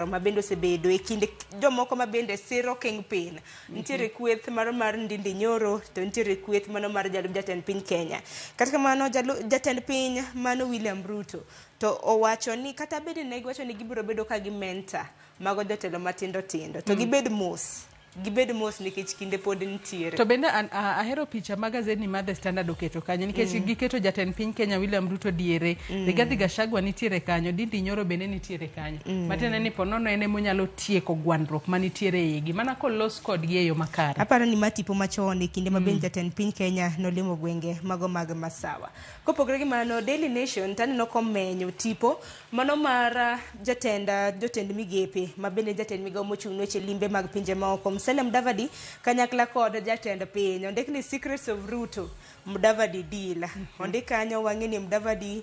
mabende osebedo e kinde jomoko mabende siro kingpin. Nitiere kweth mar Ndindi Nyoro, to nitiere kweth mano mar jalup jatend piny Kenya. Kata kamano jatend piny mano William Ruto to owacho ni kata bende ne giwacho ni gibiro bedo ka gi mentor mago jotelo matindo tindo to gibed mos nikech kinde pod nitiere. To bende ahero picha magazini mar The Standard oketo kanyo nikech giketo jatend piny Kenya William Ruto diere, Rigathi Gachagua nitiere kanyo, Ndindi Nyoro bende nitiere kanyo. Matiende ni ponono ene monyalo tieko gwandruok manitiere e igi mana kolos kodgi e yo makare. Aparo ni matipo machon e kinde mabende jatend piny Kenya nolimo gwenge mago mag Masawa. Kopogore gi mano, Daily Nation taneno komenyo tipo mano mar jotend migepe mabende jatend migao mochung' weche limbe mag pinje maoko Musalia Mudavadi kanyakla kod jatend piny. Ondik ni Secrets of Ruto Mudavadi deal. Ondik kanyo wang'e ni Mudavadi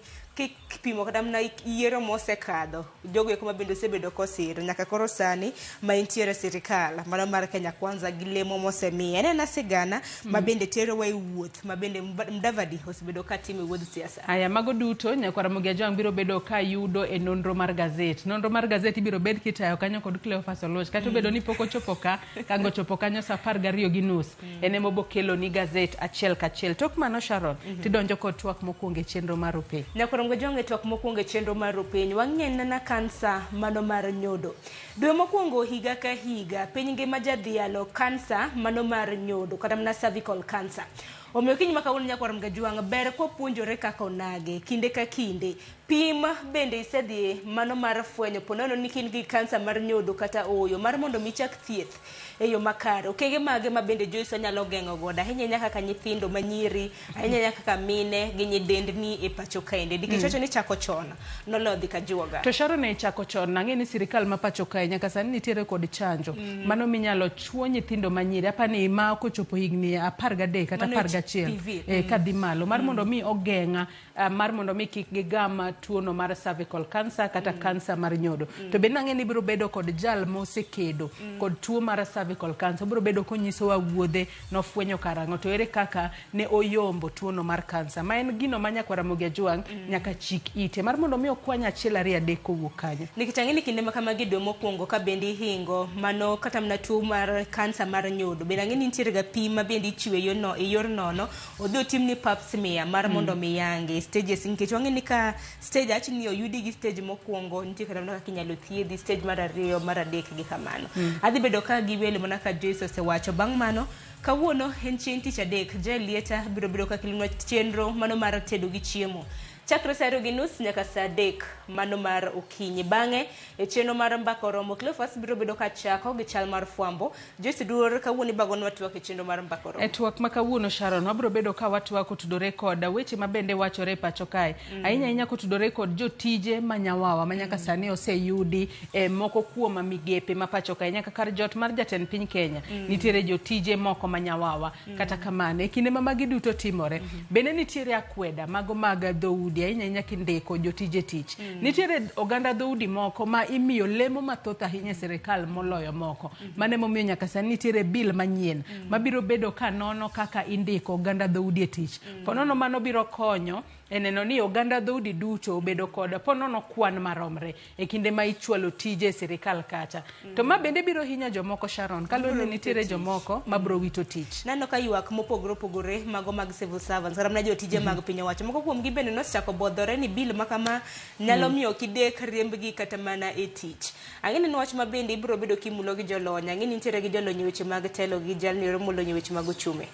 kipimo kata mna yiero mosekadho jogo eko mabende osebedo kosiro nyaka koro sani ma intiere sirikal mano mar Kenya Kwanza gi lemo mosemiye en sigana mabende tero wa wuoth mabende Mudavadi osebedo katimo wuodh siasa. Aya mago duto nyakwara Ramogi Ajwang biro bedo ka yudo e nonro mar gazet. Nonro mar gazet biro bed kitayo kanyo kod Cleophas Oloch kata bedo ni poko chopo ka kango chopo kanyo sa 12:30 ene mobo kelo ni gazet achiel kachiel. Tok mano Sharon tidonjo kod twak mokwongo chenro mar ope. Nyakwara jonge twak mokwongo chenro mar piny wang'en na kansa mano mar nyodo. Dwe mokwongo higa ka higa piny ngima jadhialo kansa mano mar nyodo kata mana cervical cancer. Omiyo kiny makawuono Nyakwara Ramogi Ajwang ber kwapuonjore kaka onage kinde ka kinde. Pim bende isedhi mano mar fwenyo ponono ni kin gi kansa mar nyodo kata oyo mar mondo michak thieth e yo makare. Okenge mage mabende Joyce nyalo geng'o godo ahinya kaka nyithindo manyiri, ahinya kaka mine gi nyidendni e pacho kaende. Dikichocho ni chako chon nolodhi ka juoga. To Sharon ne chako chon nang'e ni sirikal ma pacho kae nyaka sani nitiere kod chanjo mano minyalo chuo nyithindo manyiri apani ma kochopo higni 13 kata 11 kadhi malo mar mondo mi ogeng'a mar mondo mi kik gigama tuono mar cervical cancer kata kansa mar nyodo. To be nang'e ni biro bedo kod jal mosekedo kod tuo mar cervical cancer biro bedo konyiso wa wuodhe nofwenyo karang'o to ere kaka ne oyombo tuono mar kansa ma en gino ma Nyakwara Ramogi Ajwang nyaka chik ite mar mondo mi okwanya achiel 2 3 kowuok kanyo. Nikitang'e ni kinde makamagi dwe mokwongo ka bende hingo mano kata mna tuo mar kansa mar nyodo bende nang'e ni nitiere ga pim ma bende ichiwe e yor nono odhi otim ni pap smear mar mondo mi yange stages nikech wang'e ni ka stage achi ni oyudi gi stage mokwongo nitie kata kaka inyalo thiedhi stage mar 2 mar 3 gi kamano. Adhi bedo ka giwelo mana ka Joyce osewacho bang' mano kawuono en chieng' tich adek Lieta biro bedo ka kelonwa chenro mano mar tedo gi chiemo chakre saa 2:30 nyaka saa 3 mano mar okinyi. Bang'e e chenro mar mbako romo Cleophas biro bedo ka chako gi chal mar fwambo. Joyce Duor kawuono bagon watwak e chenro mar mbako romo. E twak ma kawuono Sharon wabiro bedo ka watwak kotudore kod weche mabende wachore pacho kae ahinya kotudore kod jotije manyawawa manyaka sani oseyudi moko kuom migepe ma pacho kae nyaka kar jot mar jatend piny Kenya nitiere jotije moko manyawawa kata kamane kinde ma magi duto timore bende nitiere akweda mago mag dhoudi ahinya kindiko jotije tich. Nitiere oganda dhoudi moko ma imiyo lemo mathoth ahinya sirikal moloyo moko mane momiyo nyaka sani nitiere bill manyien mabiro bedo ka nono kaka indiko oganda dhoudi e tich. Ponono mano biro konyo eneno ni oganda dhoudi duto obedo kod ponono kwan maromre e kinde ma ichwalo tije sirikal kacha. To ma bende biro hinya jomoko Sharon kalone nitiere jomoko mabiro wito tich. Nano ka ywak mopogore mago mag civil servants kata na jotije mag piny owacho moko kuom gi bende nosechako bodhore ni bill makama nyalo miyo kidek riembgi kata mana e tich. Ang'e ni wach mabende ibiro bedo kimulo gi jolony. Ang'e ni nitiere gi jolony weche mag telo gi jalni romulo weche mag uchumi.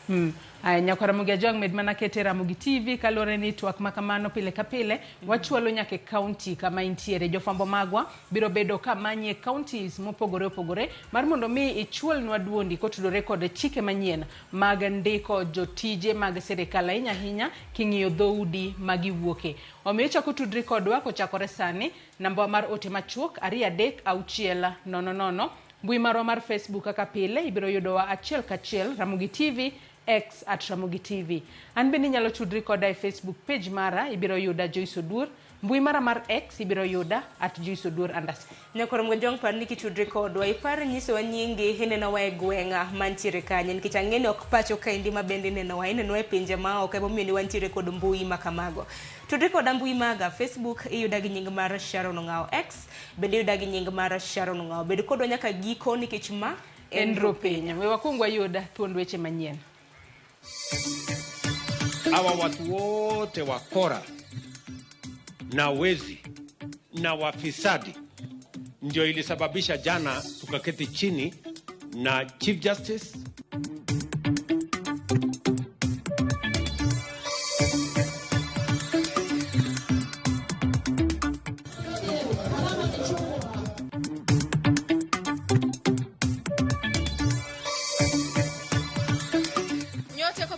Nyakwara Ramogi Ajwang med mana kete Ramogi TV kalore ni twak makamano pile ka pile wachualo nyake county kama intiere jofambo magwa biro bedo kamanye counties mopogore opogore mar mondo mi ichual nwa duondi kotudore kod chike manyien mag ndiko jotije mag sirikal ahinya king'iyo dhoudi magiwuoke. Omiyo chako tudri kodwa kochakore sani namba mar ote machuok 23600. Mbui marwa mar Facebook kaka pile ibiro yudowa achiel kachiel Ramogi TV X @Ramogi TV. An bende nyalo tudri koda e Facebook page mara ibiro yuda Joyce Odur. Mbui mara mar X ibiro yuda @Joyce Odur_. Nyakwara Ramogi Ajwang par ni kitudri kodwa ipar nyiso wa nyinge hineno wa e gweng'a mantiere kanye nikech ang'e ni ok pacho kaendi ma bende neno wa ineno e pinje ma ok emomiyo ni wantiere kod mbui makamago. Tudri koda mbui maga Facebook iyuda gi nying mar Sharon Ongao, X bende iyuda gi nying mar Sharon Ongao. Bedo kodwa nyaka giko nikech ma Enro Penya. We wakungwa yuda thuond weche manyien. Hawa watu wote wakora na wezi na wafisadi ndio ilisababisha jana tukaketi chini na Chief Justice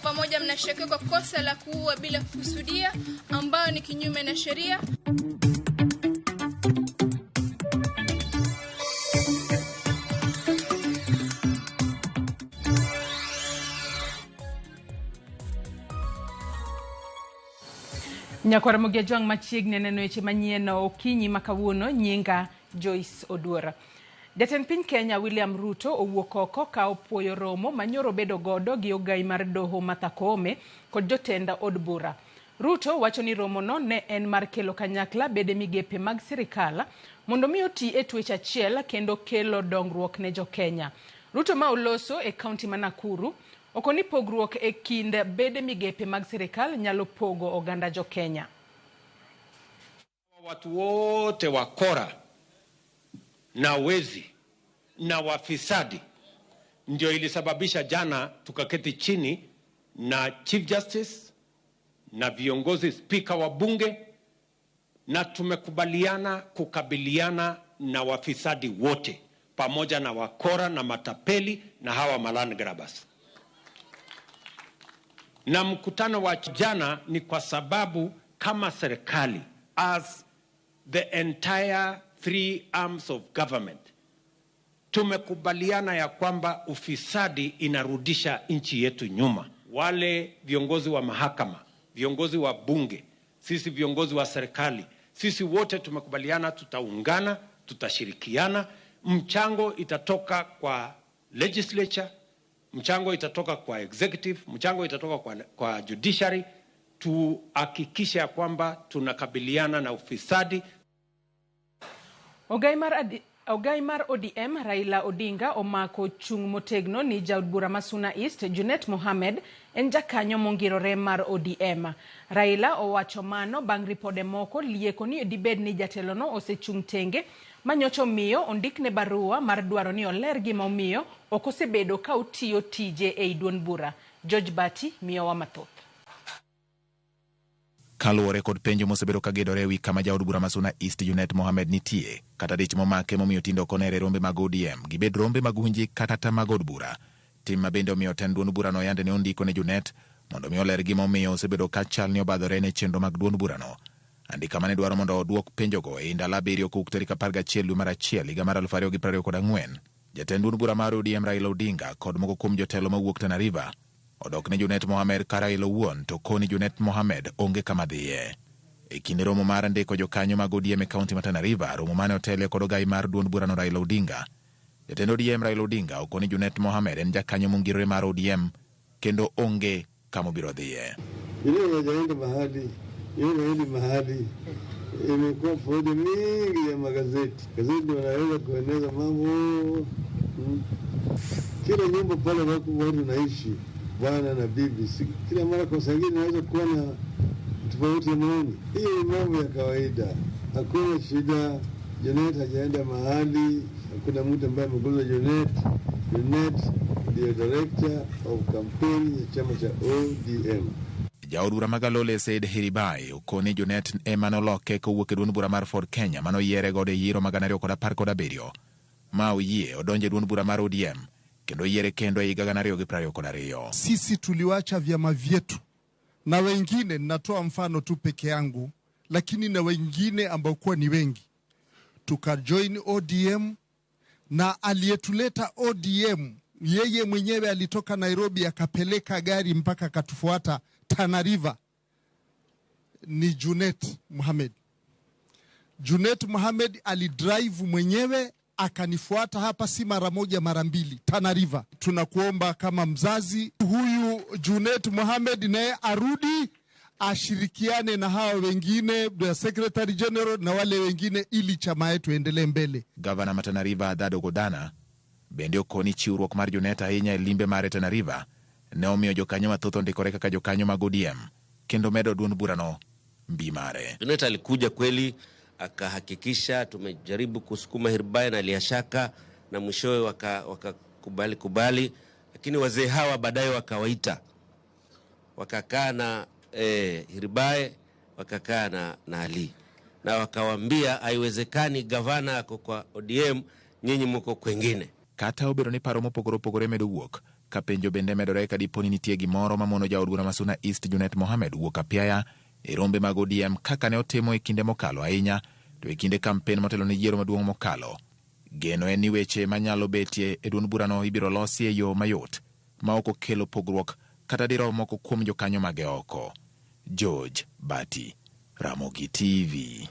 pamoja mnashtakiwa kwa kosa la kuua bila kukusudia ambao ni kinyume na sheria. Nyakwara Ramogi Jwang machiegni neno weche manyien okinyi makawuono nyinga Joyce Oduora. Jatend piny Kenya William Ruto owuok oko ka opuoyo romo manyoro bedo godo gi ogai mar doho Martha Koome kod jotenda od bura. Ruto wacho ni romo no ne en mar kelo kanyakla bede migepe mag sirikal mondo mi oti e twech achiel kendo kelo dongruok ne jo Kenya. Ruto ma oloso e kaunti ma Nakuru okoni pogruok e kind bede migepe mag sirikal nyalo pogo oganda jo Kenya. Watu wote wakora na wezi na wafisadi ndio ilisababisha jana tukaketi chini na Chief Justice na viongozi spika wa bunge na tumekubaliana kukabiliana na wafisadi wote pamoja na wakora na matapeli na hawa maland grabbers. Na mkutano wa jana ni kwa sababu kama serikali as the entire three arms of government tumekubaliana ya kwamba ufisadi inarudisha nchi yetu nyuma. Wale viongozi wa mahakama, viongozi wa bunge, sisi viongozi wa serikali, sisi wote tumekubaliana tutaungana, tutashirikiana. Mchango itatoka kwa legislature, mchango itatoka kwa executive, mchango itatoka kwa judiciary, tuhakikishe kwamba tunakabiliana na ufisadi. Ogai mar ODM Raila Odinga omako chung motegno ni jaod bura Masuna East Junet Mohamed en jakanyo mongirore mar ODM. Raila owacho mano bang' ripode moko lieko ni dibed ni jatelono osechung tenge manyocho miyo ondikne barua mar dwaro ni oler gima omiyo okosebedo ka otiyo tije e duond bura. George Bati miyo wa mathoth. Kaluwore kod penjo mosebedo kagedore wi kama jaod bura Masuna East Junet Mohamed nitie kata dich momake momiyo tindo konere rombe mag ODM gibed rombe mag hunji kata mag od bura. Tim mabende omiyo tend duond bura no yande ne ondiko ne Junet mondo mi oler gima omiyo osebedo ka chal ni obadhore ne chenro mag duond bura no. Andika mane dwaro mondo oduok penjogo e ndalo 7 kowuok tarik 11 dwe mar achiel higa mar 2024. Jatend duond bura mar ODM Raila Odinga kod moko kuom jotelo mawuok Tana River odok ne Junet Mohamed ka Raila wuon to koni Junet Mohamed onge kama dhiye. E kinde romo mar ndiko jokanyo mag ODM e kaunti ma Tana River, romo mane otele kod ogai mar duond bura no Raila Odinga. Jatend ODM Raila Odinga okoni Junet Mohamed en jakanyo mongirore mar ODM kendo onge kama biro dhiye. Ile mahali imekuwa frodi mingi ya magazeti. Gazeti wanaweza kueneza mambo. Kila nyumba pale watu naishi bwana na bibi. Kila mara kwa sangine naweza kuwa na tofauti maoni. Hiyo ni mambo ya kawaida. Hakuna shida. Junet hajaenda mahali. Hakuna mtu ambaye ameguza Junet. Junet ndiye director of campaign ya chama cha ODM. Jaod bura Magalole Said Hiribai okoni Junet emanoloke kowuok e duond bura mar Ford Kenya mano yiere godo yiero mag 2017 ma oyie odonje duond bura mar ODM kendo yiere kendo e higa 2022. Sisi tuliwacha vyama vyetu na wengine, natoa mfano tu peke yangu, lakini na wengine ambao kuwa ni wengi, tukajoin ODM, na aliyetuleta ODM yeye mwenyewe alitoka Nairobi akapeleka gari mpaka akatufuata Tana River ni Junet Mohamed. Junet Mohamed alidrive mwenyewe akanifuata hapa, si mara moja mara mbili, Tana River. Tunakuomba kama mzazi, huyu Junet Mohamed naye arudi ashirikiane na hawa wengine, the Secretary General na wale wengine, ili chama yetu endelee mbele. Gavana ma Tana River Dado Godana bende okoni chiwruok mar Junet ahinya e limbe mare Tana River ne omiyo jokanyo mathoth ondikore kaka jokanyo mag ODM kendo medo duond burano mbi mare. Junet alikuja kweli akahakikisha tumejaribu kusukuma Hiribae na Aliashaka na mwishowe wakakubali, lakini wazee hawa baadaye wakawaita, wakakaa na Hiribae, wakakaa na Ali na wakawaambia haiwezekani gavana ako kwa ODM, nyinyi mko kwengine. Kata obedo ni paro mopogore opogore medo wuok, ka penjo bende medore ka diponi nitie gimoro mamono jaod bura Masuna East Junet Mohammed wuok apiaya e rombe mag ODM kaka ne otimo e kinde mokalo ahinya to e kinde kampen motelo ne yiero maduong' mokalo. Geno en ni weche manyalo betie e duond burano ibiro losi e yo mayot ma ok okelo pogruok kata diro moko kuom jokanyo mage oko. George Bati, Ramogi TV.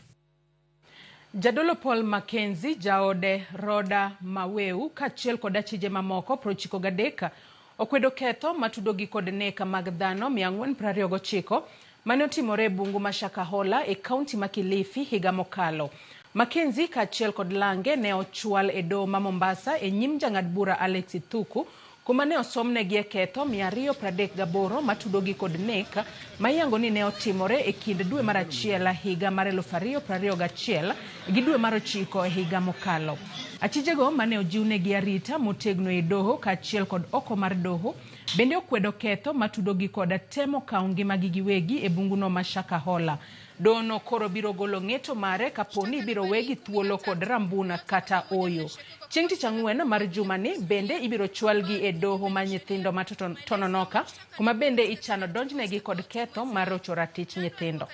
Jadolo Paul Mackenzie, jaode Roda Maweu, kachiel kod achije mamoko 93 okwedo ketho matudogi kod neka mag dhano 429 mane otimore e bungu ma Shakahola e kaunti ma Kilifi higa mokalo. Mackenzie kachiel kod Lange ne ochwal e doho ma Mombasa e nyim jang'ad bura Alex Thuku, kuma ne osomnegi e ketho 238 matudogi kod nek mayango ni ne otimore e kind dwe mar achiel higa mar 2021 gi dwe mar 9 e higa mokalo. Achijego mane ojiwnegi arita motegno e doho kachiel kod oko mar doho bende okwedo ketho matudogi kod temo kawo ngimagi giwegi e bunguno ma Shakahola. Dono koro biro golo ng'eto mare kaponi biro wegi thuolo kod rambuna kata oyo. Chieng' tich ang'wen mar jumani bende ibiro chwalgi e doho ma nyithindo ma Tononoka, kuma bende ichano donjnegi kod ketho mar rocho ratich nyithindo.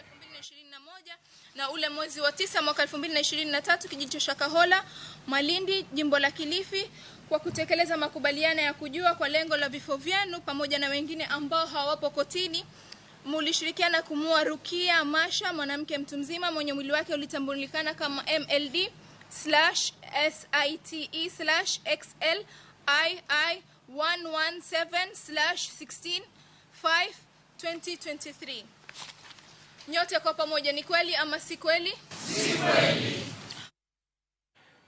Na ule mwezi wa 9 mwaka 2023 kijiji cha Shakahola, Malindi, jimbo la Kilifi, kwa kutekeleza makubaliano ya kujua kwa lengo la vifo vyenu pamoja na wengine ambao hawapo kotini, mulishirikiana kumua Rukia Masha, mwanamke mtu mzima mwenye mwili wake ulitambulikana kama MLD/SITE/XLI117/16/5/2023. Nyote kwa pamoja, ni kweli ama si kweli? Si kweli.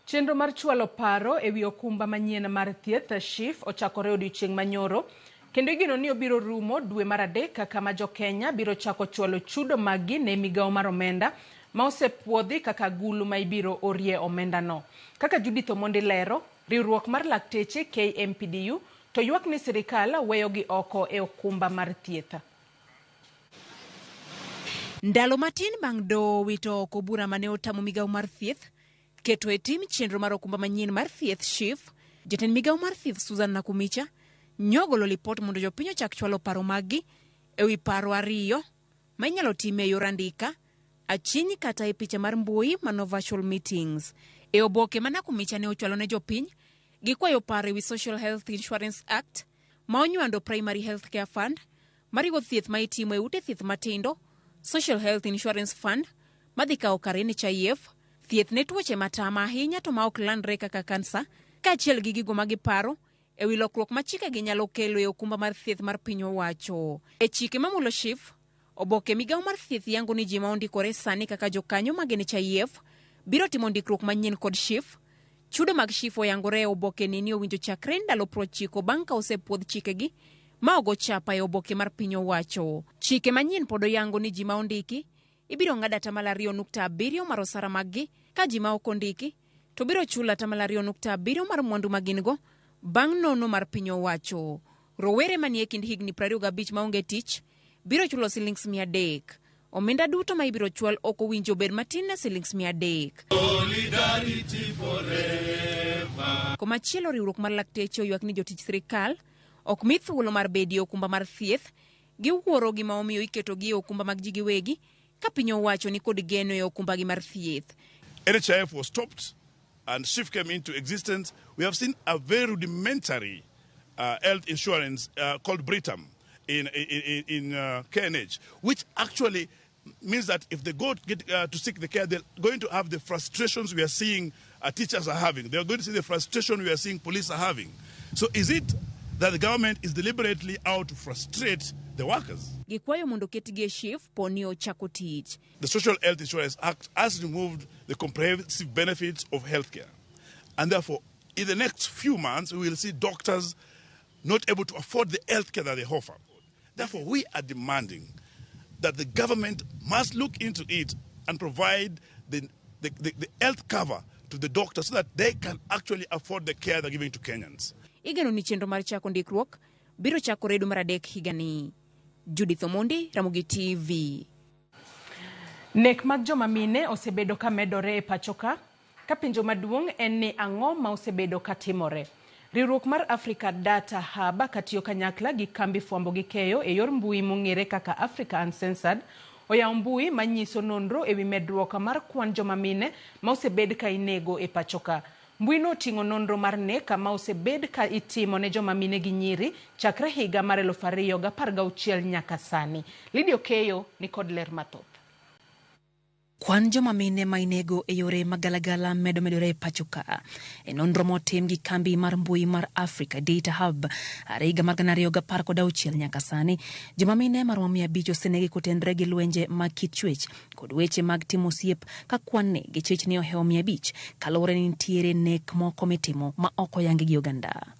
Chenro mar chwalo paro ewi okumba manyien mar thieth SHIF ochakore odiochieng' manyoro, kendo igeno ni obiro rumo dwe mar adek kama jo Kenya biro chako chwalo chudo magi ne migawo mar omenda ma osepuodhi kaka gulu ma ibiro orie omenda no. Kaka Judith Omondi lero, riwruok mar lakteche KMPDU to ywak ni sirikal weyogi oko e okumba mar thieth. Ndalo matin bang' do wito oko bura mane otamo migawo mar thieth keto e tim chenro mar okumba manyien mar thieth SHIF, jatend migawo mar thieth Susan Nakumicha nyogolo lipot mondo jopiny ochak chwalo paro maggi ewi paro ariyo ma inyalo time e yor andika, achiny kata e picha mar mbui mano virtual meetings. E oboke ma Nakumicha ne ochwalo ne jopiny gikwayo paro ewi Social Health Insurance Act ma onywando Primary Health Care Fund, mariwo thieth ma itimo e ute thieth matindo, Social Health Insurance Fund madhi kawo kar NHIF, thieth ne tuoche matama ahinya to ma ok landre kaka kansa, kaachiel gi gigo magiparo ewi lokruok ma chikegi nyalo kelo e okumba mar thieth mar piny owacho. E chike mamulo SHIF, oboke migawo mar thieth yango ni ji ma ondikore sani kaka jokanyo mag NHIF biro timo ndikruok manyien kod SHIF. Chudo mag SHIF oyangore e oboke ni owinjo chakre ndalo 90 bang' ka osepuodh chikegi ma ogo chapa e oboke mar piny owacho. Chike manyien pod oyango ni ji ma ondiki ibiro ng'ad 2.7% mar osara maggi, ka ji ma ok ondiki to biro chulo 2.7% mar mwandu magingo bang' nono mar piny owacho. Rowere manie kind higni 25 maonge tich biro chulo shillings 300. Omenda duto ma ibiro chwal ok owinjo bed matin na shillings 300. Solidarity forever. Komachielo riwruok mar lakteche oywak ni jotich sirikal ok mi thuolo mar bedio okumba mar thieth, giwuoro gima omiyo iketogi e okumba mag ji giwegi ka piny owacho ni kod geno e okumba gi mar thieth. NHIF was stopped and SHIF came into existence. We have seen a very rudimentary health insurance called Britam in KNH, which actually means that if they go to seek the care, they're going to have the frustrations we are seeing teachers are having. They're going to see the frustration we are seeing police are having. So is it that the government is deliberately out to frustrate the workers. Gikwayo mondo ketgi shift poni ochako tich. The Social Health Insurance Act has removed the comprehensive benefits of healthcare. And therefore, in the next few months, we will see doctors not able to afford the healthcare that they offer. Therefore, we are demanding that the government must look into it and provide the health cover to the doctors so that they can actually afford the care they're giving to Kenyans. Igeno ni chenro mar chako ndikruok biro chako redo mar adek higani. Judith Omondi, Ramogi TV. Nek mag joma mine osebedo ka medore e pachoka. Ka penjo maduong' en ni ang'o ma osebedo ka timore. Riwruok mar Africa Data Hub katiyo kanyakla gi kambi fwambo gi keyo e yor mbui mong'ere kaka Africa Uncensored oyawo mbui manyiso nonro ewi medruok mar kwan joma mine ma osebed ka inego e pachoka. Mbui no oting'o nonro mar nek ma osebed ka itimo ne joma mine gi nyiri chakre higa mar 2016 nyaka sani. Lidio Keyo ni kod ler mathoth. Kwan joma mine ma inego e yore magalagala medo medore e pachoka. E nonro motim gi kambi mar mbui mar Africa Data Hub higa mar 2016 nyaka sani, joma mine maromo 500 osenegi kotenre gi lwenje mag kit chwech kod weche mag timo osiep ka kwan ne gi chwech ni ohewo 500 kaluwore ni nitiere nek moko mitimo ma ok oyangi gi oganda.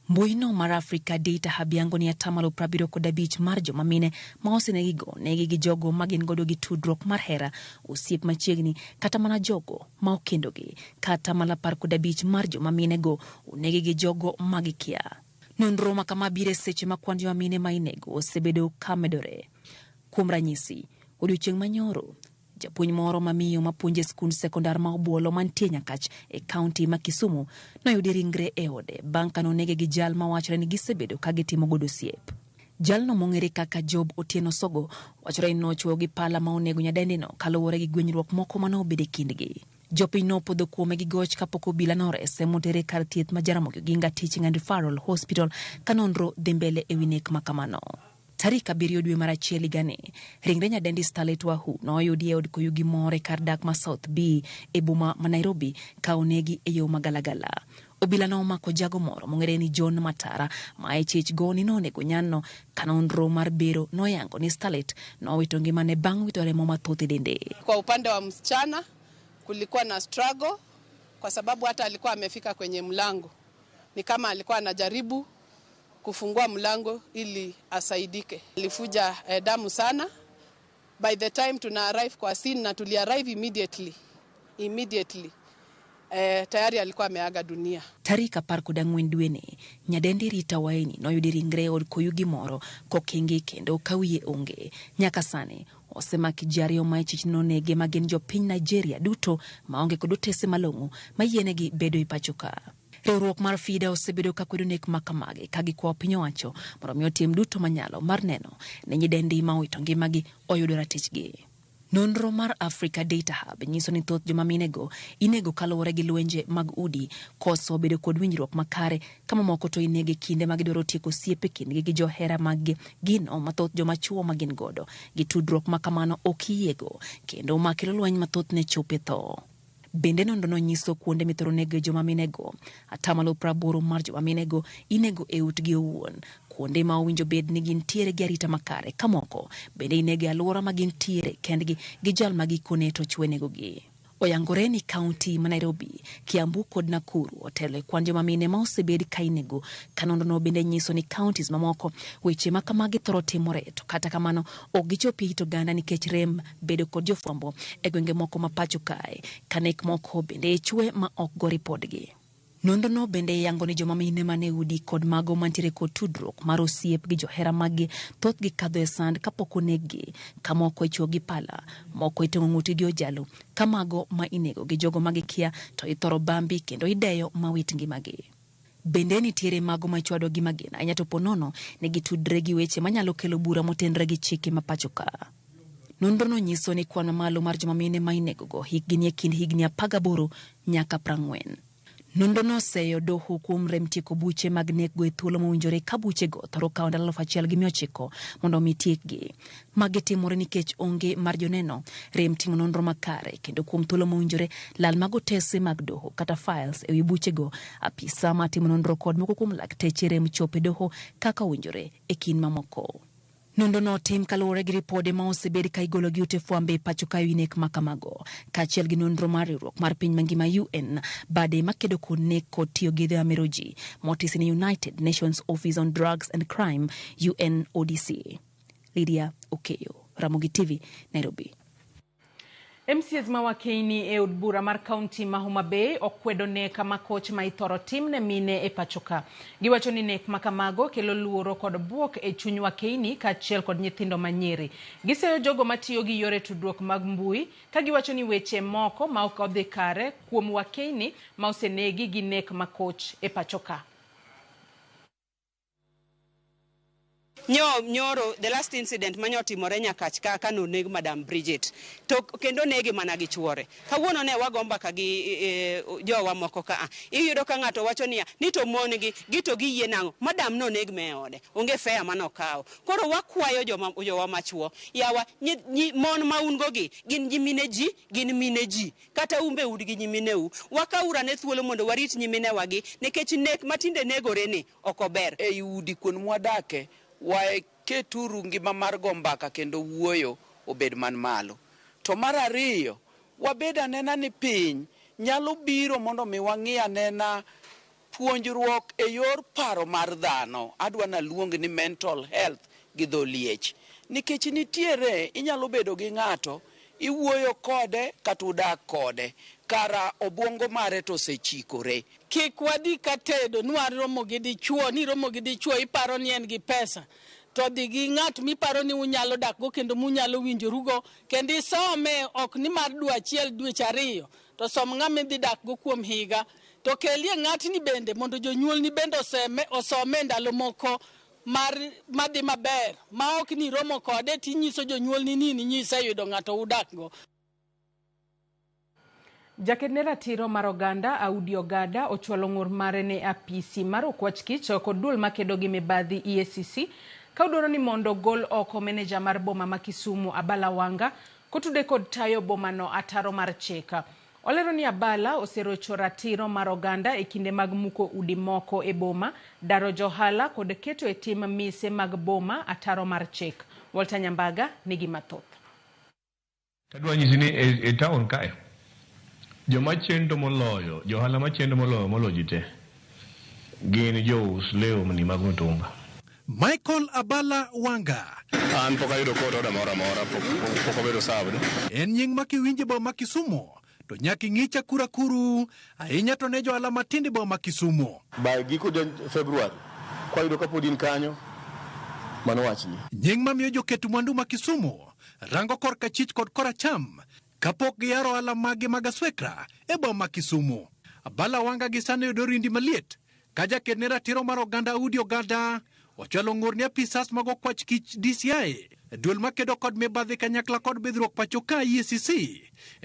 Mbui no mar Africa Data Hub yango ni 75% mar joma mine ma osenegigo negi gi jogo magin godo gi tudruok mar hera, osiep machiegni kata mana jogo ma okendogi, kata mana 15% mar joma mine go onegi gi jogo magikia. Nonro ma kama bire seche ma kwan joma mine ma inego osebedo ka medore. Kuom ranyisi, odiochieng' manyoro japuonj moro mamiyo mapuonje skund sekondar ma Obuolo mantie Nyakach e kaunti ma Kisumu noyudi ringre e ode bang' ka nonege gi jal ma wachore ni gisebedo ka gitimo godo osiep. Jalno mong'ere kaka Job Otieno Sogo wachore ni nochwoyo gi pala ma onego nyadendino kaluwore gi gwenyruok moko mane obedo e kindgi. Jopiny nopodho kuome gi goch kapok obila norese motere kar thieth ma Jaramogi Oginga Teaching and Referral Hospital ka nonro dhi mbele ewi nek ma kamano. Tarik 7 dwe mar achiel higani, ringre nyadendi Starlet Wahu noyudi e od koyugi more kar dak ma South B e boma ma Nairobi ka onegi e yo magalagala. Obila no omako jago moro mong'ere ni John Matara ma e chich goni nonego nyanno ka nonro mar bero noyango ni Starlet nowito ngimane bang' wito remo mathoth e dende. Kwa upande wa msichana kulikuwa na struggle kwa sababu hata alikuwa amefika kwenye mlango. Ni kama alikuwa anajaribu kufungua mlango ili asaidike. Alifuja damu sana. By the time tuna arrive kwa scene na tuli arrive immediately. Tayari alikuwa ameaga dunia. Tarik 14 dwene, nyadendi Rita Waini noyudi ringre od koyugi moro kokingi kendo kawiye onge. Nyaka sani osemaki jari ma chich nonege magin jopiny Nigeria duto maonge kod otese malong'o mayienegi bedo e pachoka. Riwruok mar FIDA osebedo ka kwedo nek makamagi ka gikwayo piny owacho mondo omi otim duto manyalo mar neno ni nyidendi ma owito ngimagi oyudo ratichgi. Nonro mar Africa Data Hub nyiso ni thoth joma minego inego kaluwore gi lwenje mag udi, koso bedo kod winjruok makare, kama moko to inege kinde mag dwaro tieko osiepe kindgi gi johera mag gino mathoth joma chuo magin godo gi tudruok makamano ok yiego kendo makelo lweny mathoth ne chope tho. Bende nonro nyiso kuonde mithoro nego joma minego 80% mar joma minego inego e utgi owuon, kuonde ma owinjo bed ni gintiere gi arita makare, ka moko bende inego e alwora ma gintiere kendgi gi jal ma gikone to chwenegogi. Oyangore ni kaunti ma Nairobi, Kiambu kod Nakuru otelo e kwan joma mine ma osebed ka inego, ka nonrono bende nyiso ni counties mamoko weche ma kamagi thoro timore, to kata kamano ok gichopi hit oganda nikech rem bedo kod jofwambo e gwenge moko ma pacho kae, ka nek moko bende chwe ma ok go ripodgi. Nonrono bende yango ni joma mine mane udi kod mago mantiere kod tudruok mar osiep gi johera magi thoth gi kadho e sand kapok onegi, ka moko ichuo gi pala, moko itong'o ng'utgi gi ojalo, ka mago ma inego gi jogo magikia to ithoro bambi kendo ideyo ma wit ngimagi. Bende nitiere mago ma ichwado gi magina ahinya to ponono ne gitudre gi weche manyalo kelo bura motenre gi chike ma pacho ka. Nonrono nyiso ni kwan malo mar joma mine ma inego go hikgi ni e kind higni 18 nyaka 40. Nondono oseyo doho kuom rem tieko buche mag nek go e thuolo mowinjore ka buche go thoro kawo ndalo 1,900 mondo omi tiekgi. Magi timore nikech onge mar joneno, rem timo nonro makare, kendo kuom thuolo mowinjore lal mag otese mag doho kata files e wi buche go. Apisa matimo nonro kod moko kuom lakteche rem chope doho kaka owinjore e kind mamoko. Nondono tim kaluwore gi ripode ma osebed ka igolo gi ute fwambe pacho ka wi nek makamago, kaachiel gi nonro mar riwruok mar piny mangima UN bade makedo kod nek kod tiyo gi Ramogi motis ni United Nations Office on Drugs and Crime UNODC. Lydia Okeyo, Ramogi TV, Nairobi. MCs mawakeini e od bura mar kaunti ma Homa Bay okwedo nek makoch ma ithoro tim ne mine e pachoka. Giwacho ni nek makamago kelo luoro kod buok e chuny wakeini kaachiel kod nyithindo manyiri. Giseyo jogo matiyo gi yore tudruok mag mbui ka giwacho ni weche moko ma ok odhi kare kuom wakeini ma osenegi gi nek makoch e pachoka. Nyoro the last incident manyotimore Nyakach ka noneg Madam Bridget to kendo negi mana gi chuore. Kawuono ne wagomba ka gi jowa moko ka iyudo ka ng'ato wacho ni to mon gi to giyie nango Madam no neg me ode onge fea mano kawo. Koro wakwayo jowa machuo yawa mon maungo gi gin nyimine ji gin mine ji kata umbe udi gi nyimine u wakaura ne thuolo mondo warit nyimine wagi nikech nek matinde negore ni okober e udi kun mwadake wae keturu ngima mar gombaka kendo wuoyo obed man malo. To mar ariyo, wabed anena ni piny nyalo biro mondo mi wang'i anena puonjruok e yor paro mar dhano. Adwa na luong ni mental health gi dho liech. Nikech nitiere inyalo bedo gi ng'ato, iwuoyo kode kata udak kode, kara obwongo mare to osechikore. Kik wadhi katedo nwar romo gi dichuo ni romo gi dichuo iparo ni en gi pesa to dhi gi ng'at miparo ni unyalo dak go kendo munyalo winjorugo kendo isome ok ni mar dwe achiel dweche ariyo to som ng'ama dhi dak go kuom higa to kelie ng'atni bende mondo jonyuol ni bende osome ndalo moko madhi maber ma ok ni romo kode tinyiso jonyuol ni nyise yudo ng'ato udak go. Jakedne ratiro mar oganda Audi Ogada ochwalo ng'ur mare ne apisi mar okwach kich kod duol makedo gi mibadhi EACC ka odwaro ni mondo gol oko meneja mar boma ma Kisumu Abala Wanga kotude kod tayo boma no ataro mar cheka. Olero ni Abala oserocho ratiro mar oganda e kinde mag muko udi moko e boma, daro johala kod keto e tim mise mag boma ataro mar chek. Walter Nyambaga nigi mathoth. Tadwa nyisi ni e town kae joma chendo moloyo, johala machendo moloyo jite gin jous lewni mag mtumba. Michael Abala Wanga an pok ayudo kod oda moro amora pok obedo saved. En nying makiwinje boma Kisumu to nyaka ing'icha kuru ahinya to ne johala matindi boma Kisumu. Ba giko February kwa yudo kapod in kanyo mano wachni. Nying mamiyo joketu mwandu ma Kisumu rango korka chich kod koracham kapok giyaro ala magi magaswekra e boma Kisumu. Abala Wanga gisane yudo rindi maliet ka jakedne ratiro mar oganda Audi Ogada ochwalo ng'ur ni apisas mag okwach kich DCI duol makedo kod mibadhi kanyakla kod bidhruok pacho ka EACC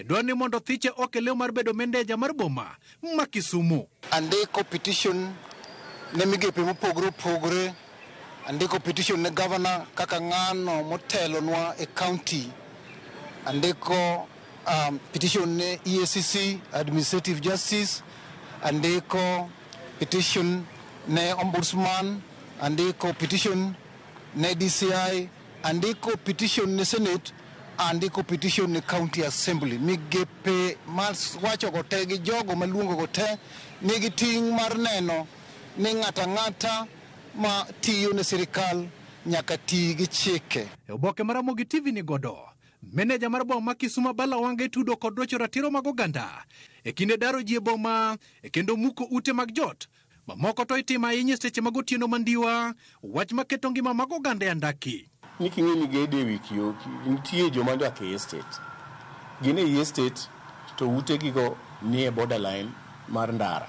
dwaro ni mondo thiche okelew mar bedo mendeja mar boma ma Kisumu. Andiko petition ne migepe mopogore andiko petition ne governor kaka ng'ano motelonwa e county, andiko petition ne EACC administrative justice, andiko petition ne ombudsman, andiko petition ne DCI, andiko petition ne Senate, andiko petition ne county assembly. Migepe mas wacho gote gi jogo maluongo gote nigi ting' mar neno ni ng'ata ma tiyo ne sirikal nyaka ti gi chike. E oboke mar Ramogi TV ni godo meneja mar boma Kisumu Abala Wanga tudo kod rocho ratiro mag oganda e kinde daro ji e boma e kendo muko ute mag jot mamoko to itima ahinya seche mag otieno mandiwa, wach maketo ngima mag oganda andaki. Niki ng'eni gede wiki yoki nitie joma dak e estate gin e estate to ute gigo ni e borderline mar ndara.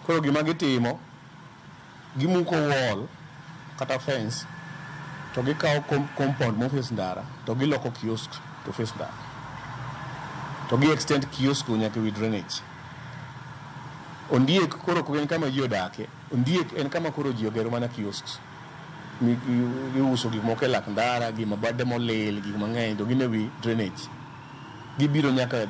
Koro gima gitimo gimuko wall kata fence to gikawo compound mo face ndara to giloko kiosk to face ndara to gi extend kiosk nyaka wi drainage. Ondiek koro en kama ji odake. Ondiek en kama koro ji ogero mana kiosks. Giuso gik moko e lak ndara, gima bade molil, gik mang'eny, to gin ewi drainage. Gibiro nyaka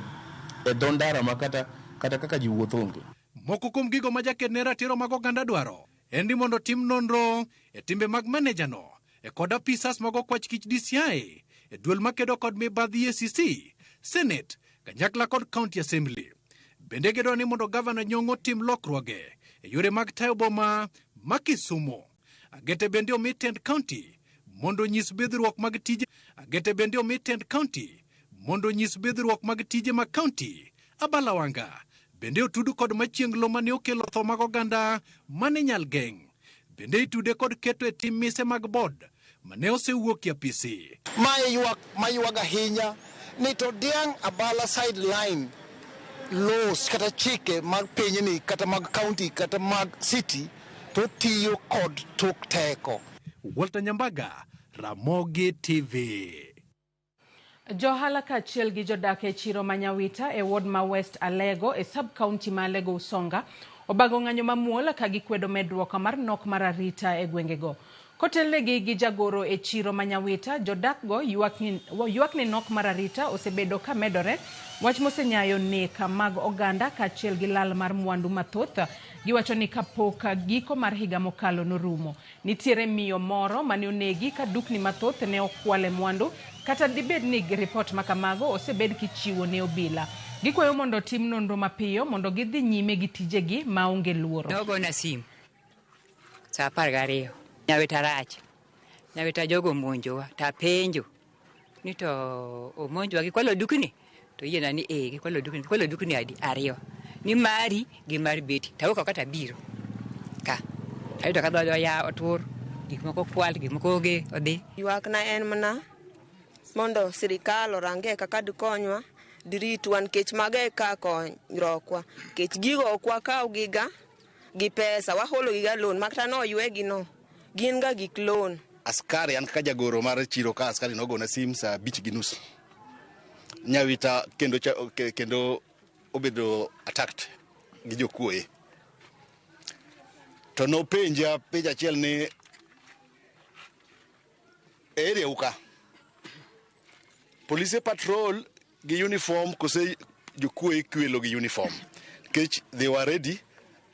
e dho ndara ma kata kaka ji wuotho onge. Moko kuom gigo ma jaked ne ratiro mag oganda dwaro en ni mondo tim nonro e timbe mag manejano e kod apisas mag okwach kich DCI e duol makedo kod mibadhi EACC, Senate, kanyakla kod County Assembly. Bende gidwaro ni mondo gavana Nyong'o tim lokruoge e yore mag tayo boma ma Kisumu. Agete bende omi Tend County mondo nyis bidhruok mag tije. Agete bende omi Tend County mondo nyis bidhruok mag tije mag county. Abalawanga bende otudu kod machienglo mane okelo tho mag oganda mane nyal geng'. Bende itude kod keto e tim mise mag bod mane osewuok e apisi. Mayuaga ahinya ni to diang' Abala sideline laws kata chike mag pinyni kata mag county kata mag city to tiyo kod tok teko. Walter Nyambaga, Ramogi TV. Johala kaachiel gi jodak e chiro Manyawita e ward ma West Alego e sub-county ma Alego Usonga obago ng'anyo mamuol ka gikwedo medruok mar nok mar arita e gwengego. Kotelnegi gi jagoro e chiro Manyawita, jodakgo ywak ni nok mar arita osebedo ka medore, wach mosenyayo nek mag oganda kaachiel gi lal mar mwandu mathoth. Giwacho ni kapok giko mar higa mokalo norumo, nitiere miyo moro mane onegi ka dukni mathoth ne okwale mwandu, kata dibed ni ripot makamago osebed kichiwo ne obila. Gikwayo mondo tim nonro mapiyo mondo gidhi nyime gi tijegi maonge luoro. Nogona sim saa 12 Nyawita rach. Nyawita jogo monjowa ta penjo ni to omonjowa gikwalo dukni, to yiena ni gikwalo dukni adi 2 ni mari gi mar beti tawuok kata biro ka ayudo ka dhojo ya otur gik moko kwal gik moko oge odhi. Ywak na en mana mondo sirikal orange kaka dikonywa diritwa nikech mage ka konyrokwa nikech gigo okwa kaw giga gi pesa waholo giga loan makata no ywegi no gin ga gik loan. Askari an kaka jagoro mar chiro ka askari nogona sim saa 5:30 Nyawita kendo obedo attacked gi jokuoye to nopenja penj achiel ni ere uka police patrol gi uniform kose jokuoye kwelo gi uniform because they were ready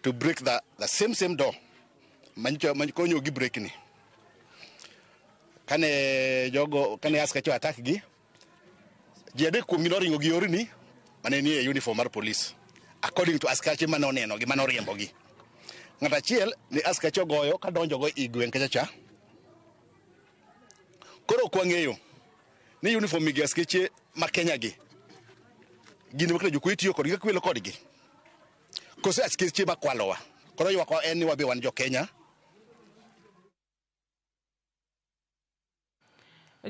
to break the same door manyo gi break ni kane askacho attack gi jede kuom ringo gi orni mane ni e uniform mar police according to askache manoneno gi manoriembo gi. Ng'at achiel ni askache goyo ka donjo go i gweng' kacha. Koro kwang'eyo ni uniform gi askache ma Kenya gi gin makre jokuoye tiyo kodgi kwelo kodgi kose askache makwalowa. Koro ywak en ni wabe wan jo Kenya.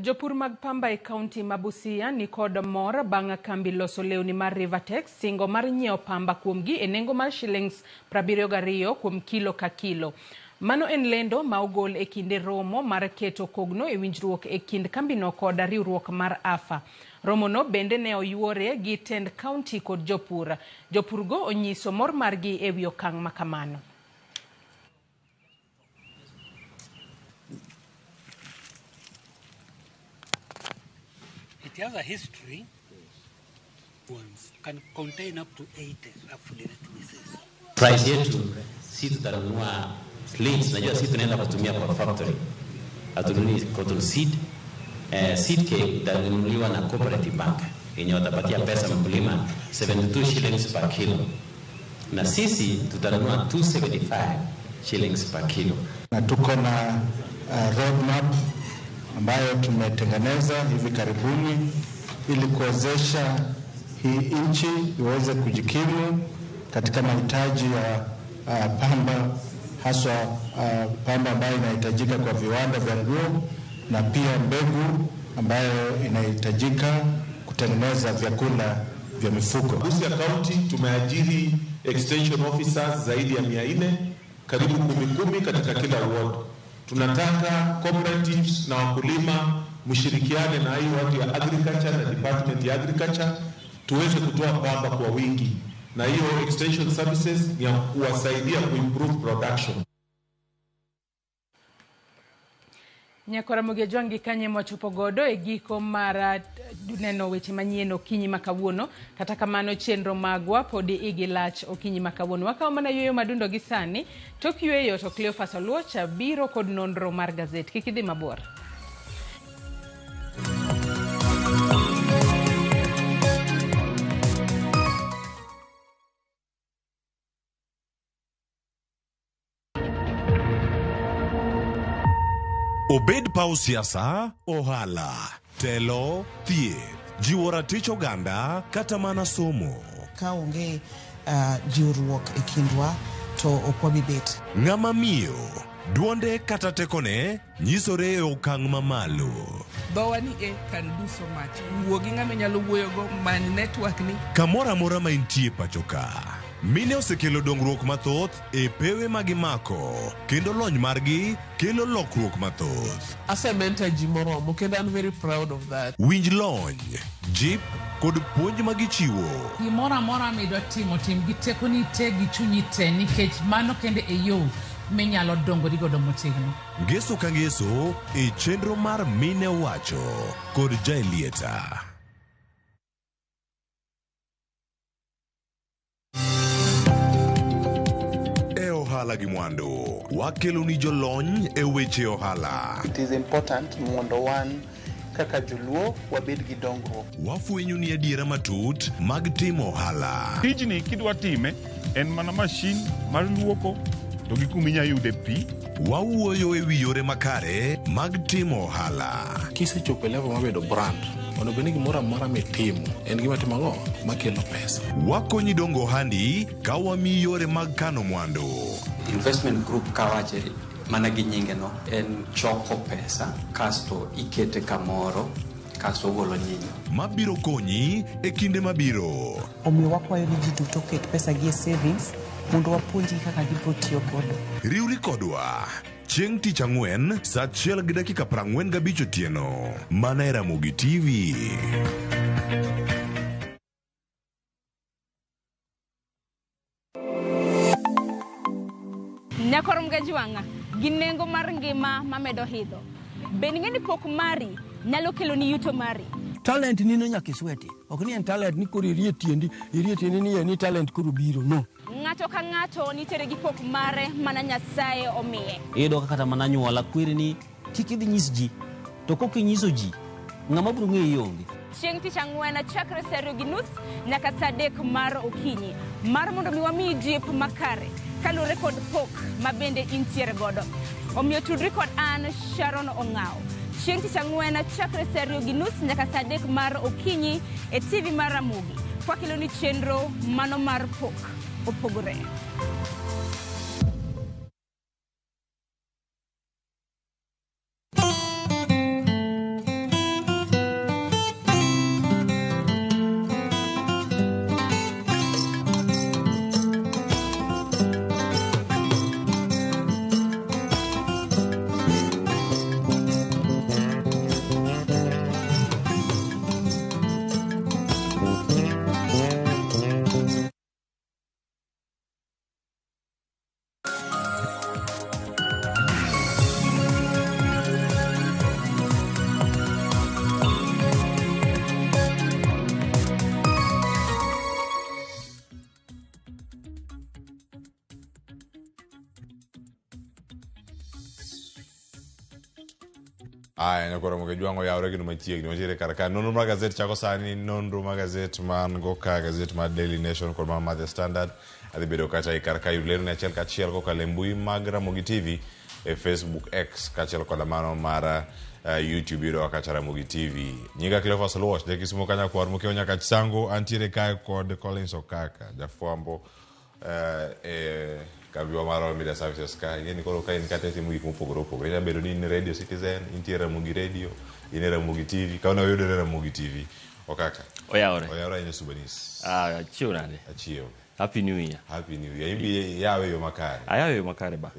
Jopur mag pamba e kaunti ma Busia ni kod mor bang' kambi loso lewni mar Rivertex singo mar nyiewo pamba kuomgi e nengo mar shillings 72 kuom kilo ka kilo. Mano en lendo ma ogol e kinde romo mar keto kogno e winjruok e kind kambino kod riwruok mar AFA. Romono bende ne oyuore gi Tend County kod jopur. Jopurgo onyiso mor margi e wi okang' makamano. It has a history. Ones can contain up to 8 roughly, let me say so. Price yetu si tutanunua slings, najua si tunaenda kutumia kwa factory. Hatununui cotton seed. Seed cake itanunuliwa na cooperative bank yenye watapatia pesa mkulima 72 shillings per kilo. Na sisi tutanunua 275 shillings per kilo. Na tuko na roadmap ambayo tumetengeneza hivi karibuni ili kuwezesha hii nchi iweze kujikimu katika mahitaji ya pamba, haswa pamba ambayo inahitajika kwa viwanda vya nguo na pia mbegu ambayo inahitajika kutengeneza vyakula vya mifugo. Busia County tumeajiri extension officers zaidi ya 400, karibu 10 katika kila ward. Tunataka cooperatives na wakulima mshirikiane na hii watu ya agriculture na department ya agriculture tuweze kutoa pamba kwa wingi na hiyo extension services ni ya kuwasaidia kuimprove production. Nyakora Mugejwangi kanye mwachopo godo e giko mara neno weche manyien okinyi makawuono kata kamano chenro magwa podi igilach okinyi makawuono wakawa mana yueyo madundo gisani tok yueyo to Cleophas Oluocha biro kod nonro mar gazet kikidhi mabor. Obed pau siasa, ohala, telo, thieth, jiwo ratich oganda, kata mana somo. Ka onge jiwruok e kindwa to okwabi bet. Ng'ama miyo, duonde kata tekone, nyisore e okang' mamalo. Dhowa ni can do so much. Wuogi ng'ama nyalo wuoyo go man network ni. Kamora mora ma intie pachoka. Mine osekelo dongruok mathoth e pewe magimako, kendo lony margi kelo lokruok mathoth. Asementa ji moromo kendo I'm very proud of that. Winj lony, jip kod puonj magichiwo. Gimoro amora midwa timo tim gi tekoni te gi chunyi te nikech mano kende e yo minyalo dongori godo motegno. Ngeso ka ngeso e chenro mar Mine Wacho kod Jaelieta. Ohala gi mwandu wakelo ni jolony e weche ohala. It is important mondo wan kaka joluo wabed gi dongruok. Wafwenyo ni adiera matut mag timo ohala. Tijni kidwa time en mana mashin mar luoko to gi kuminya yude pi. Wawuoyo e wi yore makare mag timo ohala. Kisechopo level mabedo brand ono beni gimoro amora mitimo en gima timo ang'o makelo pesa. Wakonyi dongo handi ka wami yore mag kano mwandu. Investment group kawache mana gi nyinge no en choko pesa kasto ikete kamoro kasto golo nyinyo. Mabiro konyi e kinde mabiro. Omiyo wakwayo ni ji duto ket pesa gi e savings mondo wapuonji kaka gibiro tiyo godo. Riwri kodwa chieng' tich ang'wen saa 1:45 otieno mana e Ramogi TV. Nyakor Mugejwangi gi nengo mar ngima mamedo hidho. Ben ng'eni pok mari nyalo kelo ni yuto mari. Talent ni no nyaka isweti. Ok ni en talent ni koro irie tiendi ni talent koro biro no. Ng'ato ka ng'ato nitere gi pok mare mana Nyasaye omiye. Iyudo kata mana nyuola kwiri ni kik idhi nyis ji to kok inyiso ji ng'ama biro ng'eyo onge. Chieng' tich ang'wen chakre saa 2:30 nyaka saa 3 mar okinyi mar mondo mi wamiyi jip makare kalure kod pok mabende intiere godo. Omiyo tudri kod an Sharon Ong'ao. Chieng' tich ang'wen chakre saa 2:30 nyaka saa 3 mar okinyi e TV mar Ramogi kwakelo ni chenro mano mar pok opogore. Aya Nyakora Mugejwangi yawre gino machiegni wantiere karaka nonro mar gazet chako sani nonro mar gazet man go ka gazet mar Daily Nation kod mar The Standard adhi bedo kacha karaka yulero ne achiel kachiel kokalo mbui mag Ramogi TV e Facebook X kachiel kod mano mar YouTube biro kacha Ramogi TV nyinga Cleophas Oluocha de kisimo kanya kwar mukio nyaka chisango antiere kae kod Collins Okaka jafwambo kabiwa maro media services ka yeni koro ka in kate timu gik mopogore opogore nya bedo ni in Radio Citizen intie Ramogi Radio in Ramogi TV ka una yudo Ramogi TV Okaka oyawre ine subanis achiew nade achiew happy new year imbi yawe yo makare ayawe yo makare ba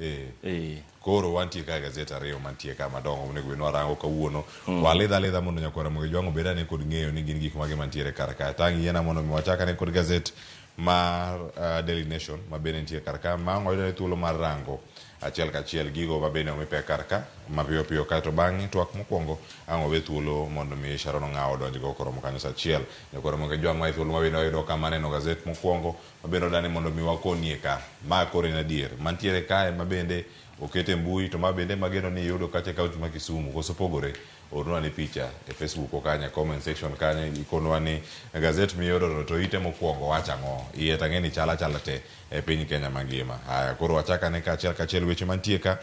koro wantie ka gazeta ariyo mantie ka madongo nego beno arango kawuono walidha mondo Nyakora Mugejwangi bedane kod ng'eyo ni gin gik mage mantiere kar ka tangi yena mondo miwachaka ne kod gazet mar Daily Nation ma bende nitie karka ma ngoyone thuolo mar rango achiel kachiel gigo ma bende omipe karka mapiyo piyo kae to bang'e twak mokwongo ang' owe thuolo mondo mi Sharon Ong'aw odonjgo koromo kanyo sa achiel koromo ke jwang' ma thuolo ma bende oyudo kama neno gazet mokwongo ma bende odani mondo mi wakonie ka ma koro en adier mantiere kae ma bende okete mbui to ma bende mageno ni yudo kacha kaunti ma Kisumu koso pogore ornwa ni picha e Facebook kanya comment section kanya ikonwa ni gazet miyudo to ite mokwongo wacha ng'o iye tang'eni chala te e piny Kenya mangima. Haya koro wachaka ne kachiel weche mantie ka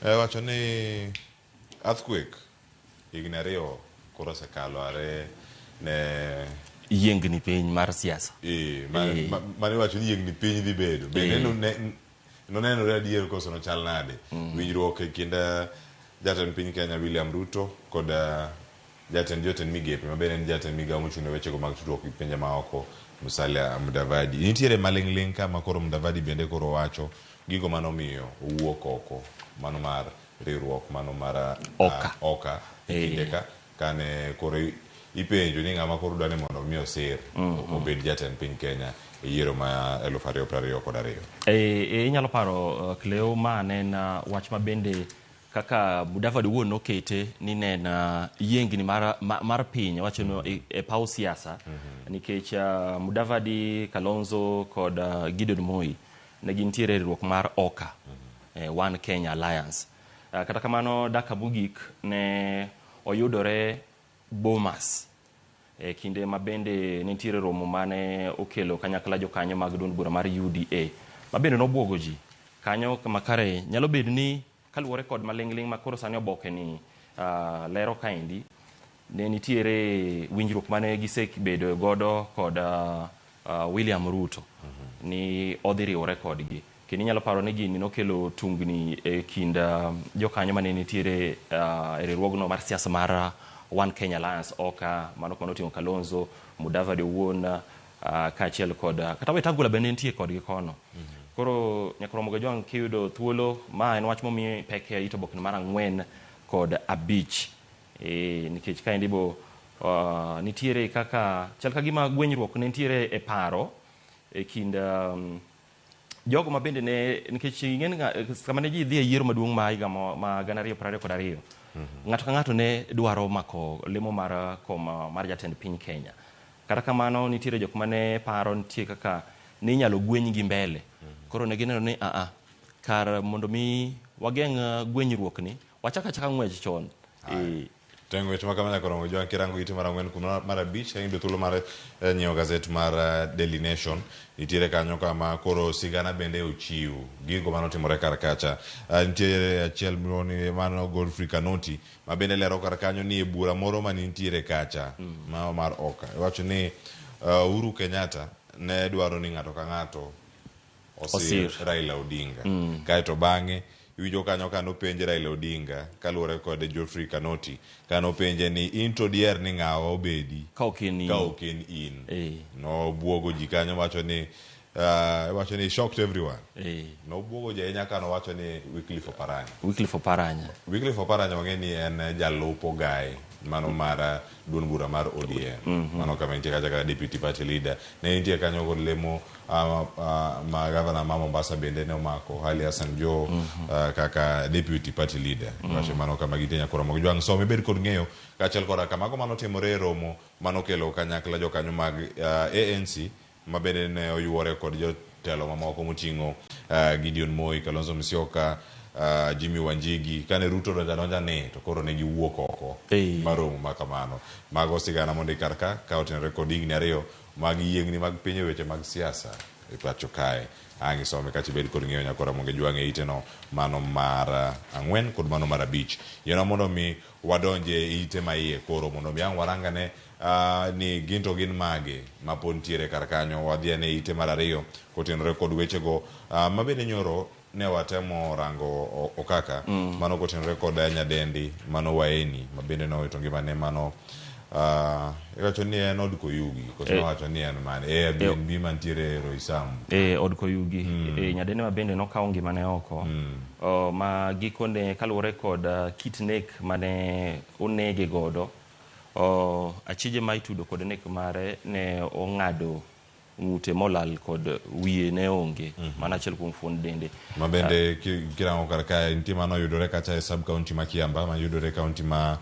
wacho ni earthquake higni 2 koro osekalo are ne yiengni piny mar siasa mane wacho ni yiengni piny dhi bedo bende nonenore adier koso nochal nade winjruok e kind jatend piny Kenya William Ruto kod jatend migepe ma bende en jatend migawo mochung' ne wechego mag tudruok gi pinje maoko Musalia Mudavadi. Nitiere maling'ling' ka ma koro Mudavadi bende koro wacho gigo manomiyo owuok oko mano mar riwruok mano mar Oka kinde ka kane koro ipenjo ni ng'ama koro dwani mondo mi osir obed jatend piny Kenya e yiero ma 2022. Inyalo paro Cleo ma en wach ma bende kaka Mudavadi wuon nokete ni nena yiengni mar piny wacho e paw siasa nikech Mudavadi, Kalonzo kod Gideon Moi ne gintiere riwruok mar Oka One Kenya Alliance. Kata kamano daka mogik ne oyudore Bomas kinde ma bende nitiere romo mane okelo kanyakla jokanyo mag duond bura mar UDA ma bende nobwogo ji kanyo makare nyalo bedo ni kaluwore kod maling'ling' ma koro sani oboke ni lero kaendi ne nitiere winjruok mane gisebedo godo kod William Ruto ni odhi riwore kodgi kendo inyalo paro ni gini nokelo tungni e kind jokanyo mane nitiere e riwruogno mar siasa mar One Kenya Alliance Oka mano kono oting'o Kalonzo Mudavadi wuon kaachiel kod kata Wetangula bende nitie kodgi kono. Koro nyakoromo ga jwang' kiyudo thuolo ma en wach momi pek e ito bokni mar 4 kod 5 nikech kaendi bo nitiere kaka chal ka gima gwenyruok ne nitiere e paro e kind jogo ma bende ne nikech ing'en kama ne ji dhi e yiero maduong' ma higa ma 2022 ng'ato ka ng'ato ne dwaro mako lemo mar koma mar jatend piny Kenya. Kata kamano nitiere jok mane paro nitie kaka ni inyalo gweny gi mbele. Koro ne gineno ni kar mondo mi wageng' gwenyruok ni wachaka ng'wech chon. Tengo weche makamanya koro jwang' kirango ite mar 4 kuno mar 5 ayudo thuolo mar nyiewo gazet mar Daily Nation nitiere kanyo kama koro sigana bende ochiw gigo manotimore kar kacha nitiere achiel miloni mano Godfrey Kanoti ma bende lero kar kanyo ni e bura moro ma nitiere kacha mar Oka wacho ni Uhuru Kenyatta ne dwaro ni ng'ato ka ng'ato osir Raila Odinga kaeto bang'e iwinjo kanyo kano penje Raila Odinga kaluwore kod Godfrey Kanoti kano penje ni into dier ni ng'awa obedi ka ok en in no buogo ji kanyo wacho ni shocked everyone no buogo ji ahinya kano wacho ni Wycliffe Oparanya wang'e ni en jalupo gaye mano mar duond bura mar ODM mano kama nitie kacha kaka deputy party leader ne nitie kanyo kod lemo ma gavana ma Mombasa bende ne omako Ali Hassan Joho kaka deputy party leader wacho mano kama gitenya koro mag jwang' so mebed kod ng'eyo kaachiel kod kamago mano timore romo mano kelo kanyakla jokanyo mag ANC ma bende ne oyuore kod jotelo mamoko moting'o Gideon Moi, Kalonzo Musyoka, Jimmy Wanjigi kane Ruto donja ne to koro ne giwuok oko maromo makamano mago sigana mondo karka ka otenore kod higni 2 mag yiengni mag piny weche mag siasa e pacho kae ang' isome kachi bed kod ng'eyo nyakora monge jwang' e ite no mano mar 4 kod mano mar 5 yena mondo mi wadonje e ite ma iye koro mondo mi ang' warangane ni ginto gin mage ma pod ntiere kar kanyo wadhi ne ite mar 2 kotenore kod wechego ma bende nyoro ne watemo rango okaka mano kotenore kod nyadendi mano Waeni ma bende nowito ngimane mano wacho ni en od Koyugi koso wacho ni en mane Airbnb mantiere Roysambu od Koyugi nyadendi ma bende nokawo ngimane oko ma gikone kaluwore kod kit nek mane onege godo achije ma itudo kod nek mare ne ong'ado ng'ute molal kod wiye ne onge mana achiel kuom fuond dende mabende kirango kar kae nitie mano yudore kacha e sub county ma Kiamba ma yudore county ma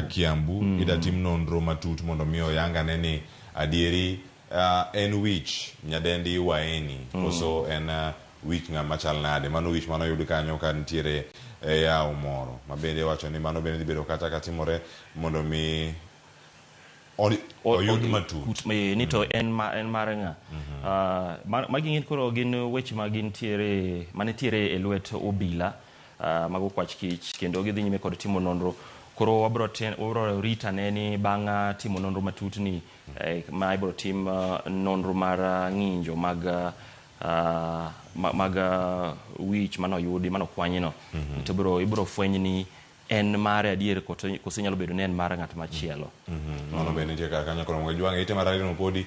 Kiambu ida tim nonro matut mondo mi oyanga ne ni adieri en wich nyadendi waeni koso en wich ng'ama chal nade mano wich mano yudi kanyo ka nitiere yawo moro mabende wacho ni mano bende bedo kata katimore mondo mi oyud matut ni to en mare ng'a magi ng'in koro gin weche ma gintiere manitiere e lwet obila mago kwach kich kendo gidhi nyime kod timo nonro koro wabro rita ne ni bang' timo nonro matut ni ma ibro tim nonro mar ng'injo mag wich manoyudi manokwanyino to ibro fweny ni en mare adier koso nyalo bedo ni en mar ng'at machielo mano bende nitie kaka kanyo koro jwang'e ite mararino podi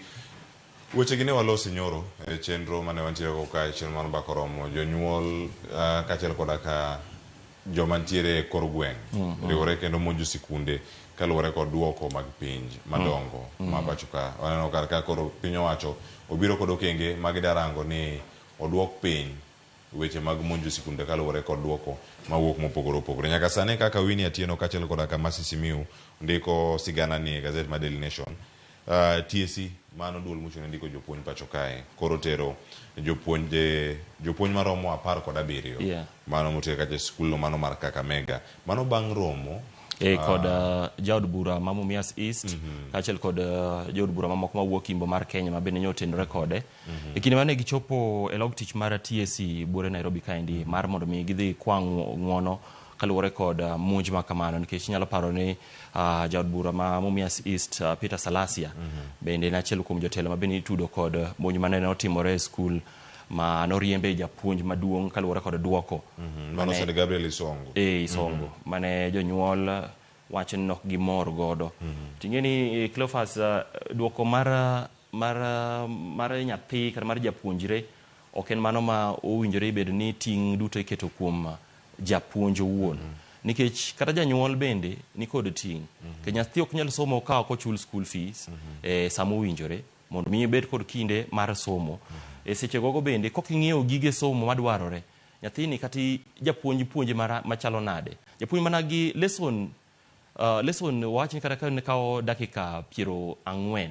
weche gi ne walosi nyoro e chenro mane wantiere go ka chenro mar mbako romo jonyuol kaachiel koda ka joma ntiere kor gweng' riwore kendo monjo sikunde kaluwore kod duoko mag pinj madongo ma pacho ka waneno kar ka koro piny owacho obiro kod okenge mag darango ni oduok piny weche mag monjo sikunde kaluwore kod duoko mawuok mopogore opogore nyaka sani kaka Winnie Atieno kaachiel koda ka Mercy Simiu ndiko sigana ni e gazet mar Daily Nation TSC mano duol mochung' ndiko jopuonj pacho kae koro tero jopuonj maromo 17 mano motere kacha skul mano mar Kakamega mano bang' romo kod jaod bura ma Mumias East kaachiel kod jaod bura mamoko mawuok Imbo mar Kenya ma bende nyotenore kode e kinde mane gichopo e log tich mar TSC bure Nairobi kaendi mar mondo mi gidhi kwang' ng'uono kaluwore kod monj ma kamano nikech nyalo paro ni jaod bura ma Mumias East Peter Salasia bende en achiel kuom jotelo ma bende itudo kod monj mane otimore e skul ma noriembe japuonj maduong' kaluwore kod duoko mano St. Gabriel Isongo mane jonyuol wacho ni nok gimor godo ting'eni Cleophas duoko mar nyathi kata mar japuonjre ok en mano ma owinjore ibed ni ting' duto iketo kuom japuonj owuon nikech kata janyuol bende ni kod ting' ke nyathi ok nyal somo ka ok ochul school fees samo owinjore mondo mi ibed kod kinde mar somo e seche gogo bende koking'iewo gige somo madwarore nyathini kati japuonj puonje machalo nade japuonj mana gi lesson wachni kata ka kawo dakika 40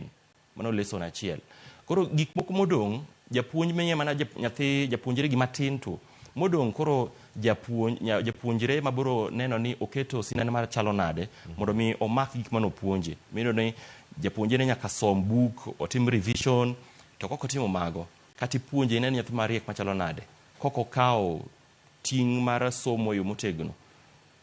mano lesson achiel koro gik moko modong' japuonj menye mana nyathi japuonjre gi matin to modong' koro japuonjre mabiro neno ni oketo sinane mar chalo nade mondo mi omak gik manopuonje mino ni japuonjre nyaka som book otim revision to koko timo mago kati puonje neno nyathi mariek machalo nade koko kawo ting' mar somo yo motegno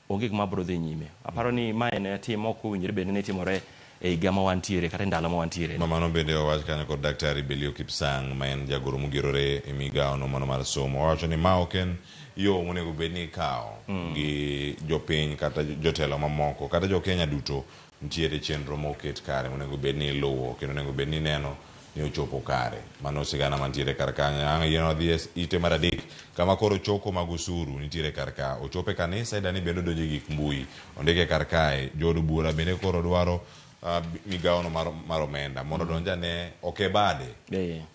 onge gima biro dhi nyime aparo ni ma en tim ok owinjore bende ne timore e higa ma wantiere kata ndalo ma wantiere mano bende owach kanyo kod Daktari Belio Kipsang ma en jagoro mogirore e migawo no mano mar somo owacho ni ma ok en yo monego bed ni ikawo gi jopiny kata jotelo mamoko kata jo Kenya duto nitiere chenro moket kare monego bed ni iluwo kendo onego bed ni neno ni ochopo kare mano sigana mantiere kar kanyo yien odhi ite mar adek kama koro choko mag osuru nitiere kar ka ochope kanisa idani bende donjo gik mbui ondike kar kae jood bura bende koro dwaro migawo no mar omenda mondo donjane ok bade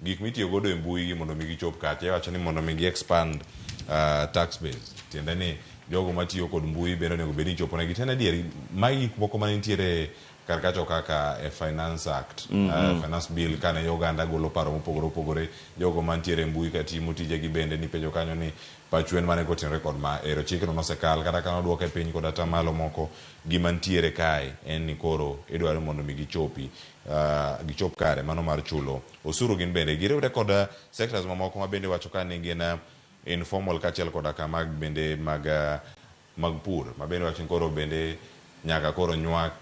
gik mitiyo godo e mbui mondo mi gichop kacha iwacho ni mondo mi gi expand tax base tiende ni jogo matiyo kod mbui bende onego bed ni chopo ne gitene adieri magi gik moko manitiere kar kacho kaka Finance Act Finance Bill kane Uganda golo paro mopogore opogore jogo mantiere mbui katimo tije gi bende ni penjo kanyo ni pachwen mane kotenre kod ma ero chikno nosekal kata kana duoke piny kod atamalo moko gimantiere kae en ni koro idwaro mondo mi gichop kare mano mar chulo osuru gin bende giriwre kod sectors mamoko ma bende wacho ka ni gin informal kachiel koda ka mag bende mag pur ma bende wacho koro bende nyaka koro nywak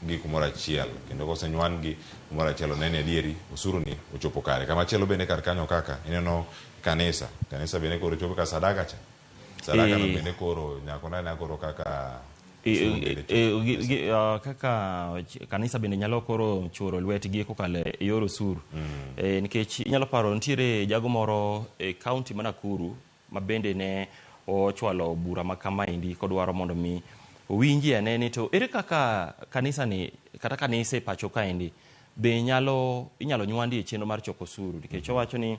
gi kumoro achiel kendo kosenywan gi kumoro achiel onene adieri osuru ni ochopo kare kama chielo bende kar kanyo kaka ineno kanisa bende koro chopo ka sadaka no bende koro nyako na koro kaka kaka kanisa bende nyalo koro choro lwetgi kokalo e yor osuru nikech inyalo paro nitiere jago moro e kaunti ma Nakuru ma bende ne ochwalo bura ma kama indi kodwaro mondo mi owinji anene to ere kaka kanisa ni kata kanise pacho kaendi be inyalo nywandi e chenro mar choko osuru nikech owacho ni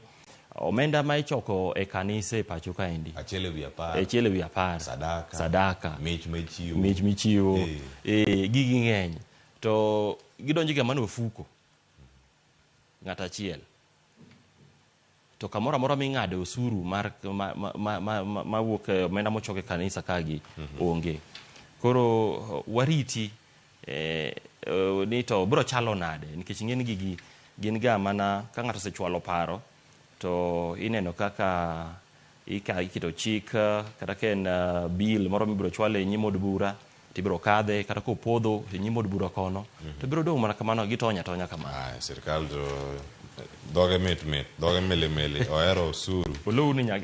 omenda ma ichoko e kanise pacho kaendi achiel ewi 10 sadaka mich michiwo gigi ng'eny to gidonjo ga mana ofuko ng'at achiel to kamoro amora ming'ade osuru mar ma wuok omenda mochok e kanisa kagi onge koro wariti ni to bro chalo nade nikech ng'en gigi gin ga mana ka ng'ato osechwalo paro to ineno kaka ikito chik kata ken bill moro mibiro chwale e nyim od bura tibiro kadhe kata kopodho e nyim od bura kono to biro dong' mana kamano gitonya kamano. Sirkal to doge mit doge mele ohero osuru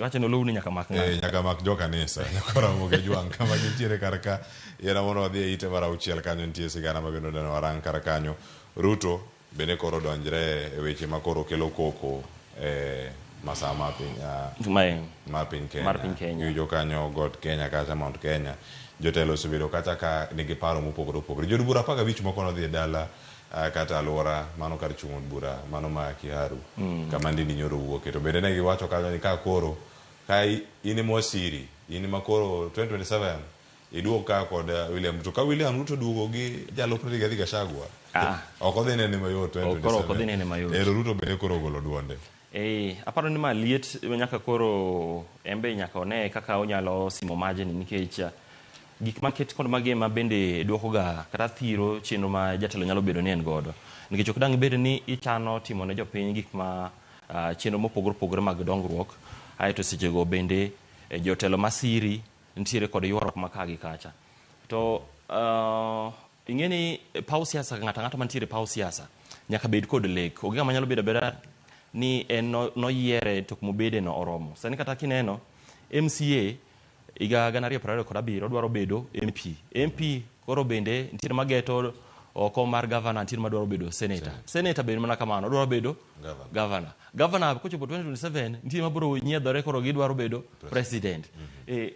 wacho ni olowni nyaka mak nyaka mak jo kanisa nyaka Ramogi jwang' kama gintiere karka yena mondo wadhi e ite mar 6 kanyo nitie sigana ma bende neno warang' kar kanyo. Ruto bende koro donjre e weche ma koro kelo koko masaa mar piny Kenya yujo kanyo got Kenya kata Mount Kenya jotelo osebedo kata ka nigi paro mopogore opogore. Jod bura 15 moko nodhi e dala kata alwora mano kar chung' od bura mano ma Kiharu kama Ndindi Nyoro wuoke to bende ne giwacho kanyo ni ka koro ka in mwasiri in ma koro 2027 iduog ka kod William Ruto ka William Ruto duogo gi jalupne Rigathi Gachagua ok odhi nene mayot 2027 ero Ruto bende koro ogolo duonde. Aparo ni ma liet nyaka koro embe nyaka one kaka onyalo simo majeni nikech gik maket kod mage ma bende duoko ga kata thiro chenro ma jatelo nyalo bedo ni en godo nikech ok dang' bed ni ichano timo ne jopiny gik ma chenro mopogore opogore mag dongruok aeto sechego bende jotelo masiri nitiere kod ywaruok maka gi kacha to ing'eni paw siasa ng'ato mantiere paw siasa nyaka bed kod lek onge ng'ama nyalo bedo abeda ni en noyiere to kumobede no oromo. Sani kata kineno MCA iga 2027 dwaro bedo MP koro bende nitiere mageto oko mar governor nitiere madwaro bedo senator bende mana kamano dwaro bedo governor kochopo 2027 nitiere mabiro nyiedhore koro gidwaro bedo president.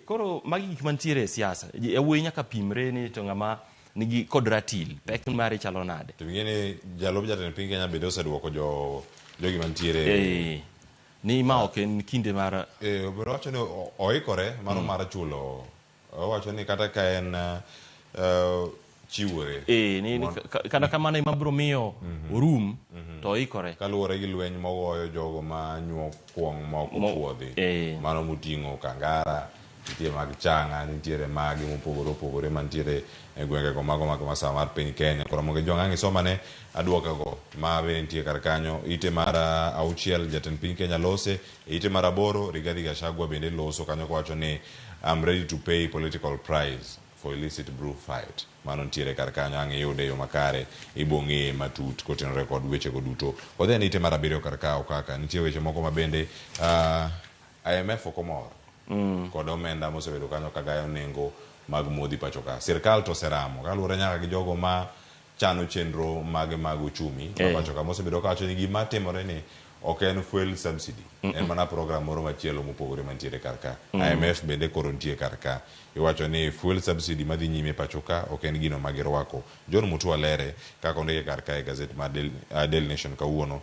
Koro magi gik mantiere e siasa yawuoyi nyaka pimre ni to ng'ama nigi kod ratil pek mare chalo nade. To ng'eni jalob jatend piny Kenya bende oseduoko jogi mantiere ni ma ok en kinde mar owacho ni oikore mano mar chulo owacho ni kata ka en chiwore kada kamano ema biro miyo orum to oikore kaluwore gi lweny mogoyo jogo ma nyuo kuong' ma ok opuodhi mano moting'o Kangara nitiere mag Chang'a nitiere magi mopogore opogore mantiere e gwengego mago mag masaa mar piny Kenya. Koro Ramogi jwang' ang' isomane aduokago ma be nitie kar kanyo. Ite mar 6 jatend piny Kenya lose, ite mar 8 Rigathi Gachagua bende loso kanyo kowacho ni I'm ready to pay political price for illicit brew fight. Mano nitiere kar kanyo ang' iyude yo makare ibong'e matut kotenore kod wechego duto. Kodhi ite mar 7 kar kawo kaka nitie weche moko ma bende IMF okomor kod omenda mosebedo kanyo kagayo nengo mag modhi pacho ka. Sirkal to seramo kaluwore nyaka gi jogo ma chano chenro mag uchumi pacho ka mosebedo kawacho ni gima timore ni ok en fuel subsidy en mana program moro machielo mopogore mantiere kar ka. IMF bende koro nitie kar ka iwacho ni fuel subsidy madhi nyime pacho ka ok en gino magirwako. John Mutua lere kaka ondike kar ka e gazet mar Daily Nation kawuono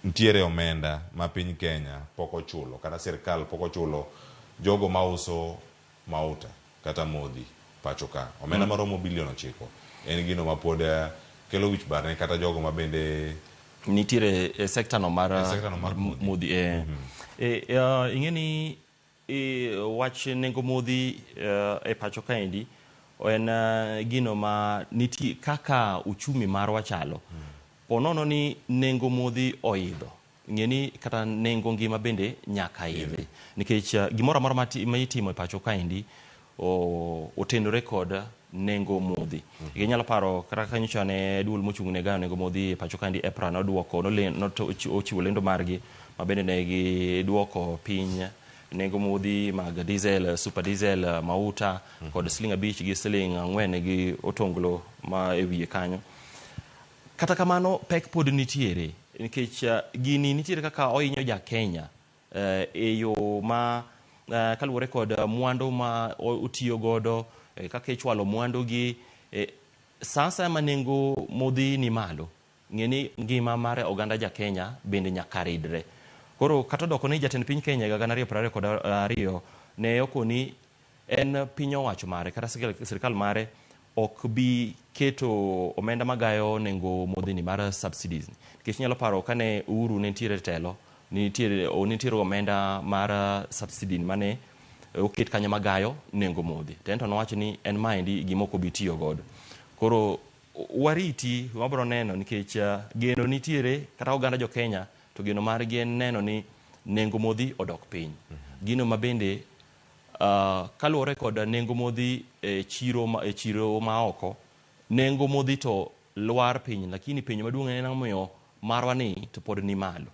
nitiere omenda ma piny Kenya pok ochulo kata sirkal pok ochulo jogo mauso mauta kata modhi pacho ka omenda maromo bilion 9 en gino ma pod kelo wich bar ne kata jogo ma bende nitiere e sekta no mar modhi ing'eni wach nengo modhi e pacho kaendi en gino ma nitie kaka uchumi marwa chalo ponono ni nengo modhi oidho ng'eni kata nengo ngima bende nyaka idhi nikech gimoro amora ma itimo e pacho kaendi otenore kod nengo modhi. Inyalo paro kata kanyocha ne duol mochung' ne gayo nengo modhi e pacho kaendi EPRA noduoko ochiwo lendo margi ma bende ne giduoko piny nengo modhi mag diesel, super diesel, mauta kod siling 5 gi siling 4 gi otonglo ma e wiye kanyo. Kata kamano pek pod nitiere nikech gini nitiere kaka ohinyo ja Kenya e yo ma kaluwore kod mwandu ma utiyo godo kaka ichwalo mwandu gi sasa ma nengo modhi ni malo ng'eni ngima mar oganda ja Kenya bende nyaka ridre. Koro kata doko ni jatend piny Kenya 2022 ne okoni en piny owacho mare kata sirkal mare ok bi keto omenda magayo nengo modhini mar subsidies. Nikech nyalo paro kane Uhuru ne nitiere telo, nitiere omenda mar subsidy mane oket kanyo magayo nengo modhi. Tento nowacho ni en maendi gimoko bi tiyo godo. Koro wariti wabro neno nikech geno nitiere kata oganda jo Kenya to geno margi en neno ni nengo modhi odok piny. Gino mabende kaluwore kod nengo modhi e chiro ma oko, nengo modhi to lwar piny, lakini piny maduong' en omiyo marwa ni to pod ni malo.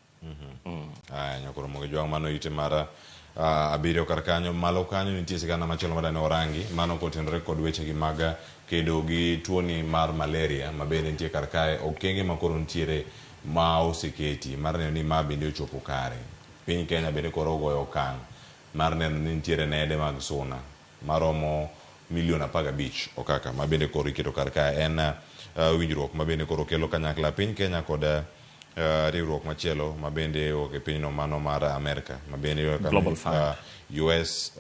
Nyakoro Ramogi Jwang' mano ite mara abiriyo kar kanyo. Malo kanyo nitie sigana machielo madane orangi, mano kotenore kod weche gi mag kedo gi tuoni mar malaria mabende nitie kar kae. Okenge makoro nitiere ma oseketi mar neno ni ma bende ochopo kare. Piny Kenya bende koro ogoyo okang' mar neno ni nitiere nede mag suna maromo milion 15 okaka mabende koro iketo kar kae. En winjruok mabende koro kelo kanyakla piny Kenya kod riwruok machielo mabende oke pinyno mano mar Amerika mabende Global Fund, US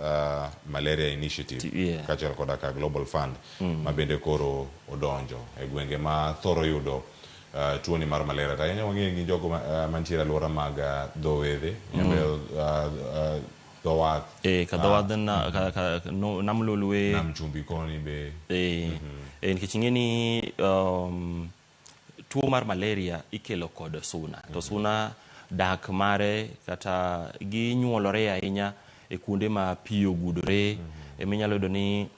Malaria Initiative kaachiel kod ka Global Fund mabende koro odonjo e gwenge ma thoro yudo tuoni mar malaria. Ta ahinya wang'eyo gi jogo mantiere alwora mag dho wedhe, dho wath ka dho wath nam Lolwe, nam chumbi koni be nikech ing'eni tuo mar malaria ikelo kod suna. To suna dak mare kata ginyuolore ahinya e kuonde ma pi ogudore. Eminyalo yudo ni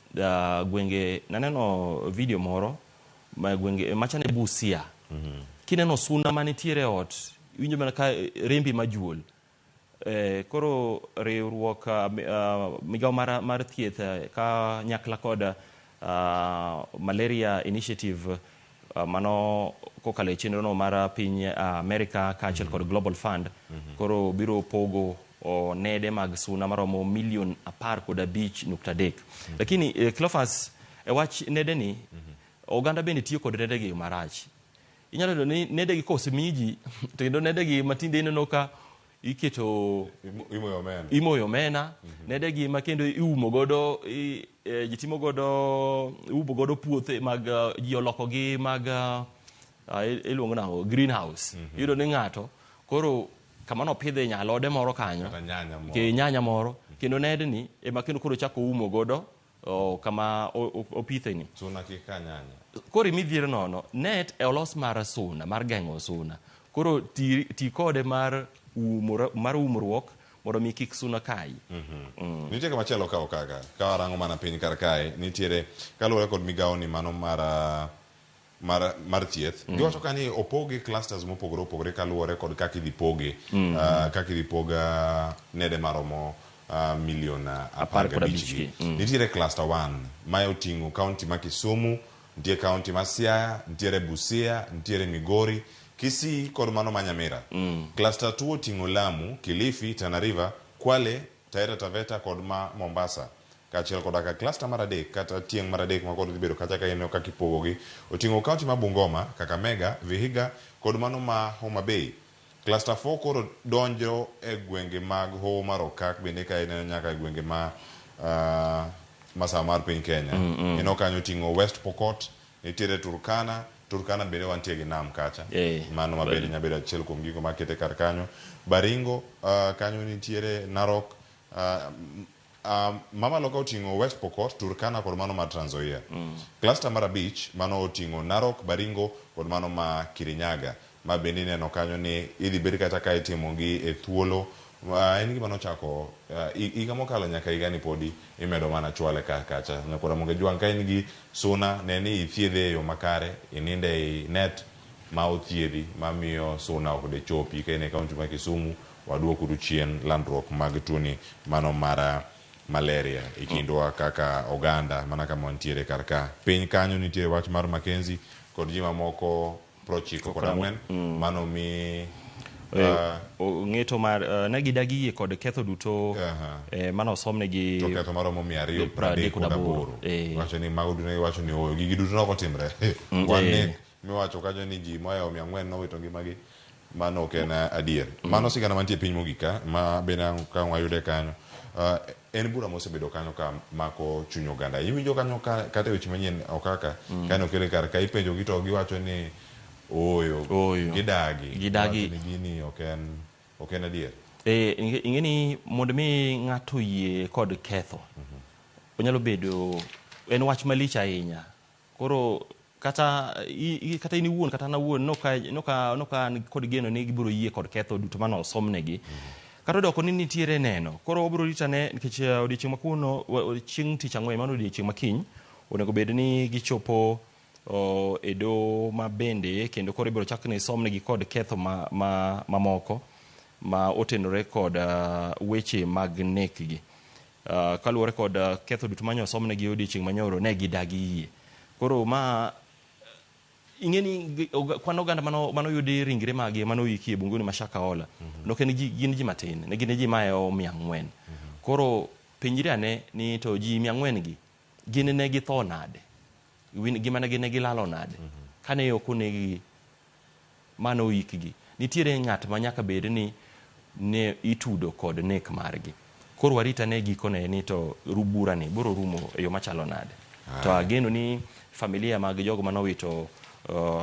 gwenge, naneno video moro ma gwenge machane Busia, kineno suna manitiere ot winjo mana ka rembi majuol. Koro riwruok migao mar thieth ka nyakla kod Malaria Initiative mano kokalo e chenro no mar piny Amerika kaachiel kod Global Fund koro biro pogo nede mag suna maromo milion 15.3. Lakini Cleophas e wach nede ni oganda bende tiyo kod nede gi marach. Inyalo yudo ni nede gi kosemiji to kendo nede gi matinde ineno ka iketo imoyo omena nede gi makendo iumo godo jitimo godo ubo godo puothe mag ji oloko gi mag iluongo nango greenhouse. Yudo ni ng'ato koro kamano pidhe nyalode moro kanyo ke nyanya moro kendo nede ni ema kendo koro chako umo godo kama opithe ni suna kika nyanya. Koro midhiero nono net e olos mar suna mar geng'o suna. Koro ti kode mar umruok mondo mi kik suna kai. Nitie kama chelo ka okaka ka warango mana piny kar kae nitiere kaluwore kod migao ni mano mar thieth. Giwacho ka ni opogi clusters mopogore opogore kaluwore kod kaka idhi poga nede maromo milion 15. Nitiere cluster 1 ma oting'o kaunti ma Kisumu, nitiere kaunti ma Siaya, nitiere Busia, nitiere Migori, Kisii kod mano ma Nyamira. Cluster 2 oting'o Lamu, Kilifi, Tana River, Kwale, Taita Taveta kod ma Mombasa. Kaachiel kod ka cluster mar adek kata tieng' mar adek ma kod dhi bedo kacha ka ineno kaka ipogogi oting'o kaunti ma Bungoma, Kakamega, Vihiga kod mano ma Homa Bay. Cluster 4 koro donjo e gwenge mag Hoho mar Okak bende ka ineno nyaka e gwenge ma masawa mar piny Kenya. Ineno kanyo oting'o West Pokot, nitiere Turkana bende wantie gi nam kacha. Mano mabende nyabedo achiel kuom gigo makete kar kanyo. Baringo kanyo nitiere Narok, mamalo ka oting'o West Pokot, Turkana kod mano ma Trans Nzoia. Cluster mar abich mano oting'o Narok, Baringo kod mano ma Kirinyaga. Ma bende neno kanyo ni idhi bed kata ka itimo gi e thuolo en gima nochako higa mokalo nyaka higa ni podi imedo mana chwale kacha. Nyakoro Ramogi Jwang' ka in gi suna ne ni ithiedhe e yo makare, ininde e net ma othiedhi mamiyo suna ok de chopi ka in e kaunti ma Kisumu. Waduoko chien landruok mag tuoni mano mar malaria e kindwa kaka oganda mana kama nitiere kar ka. Piny kanyo nitiere wach mar Mackenzie kod ji mamoko 94 mano mi ng'eto mar ne gidagi kod ketho duto mano osomnegi to ketho maromo 238. Wacho ni mago duto wacho ni gigi duto ok otimre. miwacho kanyo ni ji mohewo 400 nowito ngimagi, mano ok en adier. Mano sigana mantie piny mogika ma bende ka wayude kanyo. En bura mosebedo kanyo ka mako chuny oganda. Iwinjo kanyo kata weche manyien okaka kanyo kele kar ka ipenjo gi to giwacho ni oyo gidagi ni gini ok en adier. Ing'eni mondo mi ng'ato yie kod ketho onyalo bedo en wach malich ahinya. Koro kata in iwuon kata na wuon noka kod geno ni gibiro yie kod ketho duto mano osomnegi. Kata doko ni nitiere neno. Koro obiro ritane nikech odiochieng' makuno chieng' tich ang'wen mano odiochieng' makiny onego bed ni gichopo e do mabende kendo koro ibiro chak ni somnegi kod ketho mamoko ma otenore kod weche mag nekgi. Kaluwore kod ketho duto manyo somnegi odiochieng' manyoro ne gidagi yie. Koro ma ing'eni kwan oganda mano yudi ringre magi mano yiki e bunguni Mashakahola nok en gin ji matin ne gin ji maeo 400. Koro penjri ane ni to ji 400 gi gin ne githo nade, gimane gin ne gilalo nade kane ok onegi mano yikgi. Nitiere ng'at ma nyaka bed ni ne itudo kod nek margi. Koro warita ne gikone ni to rubura ni biro rumo e yo machalo nade. To ageno ni familia mag jogo manowito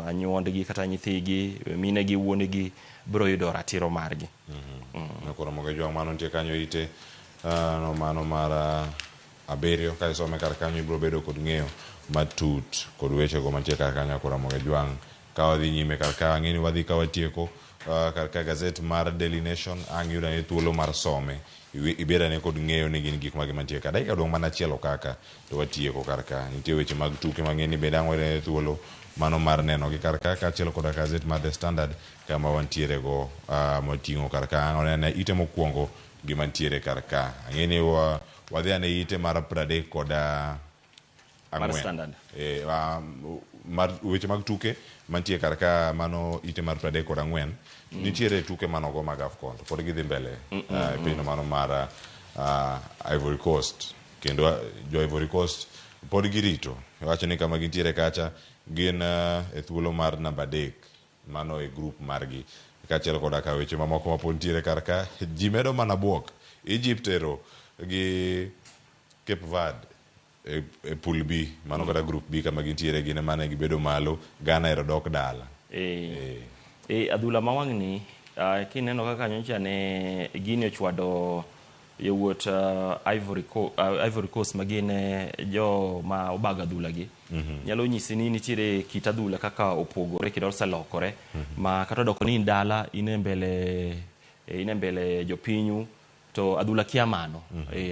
anyuondgi kata nyithigi, minegi, wuonegi biro yudo ratiro margi. Koro Ramogi jwang' mano nitie kanyo ite no mano mar abiriyo ka isome kar kanyo ibiro bedo kod ng'eyo matut kod wechego mantie kar kanyo koro Ramogi jwang'. Ka wadhi nyime kar ka ang'eni wadhi ka watieko kar ka gazet mar Daily Nation ang' yudane thuolo mar some ibedane kod ng'eyo ni gin gik magi mantie ka. Dakika dong' mana achiel kaka to watieko kar ka. Nitie weche mag tuke mang'eni bende ang' wadane thuolo mano mar neno gi kar ka achiel kod gazet mar The Standard kama wantiere go moting'o kar ka ang' wadane ite mokwongo gimantiere kar ka. Ang'eni wadhi ane ite mar 30 kod ang'wen mar weche mag tuke mantie kar ka mano ite mar 30 kod ang'wen. Nitiere tuke manogo mag AFCON to pod gidhi mbele piny mano mar Ivory Coast, kendo jo Ivory Coast pod girito wacho ni kama gintiere kacha gin e thuolo mar namba 3 mano e grup margi kaachiel koda ka weche mamoko mapod ntiere kar ka. Ji medo mana buok. Egypt ero gi Cape Verde e pool B mano kata grup B kama gintiere gine mane gibedo malo. Ghana ero dok dala. Adhula mawang'ni kineno kaka nyocha ne gini ochwado yowuot Ivory Coast magine jo ma obago adhula gi. Nyalo nyisi ni nitiere kit adhula kaka opogore kendo oselokore ma kata doko ni dala ine mbele jopinyu to adhula kia mano.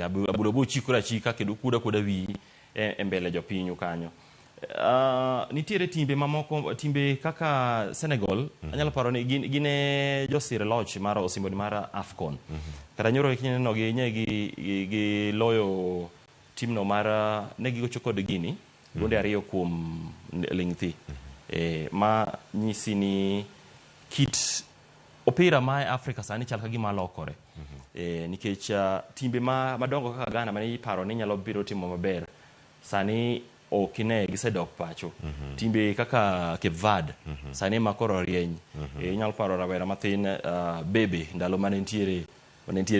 Adhula bo chikore achika kendo kuda wi e mbele jopinyu kanyo. Nitiere timbe mamoko, timbe kaka Senegal anyalo paro ni gine josir loch mar osimboni mar AFCON. Kata nyoro kineno gi loyo timno mar negi gocho kod Guinea gonde 2 kuom lingthi. Ma nyisi ni kit opira ma Afrika sani chal ka gima lokore. Nikech timbe madongo kaka Ghana mane iparo ni nyalo biro timo maber sani okine gisedok pacho. Timbe kaka Cape Verde sani makoro rieny. Inyalo paro rawera mathin Bebe ndalo mane nitiere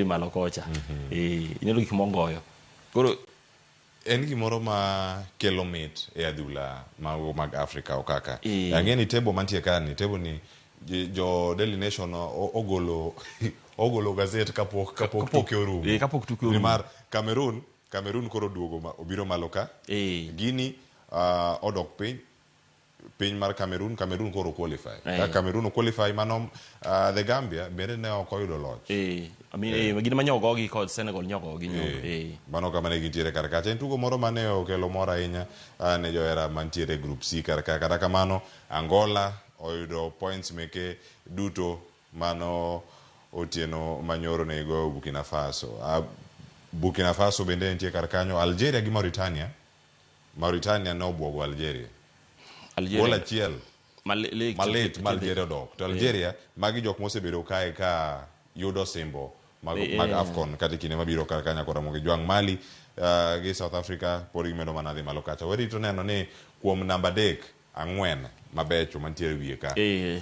malo kocha. Inyalo gik mongoyo. Koro en gimoro ma kelo mit e adhula mag Afrika okaka. Ang'eni tebo mantie kani, tebo ni jo Daily Nation ogolo gazet kapok tuke orumo. Kapok tuke orumo. Mar Cameroon koro duogo obiro malo ka. Guinea odok piny mar Cameroon koro qualify. Ka Cameroon qualify mano the Gambia bende ne ok oyudo loch. Gin manyogogi kod Senegal nyogogi nyoro. Mano kama ne gintiere kar kacha. En tugo moro mane okelo mor ahinya ne johera mantiere group C kar ka. Kata kamano Angola oyudo points meke duto mano otieno manyoro ne go Burkina Faso bende nitie kar kanyo. Algeria gi Mauritania no obwogo Algeria. Gol achiel malit ma Algeria dok. To Algeria magi jok mosebedo kae ka yudo simbo mag AFCON kata kinde mabiro kar kanyo kod Ramogi jwang'. Mali gi South Africa pod gimedo mana dhi malo kacha. Werito neno ni kuom namba 3 ang'wen mabecho mantiere wiye ka.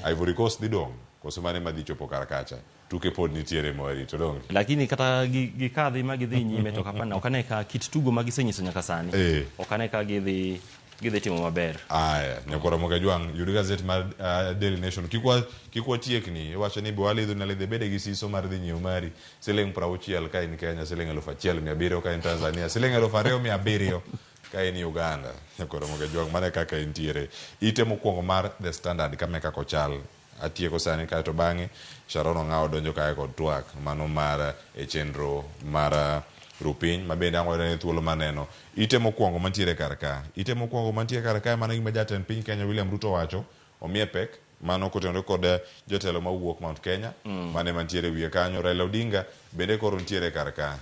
Ivory Coast dhi dong koso mane madhi chopo kar kacha. Tuke pod nitiere mwarito dong. Lakini kata gikadhi ma gidhi nyime to kapana okane ka kit tugo ma gisenyiso nyaka sani. Okane ka gidhi timo maber. Aya, nyakora moga juang yudi gazet mar Daily Nation kikwa tiekni iwacho ni bwali idho nalidhe bede gi siso mar dhi nyiew mari siling 60 ka in Kenya, siling 1,700 ka in Tanzania, siling 2,700 ka in Uganda. Nyakora moga juang mane kaka intiere. Ite mokwongo mar The Standard kame kako chal atieko sani kae to bang'e Sharon Ong'ao donjo kae kod twak mano mar chenro mar rupiny mabende ang'ore ne thuolo maneno. Ite mokwongo mantiere kar ka. Ite mokwongo mantiere kar ka mano gima jatend piny Kenya William Ruto wacho omiye pek mano kotenore kod jotelo mawuok Mount Kenya mane mantiere wiye kanyo. Raila Odinga bende koro ntiere kar ka.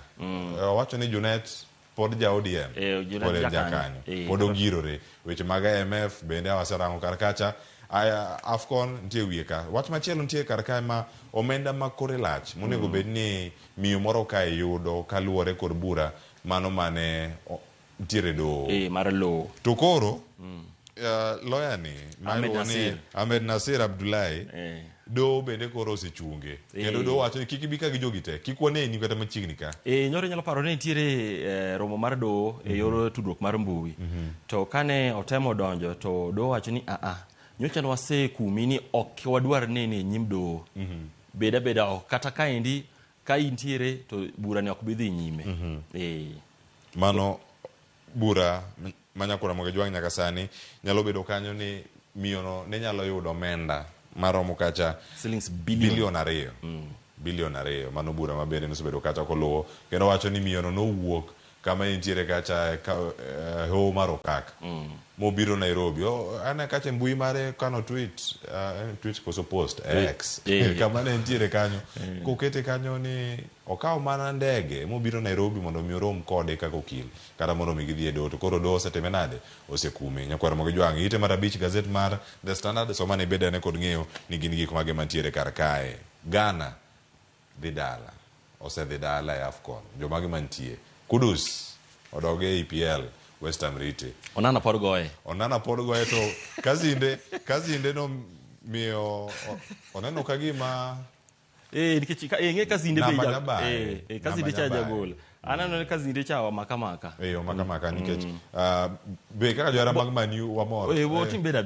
Wacho ni Junet pod ja ODM pod jakanyo pod ogirore. Weche mag IMF bende awaserango kar kacha. AFCON ntie wiye ka. Wach machielo ntie kar ka ma omenda ma kore lach monego bed ni miyo moro ka yudo kaluwore kod bura mano mane ntiere do mar lo. To koro lawyer ni Ahmed Nasir Abdullahi do bende koro osechunge kendo do wacho ni kik bi ka gi jogi te kik waneni kata machiegni ka. Nyoro nyalo paro ni nitiere romo mar do yor tudruok mar mbui to kane otemo donjo to do wacho ni nyocha no wasekumi ni ok wadwar nene nyim do beda kata kaendi ka intiere to bura ne ok bidhi nyime. Mano bura manyakura moga juang nyaka sani nyalo bedo kanyo ni miyono ne nyalo yudo omenda maromo kacha shillings bilion 2 bilion 2 mano bura mabende nosebedo kacha koluwo kendo wacho ni miyono nowuok kama intiere kacha ho mar Okak mobiro Nairobi. Ana kacha mbui mare kano tweet koso post X kama ne intiere kanyo kokete kanyo ni okaw mana ndege mobiro Nairobi mondo mi orom kode kaka okil kata mondo mi gidhi e doto. Koro do oseteme nade osekume. Nyakwara mogo jwang ite mar abich gazet mar The Standard somane bedane kod ng'eyo ni gin gik mage mantiere kar kae. Ghana dhi dala osedhi dala e AFCON jomage mantie. Kudus odoge EPL West Ham Rite. Onana pod goye to kazinde no miyo oneno kagima nikech ng'e kazinde be kazinde cha jagol anano ne kazinde cha makamaka makamaka nikech be kaka jara mag Manu wamoro wotim beda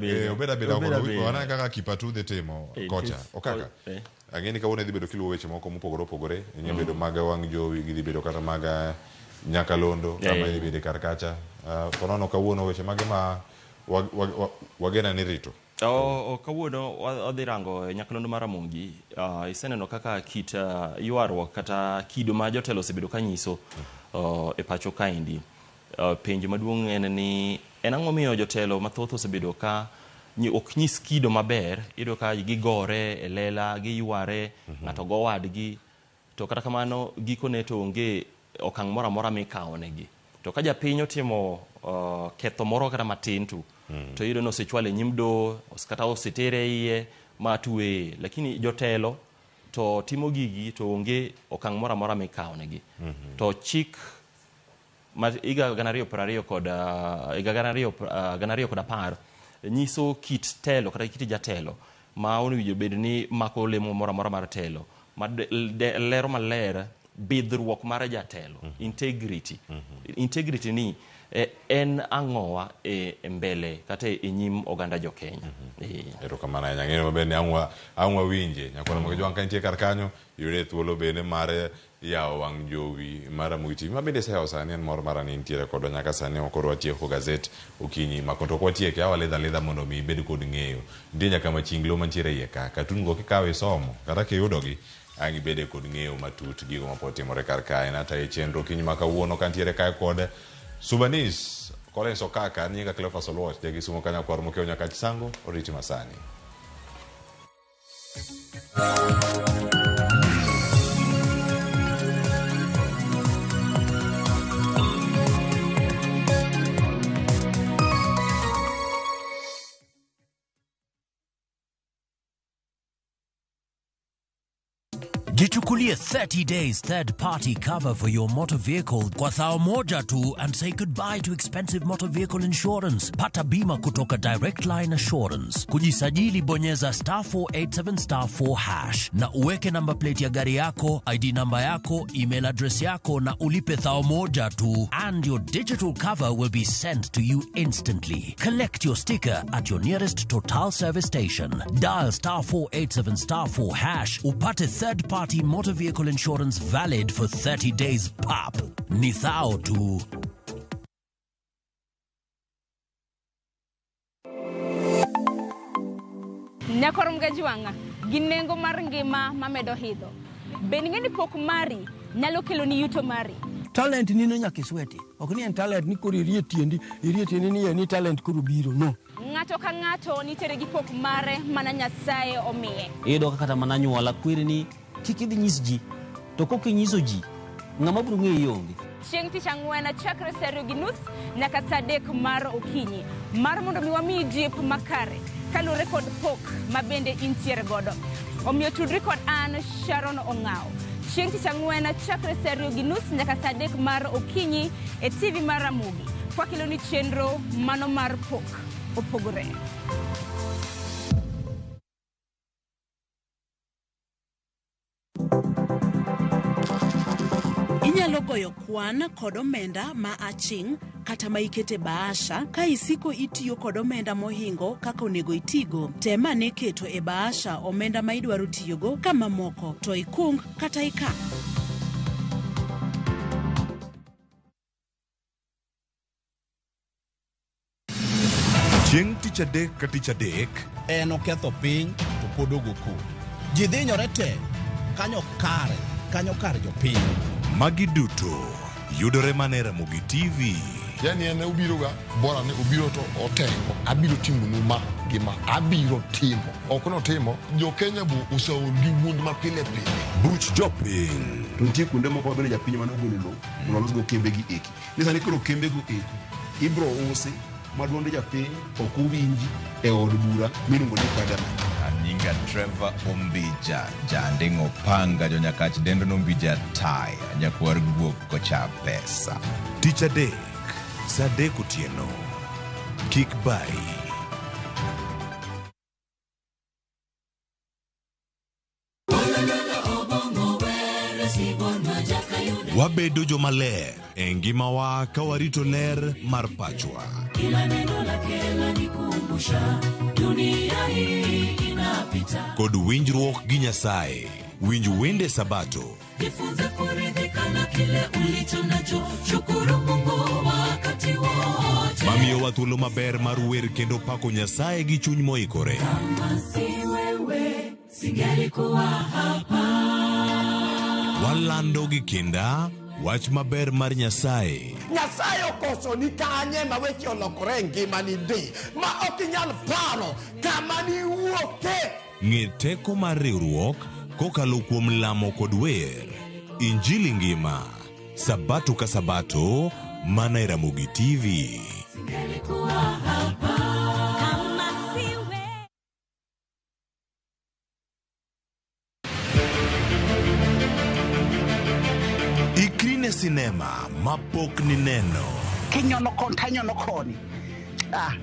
wana kaka kipatu de temo kocha okaka angeni kawone dhi bedo kiluwo weche moko mopogore opogore nyalo bedo mag wang' jowi gidhi bedo kata mag Nyakalondo kama ibede kar kacha konono kawuono weche mage ma wagena ni rito. Kawuono odhi rango Nyakalondo mar Ramogi. Iseneno kaka kit ywaruok kata kido ma jotelo osebedo kanyiso e pacho kaendi. Penjo maduong' en ni en ang'o miyo jotelo mathoth osebedo ka ok nyis kido maber, iyudo ka gigore e lela, giyware ng'ato go wadgi to kata kamano gikone to onge okang' moro amora mikawo negi. To ka japiny otimo ketho moro kata matin to iyudo ni osechwale nyim do kata osetere iye matwe, lakini jotelo to timo gigi to onge okang' moro amora mikawo negi. To chik iga 2020 kod 10 nyiso kit telo kata kit jatelo ma owinjo bed ni mako lemo moro amora mar telo lero maler bidhruok mar jatelo. Integrity ni en ang'owa e mbele kata e nyim oganda jo Kenya. Erokamano ahinya ng'eyo maber ni ang'wa winje nyakwana mogo jwang' ka nitie kar kanyo yude thuolo bende mar yawo wang' jowi mar Ramogi TV ma bende sehewo sani en moro mara ni nitiere kodwa nyaka sani okoro watieko gazet okinyi makoto ok watieke awa lidha mondo mi ibed kod ng'eyo nitie nyaka machinglo mantiere iye ka katungo kikawe somo kata kiyudogi ang' ibede kod ng'eyo matut gigo mapod timore kar kae nata e chenro okinyi ma kawuono ka ntiere kae kod Subanis Collins Okaka nyinga Cleophas Oluoch jagi sumo kanya kwar mokeo nyaka chisango oriti masani. Jichukulie 30 days third-party cover for your motor vehicle kwa thao moja tu and say goodbye to expensive motor vehicle insurance. Pata bima kutoka Direct Line Assurance. Kujisajili bonyeza *487*4# na uweke number plate ya gari yako, ID number yako, email address yako na ulipe thao moja tu and your digital cover will be sent to you instantly. Collect your sticker at your nearest Total service station. Dial *487*4# upate third-party motor vehicle insurance valid for 30 days pop. Ni thao tu. Nyakorom gajuanga, ginengo mar ngima mamedo hidho. Beningeni pok mari, nyalo kelo ni yuto mari. Talent nino nyakisweti. Ok ni en talent ni kuri irietiendi ni talent kuru biro, no. Ng'ato ka ng'ato nitere gi pok mare mana Nyasaye omiye. Iyudo kata mana nyuola kwiri ni kik idhi nyis ji, to kokinyiso ji, ng'ama biro ng'eyo onge. Chieng' tich ang'wen chakre saa 2:30 nyaka saa 3 mar okinyi. Mar mondo mi wamiyi jip makare, kalure kod pok mabende intiere godo. Omiyo tudri kod an Sharon Ong'ao. Chieng' tich ang'wen chakre saa 2:30 nyaka saa 3 mar okinyi e TV mar Ramogi. Kwa kilo ni chenro mano mar pok opogore. Inyalo goyo kwan kod omenda ma aching' kata ma ikete bahasha ka isiko itiyo kod omenda mohingo kaka onego itigo. Tema ne keto e bahasha omenda ma idwaro tiyogo kama moko to ikung kata ika. Chieng' tich adek ka tich adek en oketho piny to pod ogo ko. Ji dhinyore te kanyo kar jopiny. Magi duto yudore mana Ramogi TV. Yani ene ubiroga bora ne ubiro to oteko abiro timonu ma gima abiro timo ok no timo jo Kenya bu usaol gi wuond ma pile pile buch jopiny. Nitie kuonde moko bende japiny mano golo lo unalos go kembe gi eki ni sani koro kembe go eki ibro usi maduonde japiny ok uwinji e od bura miluongo ni parliament. Nyinga Trevor Ombija jandingo panga jo nyakach dendo nombija tai nyakwar guok kocha pesa. Tich adek saa 3 otieno. Kik bai. Wabedo jomaler e ngimawa ka warito ler mar pachwa. Kila neno lake lanikumbusha dunia hii inapita. Kod winjruok gi Nyasaye. Winj wende Sabato. Jifunze kuridhika na kile ulicho nacho. Shukuru Mungu wakati wote. Mamiyo wa thuolo maber mar wer kendo pako Nyasaye gi chuny moikore. Kama si wewe singelikuwa hapa. Walando gi kinda wach maber mar Nyasaye. Nyasaye okoso ni kanye ma weche olokore ngima ni di ma ok inyal paro kama ni wuoke. Ng'e teko mar riwruok kokalo kuom lamo kod wer. Injili ngima Sabato ka Sabato mana Ramogi TV. Singelikuwa hapa kama siwe. Ikrine sinema mapok ni neno. Kinyono kontanyono koni.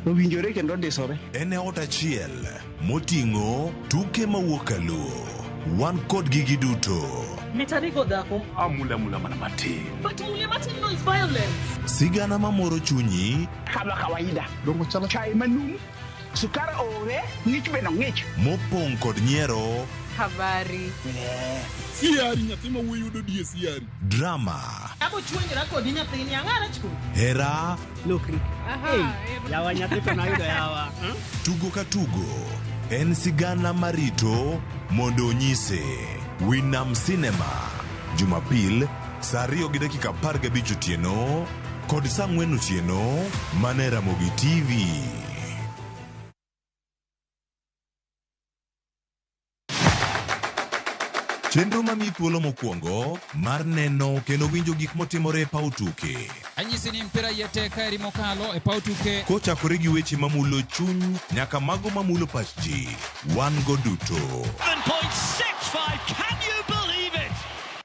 Owinjore kendo disore. Ene ot achiel moting'o tuke mawuok Luo. Wan kod gigi duto. Mitarigo dhako. Mula mana matin. But mula matin no is violence. Sigana mamoro chunyi. Kama kawaida. Dongo chala chai manum. Sukara ore, ng'ich beno ng'ich. Mopong' kod nyiero. Habari. Siari nyathi ma wuoyi yudo die siari. Drama. Abo chuonjra kodi nyathini ang'ara chiko. Hera. Lokri. Yawa nyathi to nayudo yawa. Tugo ka tugo. En sigana marito mondo onyise. Winam Cinema. Jumapil saa 2:15 otieno kod saa 4 otieno mana Ramogi TV. Chenro mami thuolo mokwongo mar neno kendo winjo gik motimore e paw tuke. Anyisi ni mpira yete kaeri mokalo e paw tuke. Kochakore gi weche mamulo chuny nyaka mago mamulo pach ji. Wan go duto. 7.65, can you believe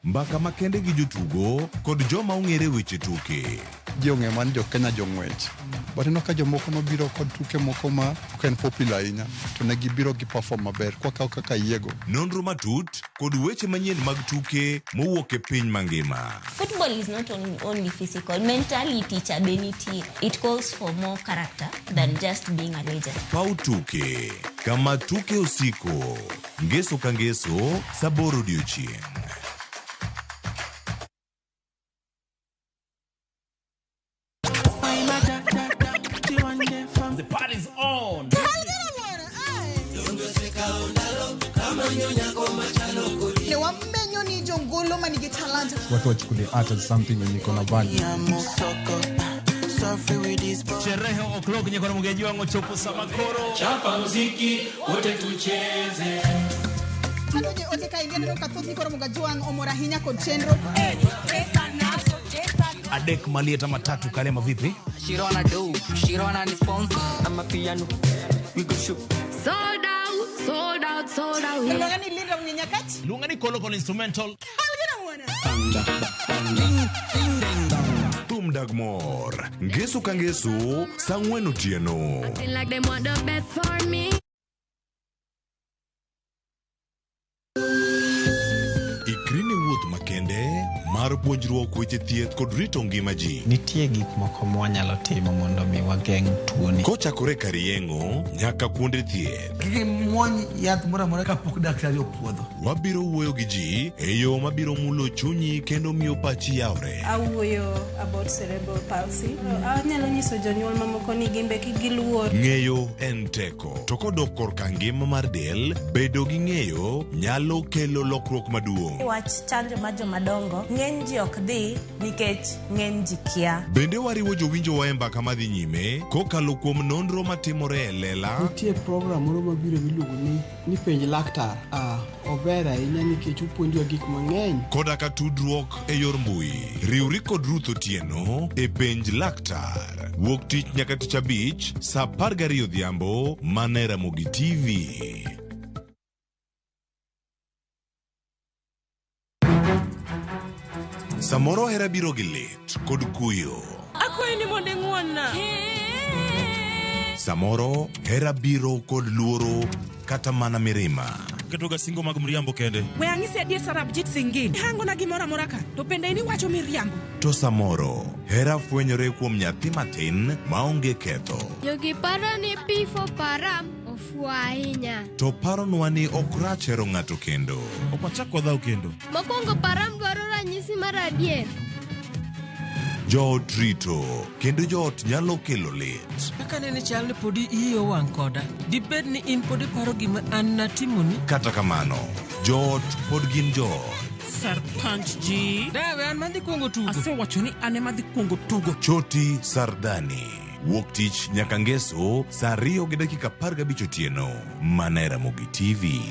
mbaka makende gi jotugo kod joma ong'ere weche tuke. Ji ong'e man jo Kenya jong'wech. But ino ka jomoko mabiro kod tuke moko ma ok en popular ahinya to ne gibiro gi perform maber kwakaw kaka yiego. Nonro matut kod weche manyien mag tuke mowuok e piny mangima. Football is not only physical, mentally teacher benity. It calls for more character than just being a legend. Pau tuke, kama tuke usiko, ngeso ka ngeso, saboro odiochieng'. The party's on. Watu wachukulie art as something yenye iko na value. Sherehe o'clock nye kwa Ramogi wangu chopo samakoro. Chapa muziki wote tucheze. Adoje ote ka ingene ka thoth ni koro Ramogi wangu omora hinya kod chenro. Adek Malieta matatu Kalema vipi? Shirona do, Shirona ni sponsor. I'm a piano. We go shoot. Sold out. Lungani linda mnyenyakati? Lungani kolokolo instrumental. Tumdagmor, ngeso ka ngeso, sang'wen otieno. I feel like they want the best for me. Ikrini wuoth makende mar puonjruok weche thieth kod rito ngima ji. Nitie gik moko mwanyalo timo mondo mi wageng' tuoni. Kochakore kar yeng'o nyaka kuonde thieth. Kiki muony yath moro amora kapok daktari opuodho. Wabiro wuoyo gi ji e yo mabiro mulo chunyi kendo miyo pachi yawre. Awuoyo about cerebral palsy. Anyalo nyiso jonyuol mamoko ni gimbe kigiluor. Ng'eyo en teko. To kodok korka ngima mar del, bedo gi ng'eyo nyalo kelo lokruok maduong'. Wach chanjo ma jomadongo ng'eny ji ok dhi nikech ng'eny ji kia. Bende wariwo jowinjo wa e mbaka madhi nyime kokalo kuom nonro matimore e lela. Nitie program moro mabiro miluongo ni penj laktar. Ober ahinya nikech opuonjowa gik mang'eny. Koda ka tudruok e yor mbui. Riwri kod Ruth Otieno e penj laktar. Wuok tich nyaka tich abich saa 12 odhiambo mana e Ramogi TV. Samoro hera biro gi lit kod kuyo. Akwayi ni mondo ing'wonna. Samoro hera biro kod luoro kata mana mirima. Ketoga singo mag mriambo kende. We ang'isi adier Sarabjit Singini. Hango na gimoro amora ka. To pende ni wacho miriambo. To samoro hera fwenyore kuom nyathi matin maonge ketho. Jogi paro ni pifo param ofuo ahinya. To paronwa ni ok rach hero ng'ato kendo. Ok wachak wadhaw kendo. Mokwongo param dwaro ranyisi mar adier. Joot rito kendo joot nyalo kelo lit. Kaka nene chal ni podi iyo wang' koda. Dibed ni in podi paro gima an natimoni. Kata kamano, joot pod gin joot. Sarpanch ji. Dawe an madhi kuongo tugo. Asewacho ni an ema dhi kuongo tugo. Choti Sardani. Wuok tich nyaka ngeso saa 2:15 otieno mana e Ramogi TV.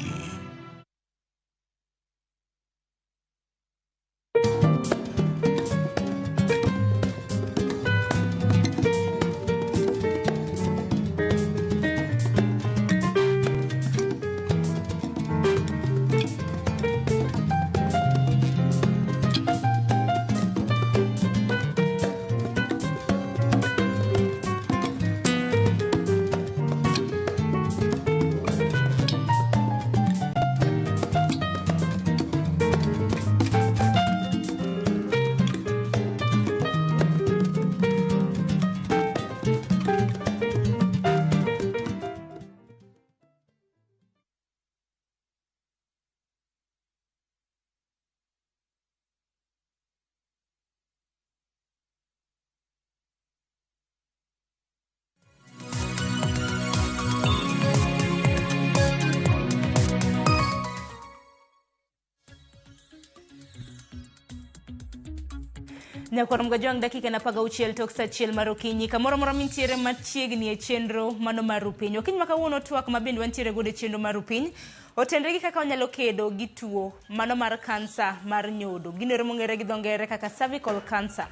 Nyakwarom gajwang' dakika na paga uchiel tok sa chiel mar okinyi kamoro moro mintiere machiegni e chenro mano mar Rupiny. Okinyi ma kawuono twak mabende wantiere godo e chenro mar Rupiny otendre gi kaka onyalo kedo gi tuo mano mar kansa mar nyodo. Ginero mong'ere gi dho ngere kaka cervical cancer.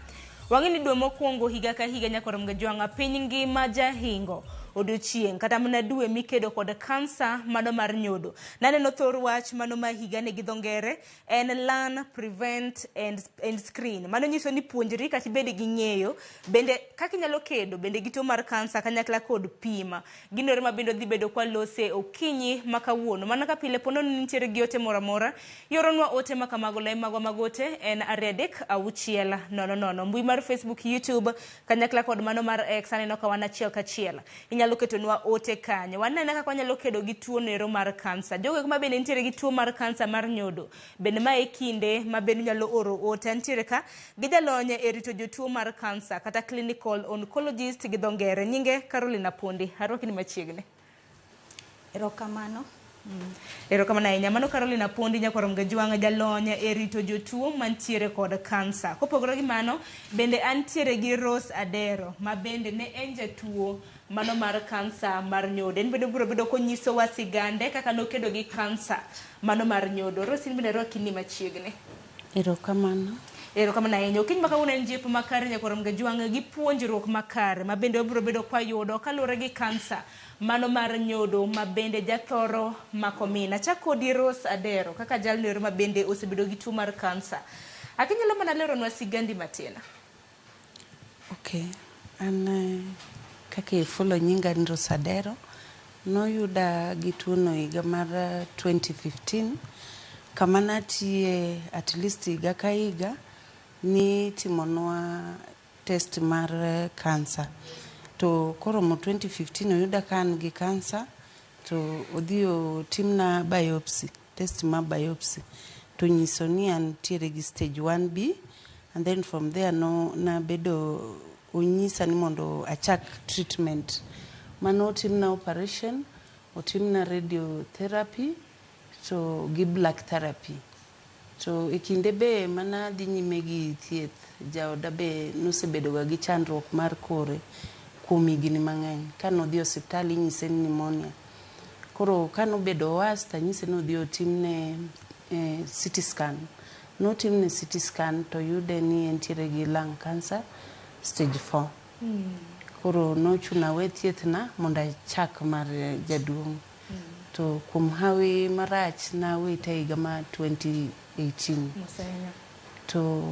Wang'e ni dwe mokwongo higa ka higa Nyakwarom gajwang' piny ngima jahingo odiochieng' kata mana dwe mikedo kod kansa mano mar nyodo. Naneno thor wach mano ma higani gi dho ngere en learn, prevent and screen. Mano nyiso ni puonjri kata ibed gi ng'eyo bende kaka inyalo kedo bende gi tuo mar kansa kanyakla kod pima. Ginore ma bende dhi bedo kwa lose okinyi makawuono. Mana ka pile pono nitiere gi ote mora mora. Yoronwa ote makamago lai magwa magote en 3-6-000. Mbui mar Facebook, YouTube, kanyakla kod mano mar X aneno ka wan achiel kachiel. Inyalo ketonwa ote kanyo. Wanene kaka wanyalo kedo gi tuo nero mar kansa. Jogo ma bende nitiere gi tuo mar kansa mar nyodo. Bende ma e kinde ma bende nyalo oro ote nitiere ka gijalonye e rito jotuo mar kansa kata clinical oncologist gi dho ngere. Nyinge Carolina Pondi. Harwaki ni machiegni. Erokamano. Erokamano ahinya. Mano Carolina Pondi Nyakwarom Gajwang' jalony e rito jotuo mantiere kod kansa. Kopogore gi mano bende antiere gi Rose Adero ma bende ne en jatuo mano mar kansa mar nyodo. En bende biro bedo konyiso wa sigande kaka nokedo gi kansa mano mar nyodo. Rose bende roki ni machiegni. Erokamano. Erokamano ahinya. Kiny makawuono en jip makare Nyakwarom Gajwang' gi puonjruok makare ma bende obiro bedo kwa yudo kaluwore gi kansa mano mar nyodo ma bende jathoro makomina. Chakodi Rose Adero kaka jalno ma bende osebedo gi tuo mar kansa. Akinyalo mana leronwa sigandi matina. Okay. An kaka follow nyinga ni Rose Adero noyuda gi tuo no higa mar 2015 kama natie at least higa ka higa ni timonwa test mar kansa. To koro mo 2015 oyuda kan gi kansa to odio timna biopsy, test ma biopsy. To nyiso ni antiere gi stage 1B and then from there no na bedo unyisa ni mondo achak treatment. Mano timna operation, otimna radiotherapy to gi black therapy. To ikinde be mana dhi nyime gi thieth jaoda be nosebedo ga gi chandruok mar kore kuom higni mang'eny. Kano dhi osiptal inyise ni pneumonia. Koro kano bedo worse tanyise no dhi otimne CT scan. No timne CT scan to yude ni entiere gi lung cancer stage 4. Koro no chuna we thiethna mondo achak mar jaduong'. To kuom hawi marach na wita higa ma 2018. To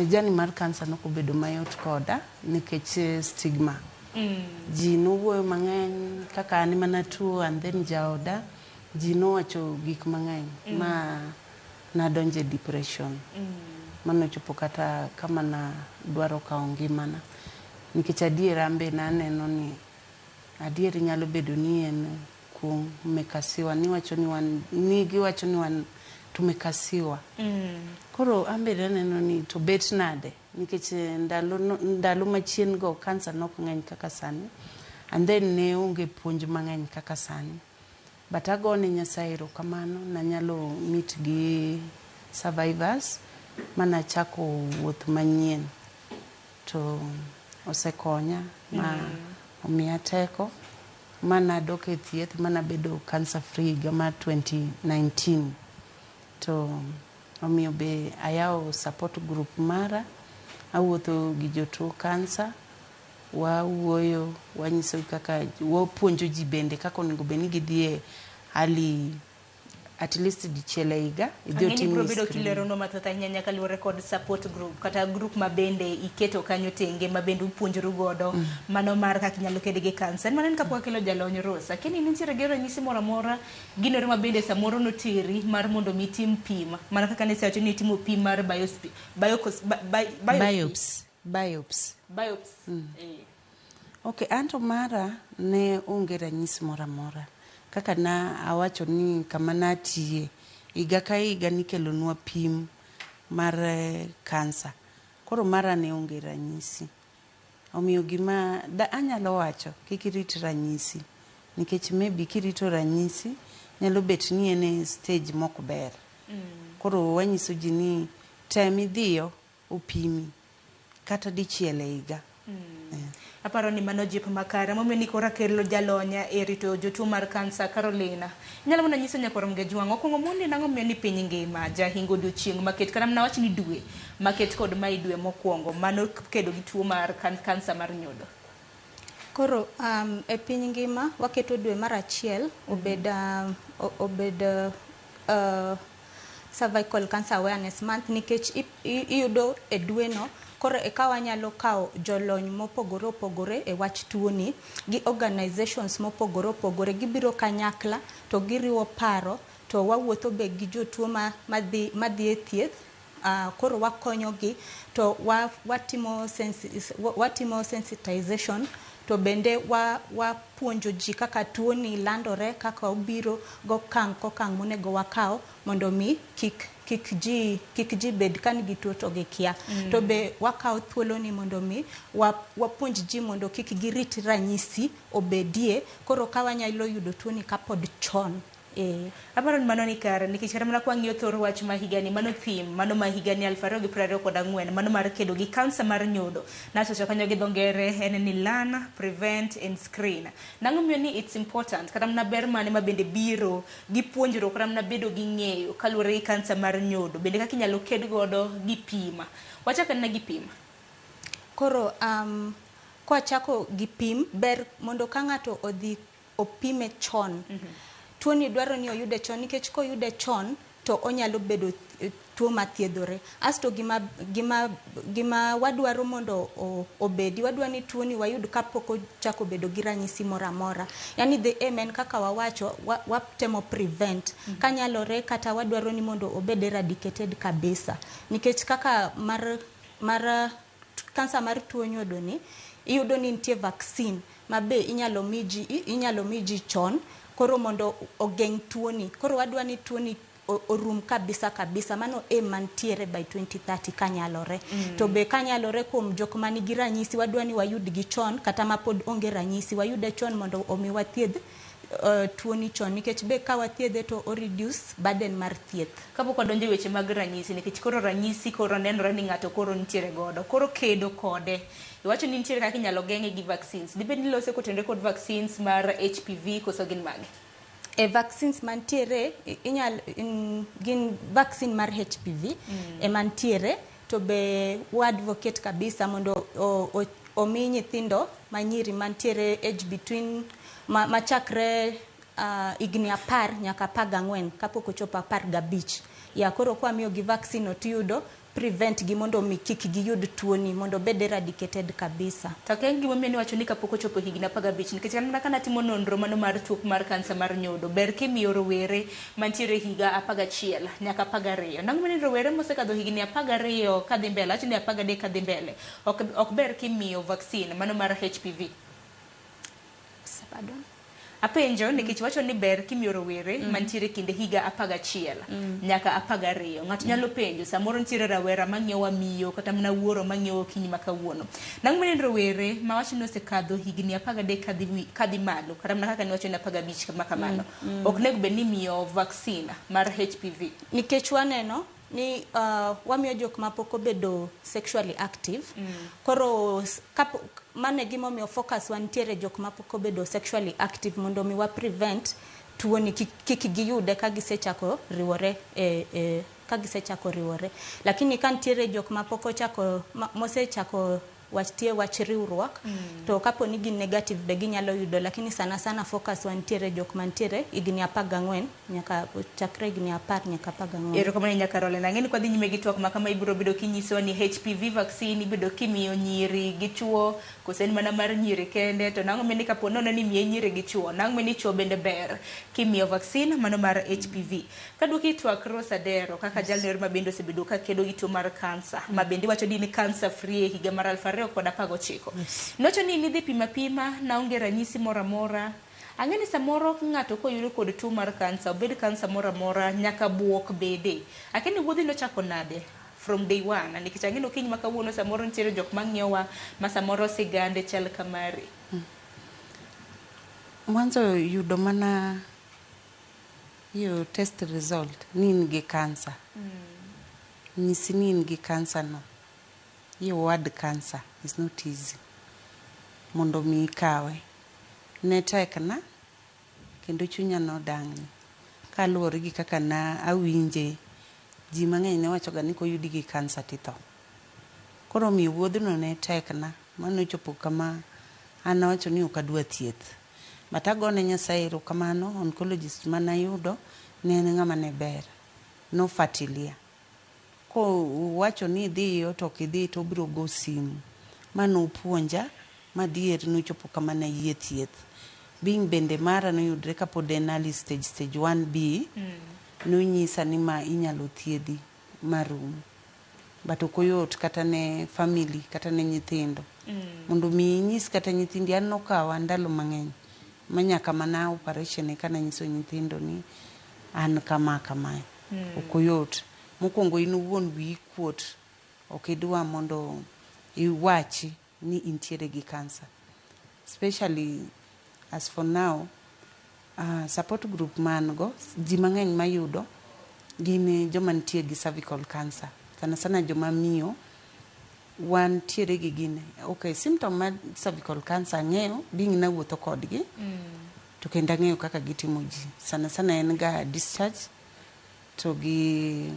jani mar kansa nokobedo mayot koda nikech stigma. Ji nowuoyo mang'eny kaka an mana tuo and then jaoda ji nowacho gik mang'eny ma nadonje depression. Mano chopo kata kama na dwaro kawo ngimana. Nikech adier ambe naneno ni adier nyalo bedo ni en kuom mekasiwa ni wacho ni wan ni giwacho ni wan tumekasiwa. Koro ambe naneno ni to bet nade nikech ndalo machien go kansa nok ng'eny kaka sani and then ne onge puonj mang'eny kaka sani. But agone Nyasaye erokamano nanyalo meet gi survivors mana chako wuoth manyien to osekonya ma omiya teko mana dok e thieth mana bedo cancer free higa mar 2019. To omiyo be ayawo support group mara awuotho gi jotuo kansa wawuoyo wanyiso kaka wapuonjo ji bende kaka onego bed ni gidhie hali at least dichiel e higa idhi otim screening. Bedo kilero no mathoth ahinya nyaka luwore kod support group kata group ma bende iketo kanyo tenge ma bende upuonjoru godo mano mar kaka inyalo kedi gi kansa. En manen kapok kelo jalony Rose. Lakini nitiere gi ranyisi moro amora ginore ma bende samoro noteri mar mondo mi tim pim. Mana kaka ne sewacho ni timo pim mar biopsy. Okay, anto mara ne onge ranyisi moro amora. Kaka na awacho ni kama natie higa ka higa nikelonwa pim mar kansa. Koro mara ne onge ranyisi. Omiyo gima da anyalo wacho kik irit ranyisi nikech maybe kirito ranyisi nyalo bet ni en stage mok ber. Koro wanyiso ji ni temi dhiyo opimi kata dichiel e higa. Aparo ni mano jip makare momiyo ni kora kelo jalonya e rito jotuo mar kansa. Carolina nyalo mana nyiso Nyakwarom Gajwang' okwongo mondi nang'o miyo ni piny ngima jahingo odiochieng' maket kana mna wach ni dwe maket kod mai dwe mokwongo mano kedo gi tuo mar kansa mar nyodo. Koro e piny ngima waketo dwe mar achiel obed cervical cancer awareness month nikech iyudo e dweno koro eka wanyalo kawo jolony mopogore opogore e wach tuoni gi organizations mopogore opogore gibiro kanyakla to giriwo paro to wawuotho be gi jotuo madhi e thieth. Koro wakonyogi to watimo sensitization to bende wapuonjo ji kaka tuoni landore, kaka obiro kokang' monego wakaw mondo mi kik ji bed ka nigi tuo to gikia. To be wakaw thuoloni mondo mi wapuonj ji mondo kik girit ranyisi obedie, koro ka wanyalo yudo tuoni kapod chon. Aparo ni mano ni kare nikech kata mana kwang'iyo thor wach ma higani mano theme mano ma higani 2024 mano mar kedo gi kansa mar nyodo nachocho kanyo gi dho ngere en ni learn, prevent and screen. Nang'o miyo ni it's important kata mana ber mane ma bende biro gi puonjruok kata mana bedo gi ng'eyo kaluwore gi kansa mar nyodo bende kaka inyalo ked godo gi pima. Wachako na gi pima. Koro kwachako gi pim ber mondo ka ng'ato odhi opime chon. Tuoni dwaro ni oyude chon nikech koyude chon to onyalo bedo tuo mathiedhore. Asto gima wadwaro mondo obedi, wadwa ni tuoni wayud kapok ochako bedo gi ranyisi moro amora. Yani the aim en kaka wawacho watemo prevent. Kanyalore kata wadwaro ni mondo obed eradicated kabisa. Nikech kaka mar kansa mar tuo nyodo ni iyudo ni nitie vaccine mabe inyalo miji chon koro mondo ogeng' tuoni. Koro wadwa ni tuoni orum kabisa mano mantiere by 2030 kanyalore. To be kanyalore kuom jok manigi ranyisi wadwa ni wayud gi chon kata ma pod onge ranyisi wayude chon mondo omi wathiedh tuoni chon nikech be ka wathiedhe to o reduce burden mar thieth. Kapok wadonjo weche mag ranyisi nikech koro ranyisi koro nenore ni ng'ato koro nitiere godo. Koro kedo kode. Iwacho ni nitiere kaka inyalo geng'e gi vaccines. Dibed ni lose kotenore kod vaccines mar HPV koso gin magi? Vaccines mantiere gin vaccine mar HPV mantiere to be advocate kabisa mondo omi nyithindo manyiri mantiere age between machakre higni 10 nyaka 14 kapok ochopo 15. Koro kwa miyo gi vaccine otiyudo prevent gi mondo mi kik giyud tuoni mondo bed eradicated kabisa. To keng gimo miyo ni wacho ni kapok ochopo higni 15 nikech kana timo nonro mano mar tuo mar kansa mar nyodo ber kimiyo rowere mantiere higa 11 nyaka 12. Nang'o miyo rowere mosekadho higni 12 kadhi mbele wacho ni 13 kadhi mbele ok ber kimiyo vaccine mano mar HPV. Pardon? Apenjo nikech wacho ni ber kimiyo rowere mantiere kinde higa 11 nyaka 12. Ng'ato nyalo penjo samoro nitiere rawera mang'iewa miyo kata mana wuoro mang'iewa kinyi makawuono. Nang'o miyo rowere ma wacho ni osekadho higni 13 kadhi malo kata mana kaka ni wacho ni 15 kama kamano ok nego bed ni miyo vaccine mar HPV nikech waneno ni wamiyo jok mapok obedo sexually active. Koro mane gimo miyo focus wantiere jok mapok obedo sexually active mondo mi wa prevent tuoni kik giyude ka gisechako riwore. Lakini kan tiere jok mapok ochako mosechako wach riwruok to kapo ni gin negative be ginyalo yudo, lakini sana focus wantiere jok mantiere higni 14 nyaka chakre higni 10 nyaka 14. Erokamano nyaka Caroline. Ang'eni kwa dhi nyime gi twak ma kama ibiro bedo kinyiso ni HPV vaccine ibedo kimiyo nyiri gi chuo koso en mana mar nyiri kende, to nang'o miyo ni kapo nono ni miye nyiri gi chuo nang'o miyo ni chuo bende ber kimiyo vaccine mano mar HPV. Kaduoki twak Rosadero kaka jalno ma bende osebedo ka kedo gi tuo mar kansa ma bende wacho ni cancer free higa mar 2019. Nocho ni nidhi pima na onge ranyisi moro amora. Ang'eni samoro ng'ato koyudo kod tuo mar kansa obed kansa moro amora nyaka buok bede. Akeni wuodhi nochako nade from day one nikech ang'eno kiny ma kawuono samoro nitiere jok mang'iewa ma samoro sigande chal kamari. Mwanzo yudo mana hiyo test result ni in gi kansa. Nyisi ni in gi kansa no. Hiyo word cancer is not easy. Mondo mi ikawe. Ne tek na kendo chunya no dang'ni. Kaluwore gi kaka na awinje ji mang'eny ne wacho ga ni koyudi gi kansa titho. Koro mi wuodhno ne tek na mano chopo kama an awacho ni ok adwa thieth. But agone Nyasaye erokamano, oncologist manayudo ne en ng'ama ne ber, nofuatilia. Wacho ni idhiyo to kidhi to obiro go simu. Manopuonja madier nochopo kama na yie thieth. Being bende mara noyudre kapod en early stage 1B, nonyisa ni ma inyalo thiedhi marum. But okoyot kata ne family, kata ne nyithindo. Mondo mi inyis kata nyithindi, an nokawa ndalo mang'eny. Manyaka mana operation kana nyiso nyithindo ni an kama. Okoyot. Mokwongo in wuon wi kuot, ok idwa mondo iwachi ni intiere gi cancer. Especially as for now, support group mango, ji mang'eny mayudo, gin joma nitie gi cervical cancer. Sana joma miyo, wan tiere gi gine. Okay, symptom ma cervical cancer ng'eyo, being na wuotho kodgi, to kenda ng'eyo kaka gitimo ji. Sana en ga discharge, to gi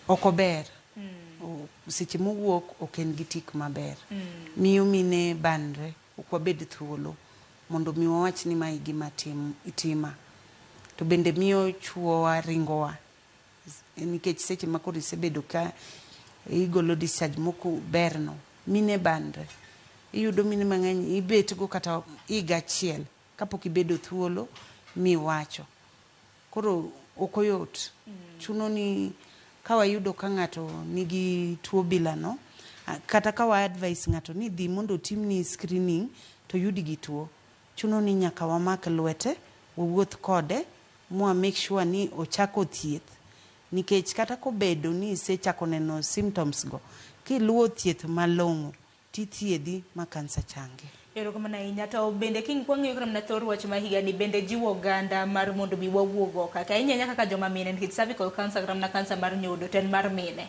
okober. Seche mowuok ok en gi tik maber. Miyo mine bandre, ok wabed thuolo mondo mi wawach ni mae gima itima. To bende miyo chuowa ringowa. Nikech seche ma koro isebedo ka igolo discharge moko berno, mine bandre. Iyudo mine mang'eny ibet go kata higa achiel kapok ibedo thuolo miwacho. Koro okoyot. Chuno ni kawayudo ka ng'ato nigi tuo bilano, kata kawa advice ng'ato ni dhi mondo timni screening to yudi gi tuo, chuno ni nyaka wamak lwete, wawuoth kode, mwa make sure ni ochako thieth. Nikech kata kobedo ni isechako neno symptoms go, kiluwo thieth malong'o, tithiedhi ma kansa change. Erokamano ahinya. To bende kwang'iyo kaka thor wach ma higa ni bende jiwo oganda mar mondo mi wawuogo kaka inyanya kaka joma mine, nikech cervical cancer kata mana kansa mar nyodo to en mar mine.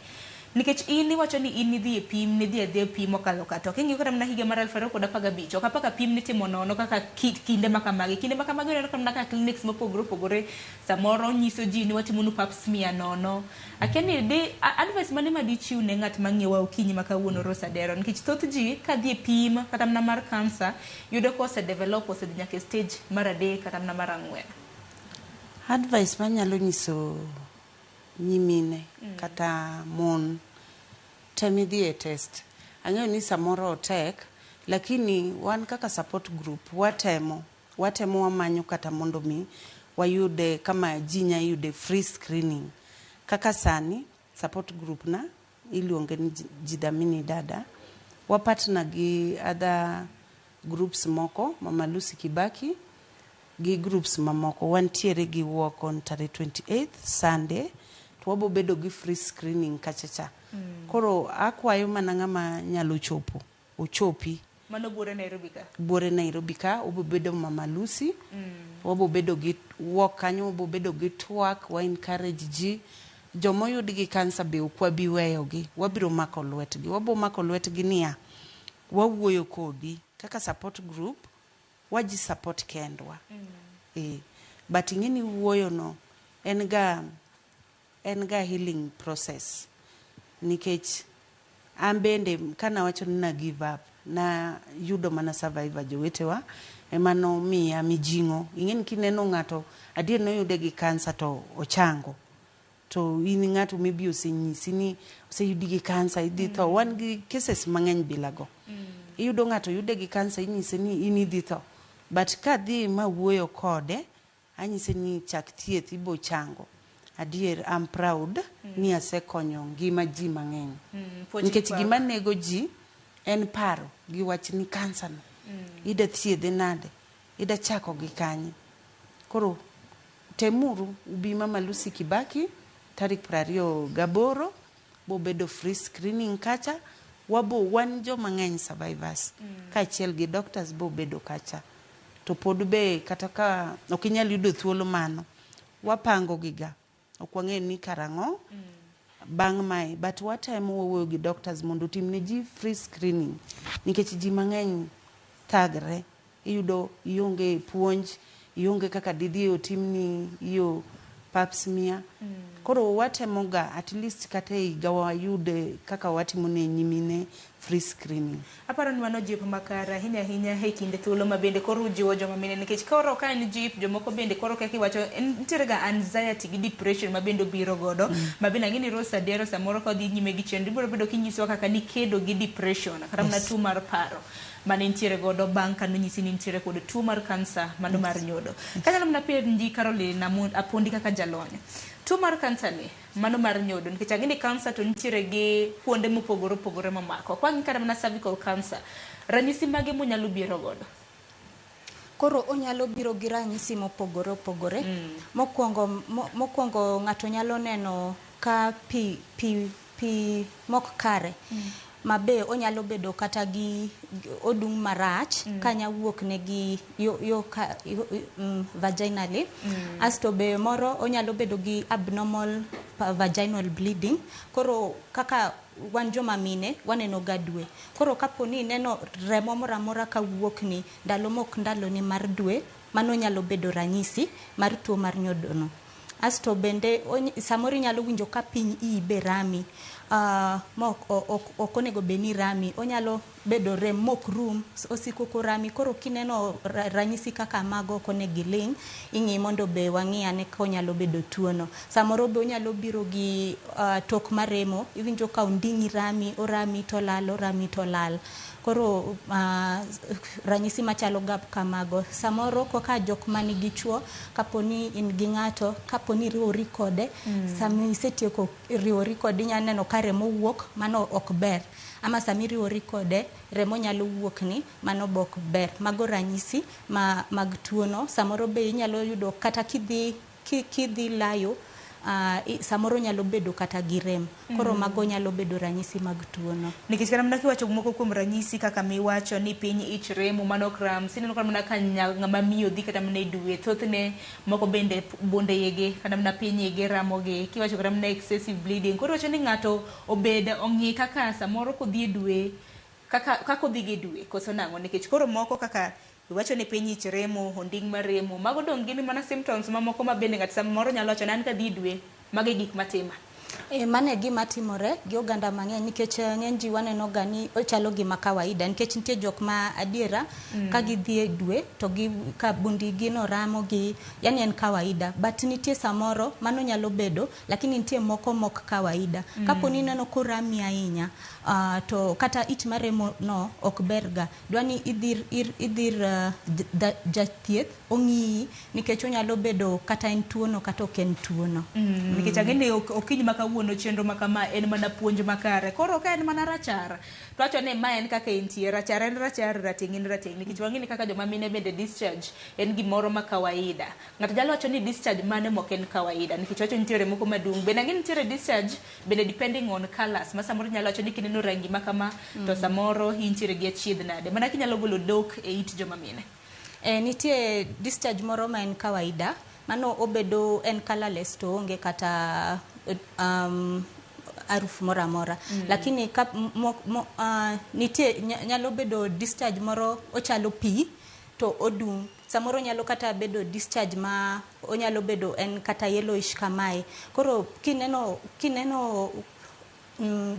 Nikech in iwacho ni in idhi e pim, nidhi e pim mokalo kata. King'iyo kata mana higa mar 2015, ok apaka pim nitimo nono kaka kinde makamagi. Kinde makamagi oneno kata mana kaka clinics mopogore opogore samoro nyiso ji ni watimonu pap smear nono. Akia ni advice mane ma dichiw ne ng'at mang'iewa okinyi makawuono Rosadero, nikech thoth ji kadhi e pim kata mana mar kansa yudo ko osedevelop osedhi nyaka stage mar 3 kata mana mar 4. Advice manyalo nyiso nyimine kata mon, temi dhi e test. Ang'eyo ni samoro tek, lakini wan kaka support group watemo wamanyo kata mondo mi wayude kama jinya yude free screening. Kaka sani support group na iluonge ni Jidamini Dada, wapatna gi other groups moko, Mama Lucy Kibaki, gi groups mamoko. Wantiere gi walk on 28th Sunday, to wabo bedo gi free screening kachacha. Koro akwayo mana ng'ama nyalo chopo, ochopi. Mano buore Nairobi ka? Buore Nairobi ka, wabo bedo Mama Lucy, wabo bedo gi walk kanyo, wabo bedo gi twak, wa encourage ji. Jomo yud gi kansa be okwa biweyo gi, wabiro mako lwetgi. Wabo mako lwetgi niya, wawuoyo kodi kaka support group, waji support kendwa. But ing'eni wuoyo no en ga healing process. Nikech an bende kana wacho ni na give up, na yudo mana survivor jowetewa emano miya mijing'o. Ing'eni kineno ng'ato adier noyude gi kansa to ochango, to in ng'ato maybe osenyisi ni oseyudi gi kansa idhi tho. Wan gi cases mang'eny bilago. Iyudo ng'ato yude gi kansa inyise ni in idhi tho, but kadhi ma wuoyo kode anyise ni chak thieth ibo chango. Adier I'm proud ni asekonyo ngima ji mang'eny. Nikech gima nego ji en paro gi wach ni kansa no ida thiedhe nade, ida chako gi kanye. Koro temuru ubi Mama Lucy Kibaki tarik 28 bo bedo free screening kacha. Wabo wan jo mang'eny survivors, kaachiel gi doctors bo bedo kacha. To pod be kata ka ok inyal yudo thuolo mano, wapango giga, ok wang'e ni karang'o bang' mae, but watemo wawuoyo gi doctors mondo timne ji free screening. Nikech ji mang'eny thagre, iyudo ionge puonj, ionge kaka didhi otimni iyo pap smear. Koro watemoga at least kata higa wayude kaka watimone nyimine free screening. Aparo ni mano jip makara ahinya e kinde thuolo ma bende koro ujiwo joma mine nikech koro ka en jip jomoko bende koro kaka iwacho nitiere ga anxiety gi depression ma bende obiro godo ma bende ang'e ni Rose Adero samoro ka odhi nyime gi chenro ibiro bedo kinyisowa kaka nikedo gi depression kata mana tuo mar paro mane nitiere godo bang' kano nyisi ni nitiere kod tuo mar kansa mano mar nyodo. Kanyalo mana penji Caroline apondi kaka jalony. Tuo mar kansa ni mano mar nyodo nikech ang'e ni kansa to nitiere gi kuonde mopogore opogore mamako. Kwa ng'i kata mana cervical cancer ranyisi mage monyalo biro godo? Koro onyalo biro gi ranyisi mopogore opogore. Mokwongo ng'ato nyalo neno ka pi mok kare. Mabe onyalo bedo kata gi odung marach kanya wuok ne gi vaginally. Asto be moro onyalo bedo gi abnormal vaginal bleeding. Koro kaka wan joma mine waneno ga dwe. Koro kaponi neno remo moro amora ka wuok ni ndalo mok ndalo ni mar dwe, mano nyalo bedo ranyisi mar tuo mar nyodo no. Asto bende samoro nyalo winjo ka piny ibe rami. Ok onego beni rami, onyalo bedo rem mok rum, osiko korami. Koro kineno ranyisi kaka mago ok onego iling, ing'i mondo be wang'i ane ka onyalo bedo tuo no. Samoro be onyalo biro gi tok maremo, iwinjo ka onding'i rami, orami to lal, orami to lal. Koro ranyisi machalo ga kamago. Samoro koka jok manigi chuo, kaponi in gi ng'ato, kaponi riwori kode, sami isetieko riwori kode inya neno ka remo wuok, mano ok ber. Ama sami riwori kode, remo nyalo wuok ni, mano bok ber. Mago ranyisi mag tuo no. Samoro be inyalo yudo kata kidhi layo, samoro nyalo bedo kata gi rem. Koro mago nyalo bedo ranyisi mag tuo no. Nikech kana mna kiwacho moko kuom ranyisi kaka miwacho ni piny ich remo mano cramps, ineno kana mna ka ng'ama miyo dhi kata mna dwe thothne moko bende bonde yege kata mna piny yege ramogi, kiwacho kata mna excessive bleeding. Koro wacho ni ng'ato obed ong'i kaka samoro kodhi dwe kaka odhi gi dwe koso nang'o nikech koro moko kaka iwacho ni piny ich remo, onding mar remo, mago dong gin mana symptoms mamoko ma bende ng'at samoro nyalo wacho nan ka dhi dwe, mage gik matima. Mane gima timore gi oganda mang'eny nikech ng'eny ji waneno ga ni ochalo gima kawaida nikech nitie jok ma adiera ka gidhi e dwe to ka bundi gino ramo gi, yani en kawaida, but nitie samoro mano nyalo bedo lakini nitie moko mok kawaida. Kaponi neno korami ahinya to kata it maremo no ok berga, dwani idhir jathieth ong'i nikech onyalo bedo kata en tuo no kata ok en tuo no. Nikech agende okinyi makawuono chenro makama en mana puonj makare. Koro ka en mana rachar, to wacho ni ma en kaka entie, rachar en rachar, rateng' en rateng'. Nikech wang'eni kaka joma mine bende discharge en gimoro ma kawaida. Ng'ato nyalo wacho ni discharge mane mok en kawaida nikech wacho nitiere moko madung'. Bende ang'e nitiere discharge bende depending on colors. Ma samoro nyalo wacho ni kineno rangi makama to samoro intiere gi achiedh nade. Mana kinyalo golo dok e it joma mine. Nitie discharge moro ma en kawaida, mano obedo en colorless to onge kata arufu mora mora. Lakini nitie nyalo bedo discharge moro ochalo pi to odung'. Samoro nyalo kata bedo discharge ma onyalo bedo en kata yellowish kamae. Koro kineno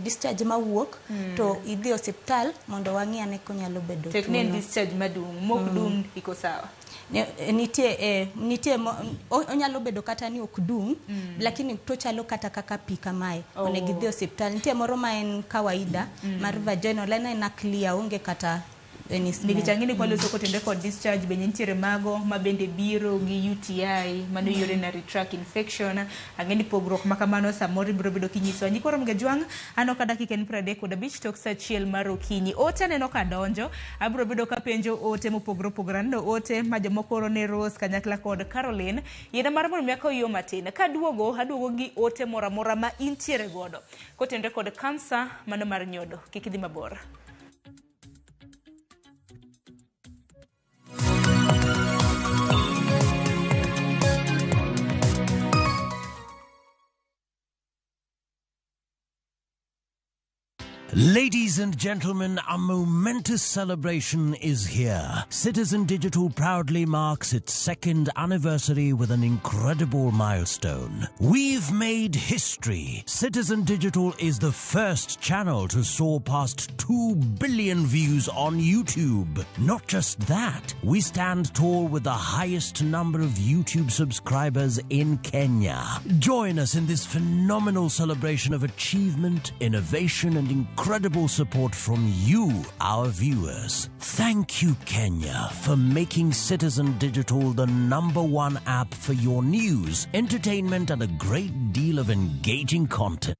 discharge mawuok to idhi osiptal mondo wang'i ane konyalo bedo tuo no. Tekne discharge madung', mok dung' iko sawa. Nitie onyalo bedo kata ni ok dung' lakini to chalo kata kaka pi kamae. Onego idhi osiptal. Nitie moro ma en kawaida mar vaginal en clear onge kata nikech ang'e ni kwa loso kotende kod discharge bende nitiere mago ma bende biro gi UTI mano urinary tract infection. Ang'e ni pogruok makamano samoro biro bedo kinyiso anyi. Koro mgejwang' ano ka dakika en 35 tok saa achiel mar okinyi. Ote aneno ka donjo, abiro bedo ka penjo ote mopogore opogore. Aneno ote ma jomoko oro ne Rose kanyakla kod Caroline. Yiena mar mondo miaka yo matin. Aduogo gi ote mora mora ma intiere godo kotende kod kansa mano mar nyodo. Kik idhi mabor. Ladies and gentlemen, a momentous celebration is here. Citizen Digital proudly marks its 2nd anniversary with an incredible milestone. We've made history. Citizen Digital is the first channel to soar past 2 billion views on YouTube. Not just that, we stand tall with the highest number of YouTube subscribers in Kenya. Join us in this phenomenal celebration of achievement, innovation, and incredible support from you, our viewers. Thank you, Kenya, for making Citizen Digital the #1 app for your news, entertainment, and a great deal of engaging content.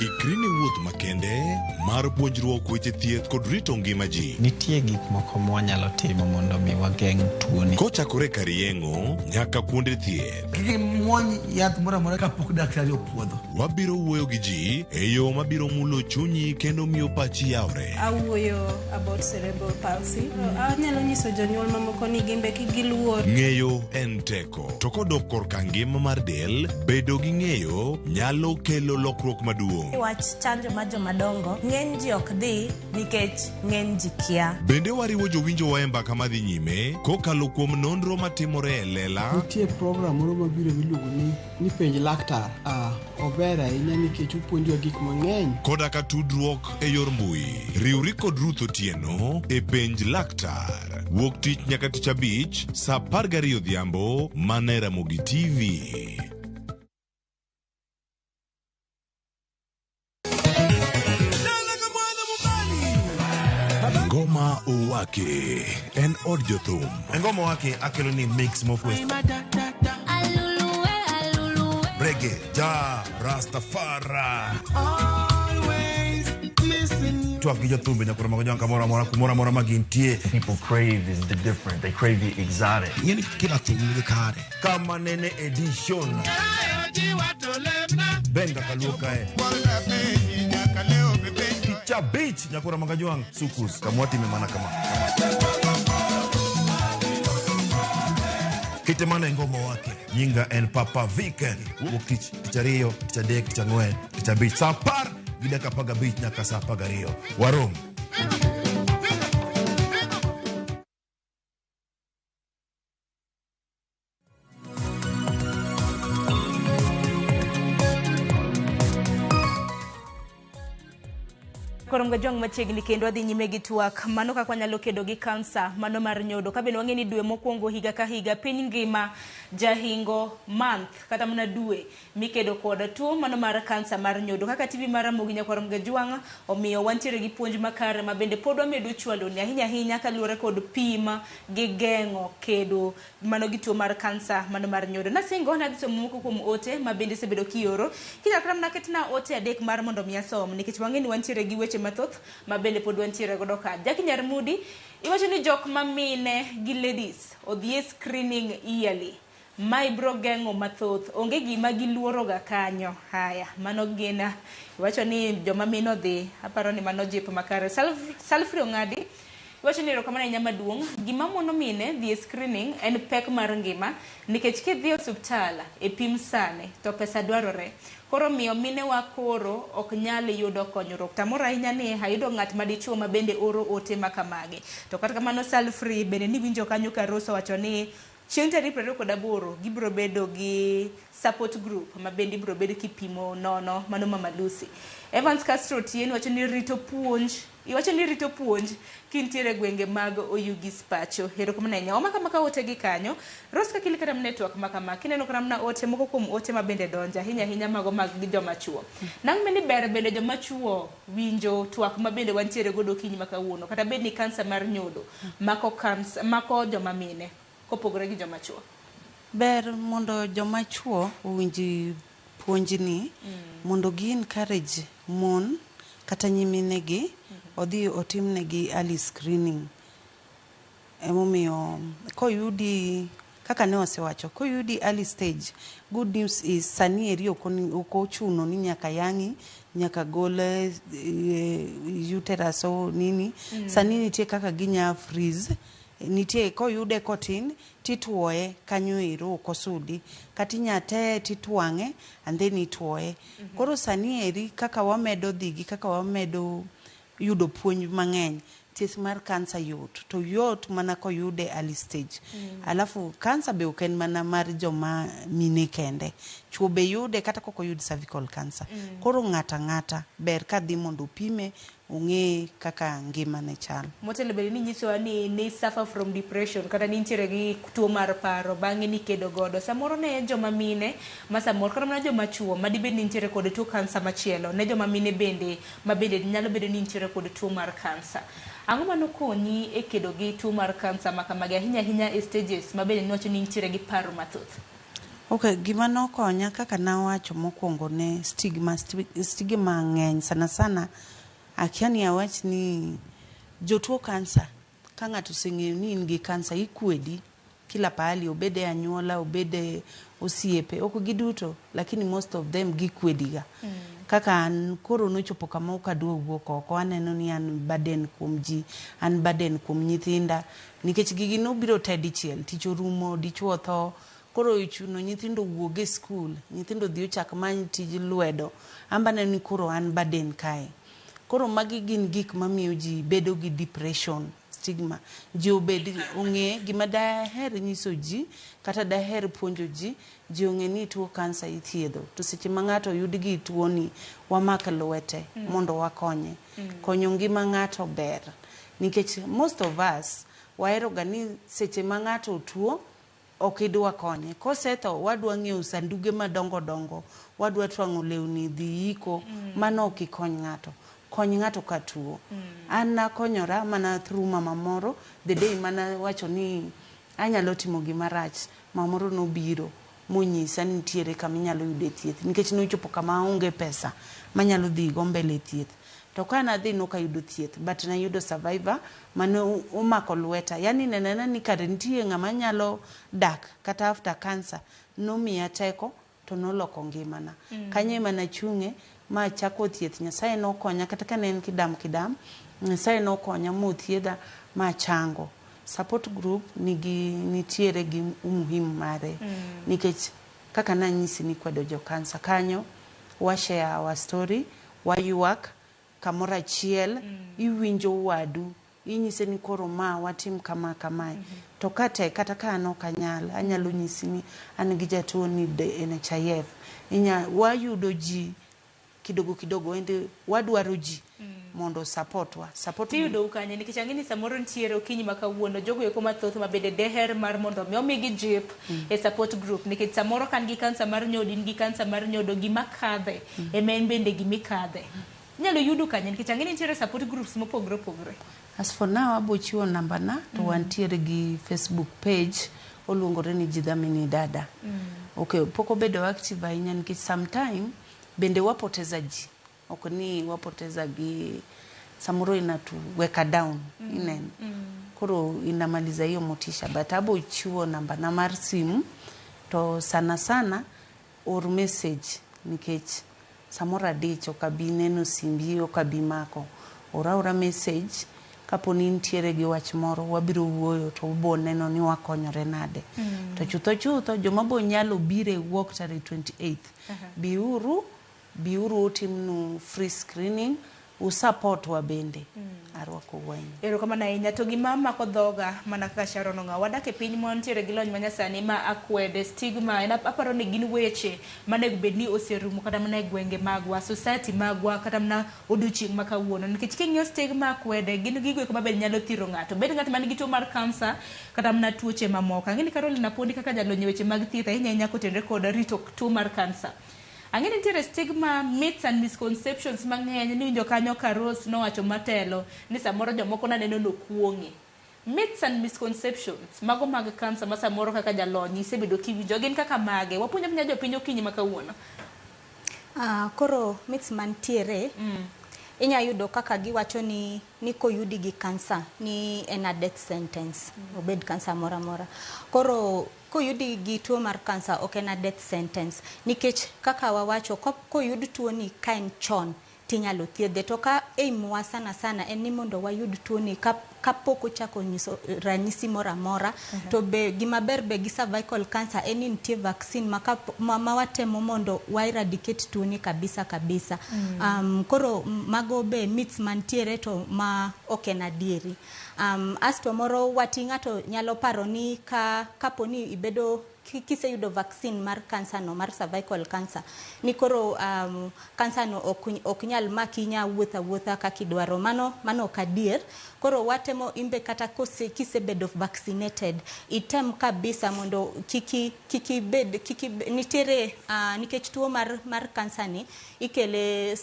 Ikrini wuoth makende mar puonjruok weche thieth kod rito ngima ji. Nitie gik moko mwanyalo timo mondo mi wageng' tuoni. Kochakore kar yeng'o nyaka kuonde thieth. Kiki muony yath moro amora kapok daktari opuodho. Wabiro wuoyo gi ji e yo mabiro mulo chunyi kendo miyo pachi yawre. Awuoyo about cerebral palsy. Anyalo nyiso jonyuol mamoko ni gimbe kik giluor. Ng'eyo en teko. To kodok korka ngima mar del, bedo gi ng'eyo nyalo kelo lokruok maduong'. Wach chanjo ma jomadongo ng'eny ji ok dhi nikech ng'eny ji kia. Bende wariwo jowinjo wa e mbaka madhi nyime kokalo kuom nonro matimore e lela. Nitie program moro mabiro miluongo ni penj laktar. Ober ahinya nikech opuonjowa gik mang'eny. Koda ka tudruok e yor mbui. Riwri kod Ruth Otieno e penj laktar. Wuok tich nyaka tich abich saa 12 odhiambo mana e Ramogi TV. Ngoma Owake en od jothum. Ngoma Owake akelo ni mix mokwest. Reggae, ja, Rastafari. Twak gi jothumbe nyakoro mago nyanka mora mora magintie. People crave is the different. They crave the exotic. Yeni kila tungu kare. Kama nene edition. Benga kaluka e. Picha beach nyakoro magajuang sukus. Kamwati memana kama. Kitemana ngoma wake. Nyinga en Papa Weekend. Wukich, kichario, kichadek, kichangwe, kichabich. Sapar. Gida kapaga beach nyaka saa 12 Warom. Korom gajong machiegni kendo adhi nyime gi twak mano kaka wanyalo kedo gi kansa mano mar nyodo. Ka bende wang'e ni dwe mokwongo higa ka higa piny ngima jahingo month kata mana dwe mikedo koda tuo mano mar kansa mar nyodo. Kaka TV mar Ramogi Nyakorom Gajwang' omiyo wantiere gi puonj makare ma bende pod wamedo chwalo ni ahinya kaluwore kod pim gi geng'o kedo mano gi tuo mar kansa mano mar nyodo. Nasingo nadhi somo moko kuom ote ma bende sebedo kioro. Kichakram naketna ote adek mar mondo mi asom nikech wang'e ni wantiere gi weche mathoth ma bende pod wantiere godo ka. Jaki Nyarmudi iwacho ni jok mamine gi ladies odhie screening yearly. Mai bro geng'o mathoth onge gima giluoro ga kanyo. Haya mano gina iwacho ni joma mine odhi aparo ni mano jip makare. Salfri Ongadi iwacho ni rokamana nyama duong' gima mono mine dhie screening en pek mar ngima nikech kidhi osuptal e pim sane to pesa dwarore. Koro miyo mine wa koro ok nyal yudo konyruok. Tamora ahinya ni hayudo ng'at madichuo ma bende oro ote makamage. To kata kamano Salfri bende ni winjo kanyo ka Roso wacho ni chieng' tarik 28 gibiro bedo gi support group ma bende ibiro bedo kipimo nono mano Mama Lucy. Evans Castro Tien wacho ni rito puonj kintiere gwenge mag Oyugis pacho. Hero kuma nenya oma kama ka ote gi kanyo Roska kili kata network makama kineno kramna ote moko kuom ote ma bende donja hinya mago mag joma chuo. Nang meni ber bende joma chuo winjo twak ma bende wantiere godo kinyi makawuono kata bed ni kansa mar nyodo mako joma mine kopogore gi joma chuo. Ber mondo joma chuo owinji puonjni mondo gi encourage mon kata nyiminegi odhi otimnegi early screening. Emomiyo koyudi kaka ne osewacho koyudi early stage, good news is sani eri okochuno ni nyaka yangi nyaka gole uterus o nini sani nitie kaka ginya freeze nitie koyude kotin tituoye kanyo ero kosudi kati nyate titwange and then itwoye. Koro sani eri kaka wamedo dhigi kaka wamedo yudo puonj mang'eny thieth mar kansa yot to yot mana koyude early stage. Alafu kansa be oken mana mar joma mine kende, chuo be yude kata kokoyud cervical cancer. Koro ng'ata ber kadhi mondo pime ong'e kaka ngima ne chal. Motelo bende ni nyisowa ni suffer from depression kata ni nitiere gi tuo mar paro bang'e ni kedo godo. Samoro ne joma mine ma samoro kata mana joma chuo ma dibed ni nitiere kod tuo kansa machielo ne joma mine bende ma bende nyalo bedo ni nitiere kod tuo mar kansa. Ang'o mano konyi e kedo gi tuo mar kansa makamagi ahinya e stages ma bende niwacho ni nitiere gi paro mathoth? Okay, gima nokonya kaka nawacho mokwongo ne stigma ng'eny sana akia ni awach ni jotuo kansa ka ng'ato oseng'eyo ni in gi kansa ikwedi kila pahali, obede anyuola obede osiepe ok giduto lakini most of them gikwediga. Kaka an koro nochopo kama okadwa wuok oko aneno ni an burden kuom ji, an burden kuom nyithinda nikech gigi nobiro tedichiel tich orumo dichuo tho koro ichuno nyithindo wuog e skul, nyithindo dhi ochak many tij lwedo, amba neno ni koro an burden kae. Koro magi gin gik mamiyo ji bedo gi depression, stigma. Ji obed ong'e gima daher nyiso ji kata daher puonjo ji ong'e ni tuo kansa ithiedho. To seche ma ng'ato yud gi tuo ni wamak lwete mondo wakonye. Konyo ngima ng'ato ber. Nikech most of us wahero ga ni seche ma ng'ato tuo ok idwa konye. Kosetho wadwa ng'iewo sanduge madongo wadwa twang'o lewni dhi iko mano ok ikony ng'ato. Kony ng'ato ka tuo. An nakonyora mana through mama moro the day mana wacho ni anyalo timo gima rach. Mama moro nobiro monyisa ni nitiere kama inyalo yude thieth nikech nochopo kama onge pesa manyalo dhi go mbele thieth. To kana dhi no kayudo thieth but na yudo survivor mano omako lweta. Yani nenena ni kare nitie ng'ama nyalo dak kata after cancer no miya teko to noloko ngimana. Kanye mana chunge ma chako thieth. Nyasaye no konya kata ka nen kidam Nyasaye no konya mo thiedha ma chango. Support group nitiere gi umuhimu mare nikech kaka nanyisi ni kwedo jo kansa kanyo wa share our story wayuak kamora achiel iwinjo wadu inyise ni koro ma watim kama to kata ka an ok anyalo nyisi ni an gi jatuo ni NHIF wayudo ji kidogo ende wadwaro ji mondo support tiyudo ukanye nikech ang'eni samoro nitiere okinyi makawuono jogo eko mathoth ma bende deher mar mondo mi omigi jip e support group nikech samoro kan gi kansa mar nyodo in gi kansa mar nyodo gima kadhe en bende gimikadhe nyalo yudo kanye nikech ang'eni nitiere support groups mopogore. As for now abo chiwo namba na to wantiere gi Facebook page oluongore ni Jidhamini Dada. Okay, poko bedo active ahinya nikech sometime bende wapoteza ji. Ok ni wapoteza gi samuro inatuweka down inen. Koro inamaliza hiyo motisha but abo chiwo namba na mar simu to sana or message nikech samora dicho kabineno simbi okabimako ora message kaponi nitiere gi wach moro wabiro wuoyo to ubo neno ni wakonyore nade. To chutho joma bo nyalo bire walk tare 28th biuru utimnu free screening usupport wa bende. Arwako wany. Ero kama na inya to gima mako dhoga mana kaka Sharon onga wadak e piny mantiere gi lony manyasani ma akwede stigma en aparo ni gin weche manego bed ni oserumo kata mana e gwenge magwa society magwa kata mana odiochieng' ma kawuono nikech king'iyo stigma akwede gin gigo eko maber nyalo thiro ng'ato bed ng'at man gi tuo mar kansa kata mana tuoche mamoko. Ang'eni Carolina Pondi kaka jalony weche mag thieth ahinya kotenore kod rito tuo mar kansa. Ang'eni nitiere stigma, myths and misconceptions mang'eny ni winjo kanyo Karos nowacho matelo ni samoro jomoko naneno nokuong'e. Myths and misconceptions mago mag kansa ma samoro kaka jalony isebedo kiwinjo gin kaka mage wapuonjo pinya jopiny okinyi ma kawuono. Koro myths mantiere inya yudo kaka giwacho ni koyudi gi kansa ni en a death sentence obed kansa mora mora. Koro koyudi gi tuo mar kansa ok en a death sentence nikech kaka wawacho koyud tuo ni ka en chon tinyalo thiedhe to ka aimwa sana sana en ni mondo wayud tuo ni kapok ochako nyiso ranyisi mora mora to be gima ber be gi cervical cancer en ni nitie vaccine ma watemo mondo wa eradicate tuo ni kabisa kabisa. Koro mago be myths mantiere to ma ok en adieri. Asto moro wati ng'ato nyalo paro ni kapo ni ibedo kiseyudo vaccine mar kansa no mar cervical cancer ni koro kansa no ok nyal maki nya wuotha kaka idwaro mano ok adier. Koro watemo imbe kata kisebedo vaccinated item kabisa mondo kiki nitiere nikech tuo mar kansa ni ikele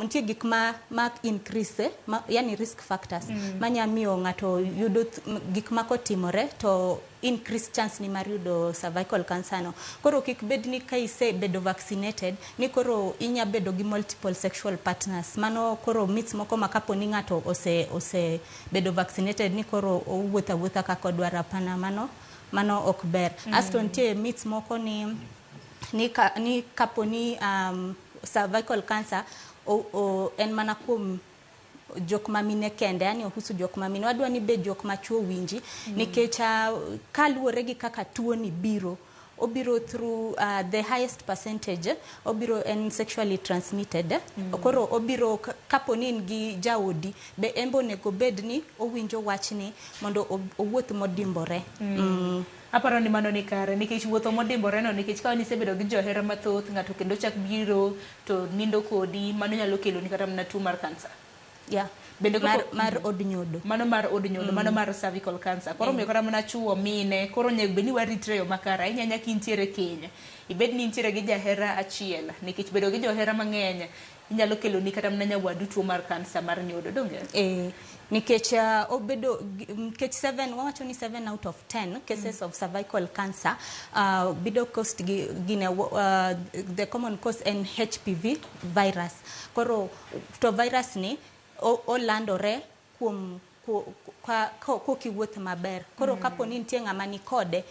nitie gik ma increase yani risk factors manya miyo ng'ato yudo gik ma kotimore to increase chance ni mar yudo cervical cancer no. Koro kik bed ni ka isebedo vaccinated ni koro inya bedo gi multiple sexual partners. Mano koro myths moko makapo ni ng'ato ose bedo vaccinated ni koro wuotha kaka odwaro pana mano ok ber. Asto nitie myths moko ni kapo ni cervical cancer en mana kuom jok mamine kende yani ohusu jok mamine wadwa ni be jok machuo winji nikech kaluwore gi kaka tuo ni biro obiro through the highest percentage obiro en sexually transmitted. Koro obiro kapo ni gi jaodi be embo nego bed ni owinjo wachni mondo owuoth modimbore. Aparo ni mano ni kare nikech wuotho modimbore no nikech ka nisebedo gi johera mathoth ng'ato kendo chak biro to nindo kodi mano nyalo kelo ni kata mana tuo mar kansa. Bende mar od nyodo mano mar od nyodo mano mar cervical cancer. Koro miyo kata mana chuo mine koro nyaka bed ni waritre yo makara inya nyaka intiere Kenya ibed ni intiere gi jahera achiel nikech bedo gi johera mang'eny inyalo kelo ni kata mana nyawadu tuo mar kansa mar nyodo donge. Nikech obedo nikech 7 out of 10 cases of cervical cancer bido cost the common cause en HPV virus. Koro to virus ni o landore kuom kiwuoth maber. Koro kapo ni nitie ng'ama ni kode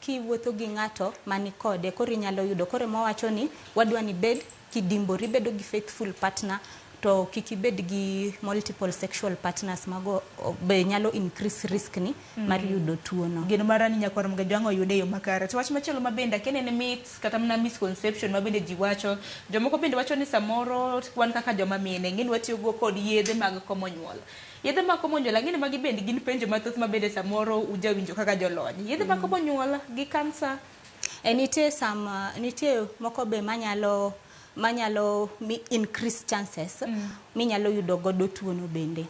kiwuotho gi ng'ato mani kode koro inyalo yudo. Koro mawacho ni wadwa ni bed kidimbori bedo gi faithful partner to kikibed gi multiple sexual partners mago be nyalo increase risk ni mar yudo tuo no. Gino marani nyakwar mga jwango yude yo makare. To wach machielo mabende kene ne myths kata mana misconception mabende ji wacho jomoko bende wacho ni samoro wan kaka joma mine ngin watiyo go kod yedhe mag komo nyuol. Yedhe mag komo nyuol ngin magi bende gin penjo mathoth mabende samoro ujawinjo kaka jolony. Yedhe mag komo nyuol gi kansa nitie moko be manyalo increase chances minyalo yudo godo tuo no bende.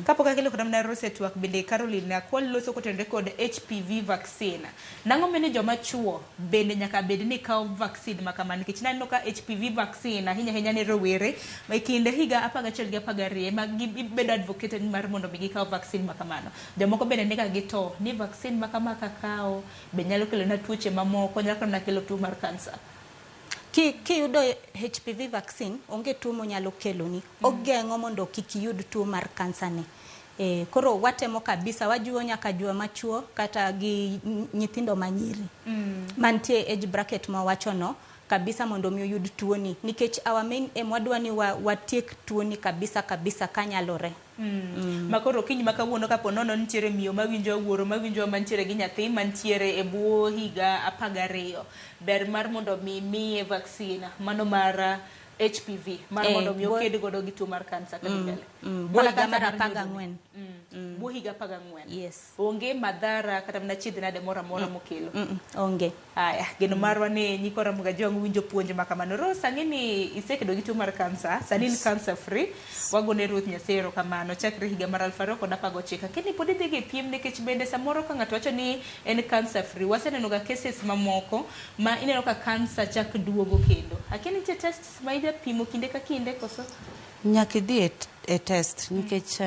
Kapo kakilo kata mna rose tuak bende Carolina kwal loso kotende kod HPV vaccine. Nango mene joma chuo bende nyaka bed ni kawo vaccine makamani nikech naneno ka HPV vaccine ahinya ne rowere ma kinde higa 11 gi 12 ma gibedo advocate mar mondo mi gikaw vaccine makamano. Jomoko bende nika gito ni vaccine makamaka kawo be nyalo kelo na tuoche mamoko nyalo na kelo tuo mar kansa. Kiyudo HPV vaccine onge tuo monyalo kelo ni ogeng'o mondo kik yud tuo mar kansa ni. Koro watemo kabisa wajuo nyaka jua machuo kata gi nyithindo manyiri mantie age bracket ma wacho no kabisa mondo mi yud tuo ni nikech our main aim wadwa ni watiek tuo ni kabisa kanyalore. Makoro kiny makawuono kapo nono nitiere miyo mawinjo wuoro mawinjo mantiere gi nyathi mantiere e bwo higa 12 ber mar mondo mi vaccine mano mar HPV mar mondo mi oked godo gi tuo mar kansa kadhi mbele. Buo higa mar 14. Buo higa 14. Yes. Onge madhara kata mana chiedh nade moro amora mokelo. Onge. Aya, geno marwa ni nyiko Ramogi Ajwang' winjo puonj makamano. Rosa, ng'eni isekedo gi tuo mar kansa, sani in cancer free. Wagone Ruoth Nyasaye erokamano chakre higa mar 2019. Kini pod idhi gi piem nikech bende samoro ka ng'ato wacho ni en cancer free. Waseneno ga cases mamoko ma ineno ka kansa chak duogo kendo. Akini nitie tests ma ida pimo kinde ka kinde koso? Nyaka idhi e test nikech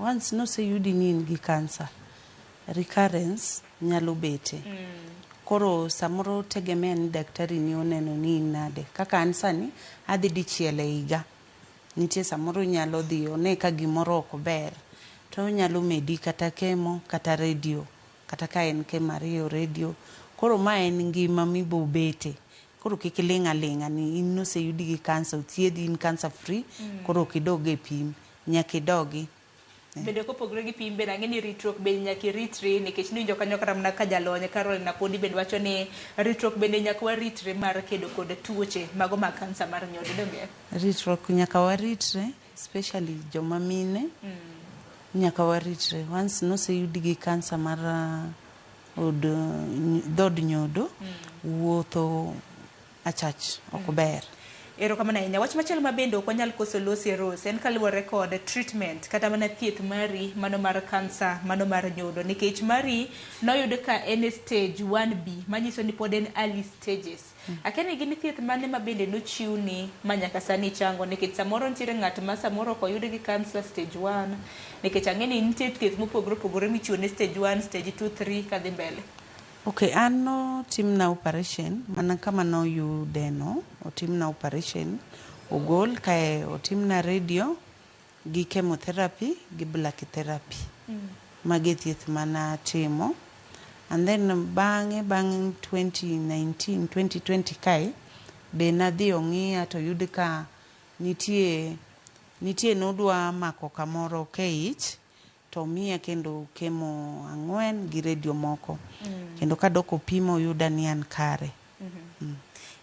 once noseyudi ni in gi kansa, recurrence nyalo bete. Koro samoro tegemea ni daktari ni oneno ni in nade. Kaka an sani adhi dichiel e higa. Nitie samoro nyalo dhi one ka gimoro ok ber. To nyalo medi kata kemo kata radio. Kata ka en kemo ariyo radio. Koro ma en ngima mibo bete. Koro kik linga ni in noseyudi gi kansa, othiedhi in cancer free, koro kidog e pim, nyaka idogi. Bende kopogre gi pim bende ang'eni ritruok bende nyaka iritre nikech ni jokanyo kata mana ka jalony Caroline Napondi bende wacho ni ritruok bende nyaka waritre mar kedo kod tuoche mago mag kansa mar nyodo donge. Ritruok nyaka waritre, especially joma mine, nyaka waritre. Once noseyudi gi kansa mar dhod nyodo, wuotho achach ok ber. Erokamano ahinya. Wach machielo ma bende ok wanyal koso losi Rose en kaluwore kod treatment kata mana thieth mari mano mar kansa mano mar nyodo nikech mari noyud ka en stage 1B manyiso ni pod en early stages. Akeni gin thieth mane ma bende nochiwni ma nyaka sani chango nikech samoro nitiere ng'at ma samoro ok oyud gi kansa stage 1 nikech ang'eni nitie thieth mopogore opogore michiwo ne stage 1, stage 2, 3 kadhi mbele. Okay, an no timna operation, mana kama no yudeno, otimna operation, ogol kae otimna radio, gi chemotherapy, gi brachytherapy. Magi thieth mana timo. And then bang 2019-2020 kae, be nadhi ong'iya to yudi ka nitie nodwa mako kamoro keich, to miya kendo kemo 4 gi radio moko. Kendo kadoko pimo yuda ni an kare.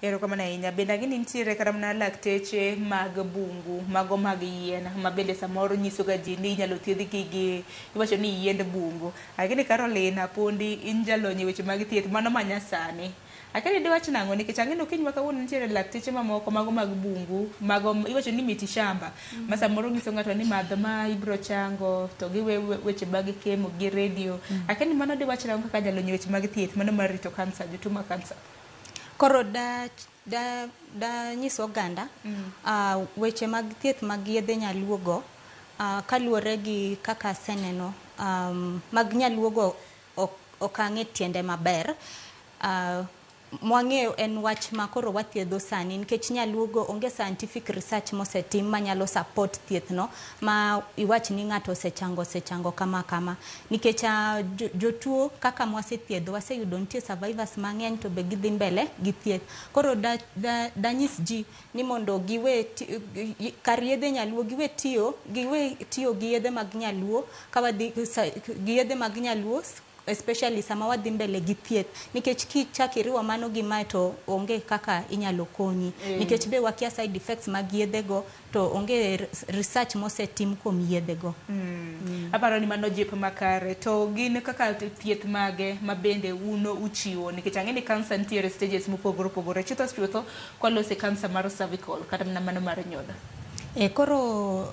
Erokamano ahinya. Bende ang'eni nitiere kata mana lakteche mag bungu, mago mag yien, ma bende samoro nyiso ga ji ni inyalo thiedhgi gi iwacho ni yiend bungu. Ang'eni Caroline Napondi in jalony e weche mag thieth mano ma nyasani. Akeni diwach nang'o nikech ang'eni kiny ma kawuono nitiere lakteche mamoko mago mag bungu, mago iwacho ni miti shamba, ma samoro nyiso ng'ato ni madh ma ibro chango, to giwe weche mag kemo gi radio. Akeni mano diwach nang'o kaka jalony e weche mag thieth mano mar rito kansa, jotuo mag kansa. Koro da nyiso oganda weche mag thieth mag yedhe nyaluogo kaluwore gi kaka aseneno mag nyaluogo ok ang'e tiende maber. Mwang'eyo en wach ma koro wathiedho sani nikech nyaluogo onge scientific research mosetim manyalo support thiethno ma iwach ni ng'ato osechango kama nikech jotuo kaka mwasethiedho waseyudo nitie survivors mang'eny to be gidhi mbele gi thieth. Koro danyis ji ni mondo giwe kar yedhe nyaluo giwe tiyo gi yedhe mag nyaluo gi yedhe mag nyaluo especially sama wadhi mbele gi thieth nikech kichak iriwo mano gi mae to onge kaka inyalo konyi nikech be wakia side effects mag yedhego to onge research mosetim kuom yedhego. Aparo ni mano jip makare. To gin kaka thieth mage ma bende uno uchiwo nikech ang'eni kansa nitiere stages mopogore opogore. Chutho kwalose kansa mar cervical kata mano mar nyodo. Koro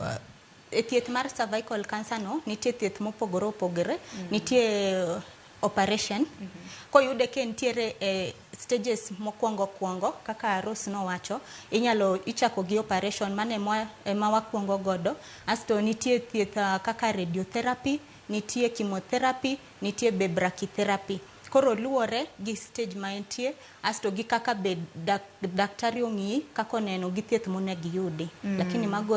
e thieth mar cervical cancer no nitie thieth mopogore opogore, nitie operation. Koyude ke nitiere stages mokwongo kaka Rose nowacho, ichako gi operation mane ema wakwongo godo. Asto nitie thieth kaka radiotherapy, nitie chemotherapy, nitie brachytherapy. Koro luwore gi stage ma entie asto gi kaka be daktari ong'i kako neno gi thieth monego yudi. Lakini mago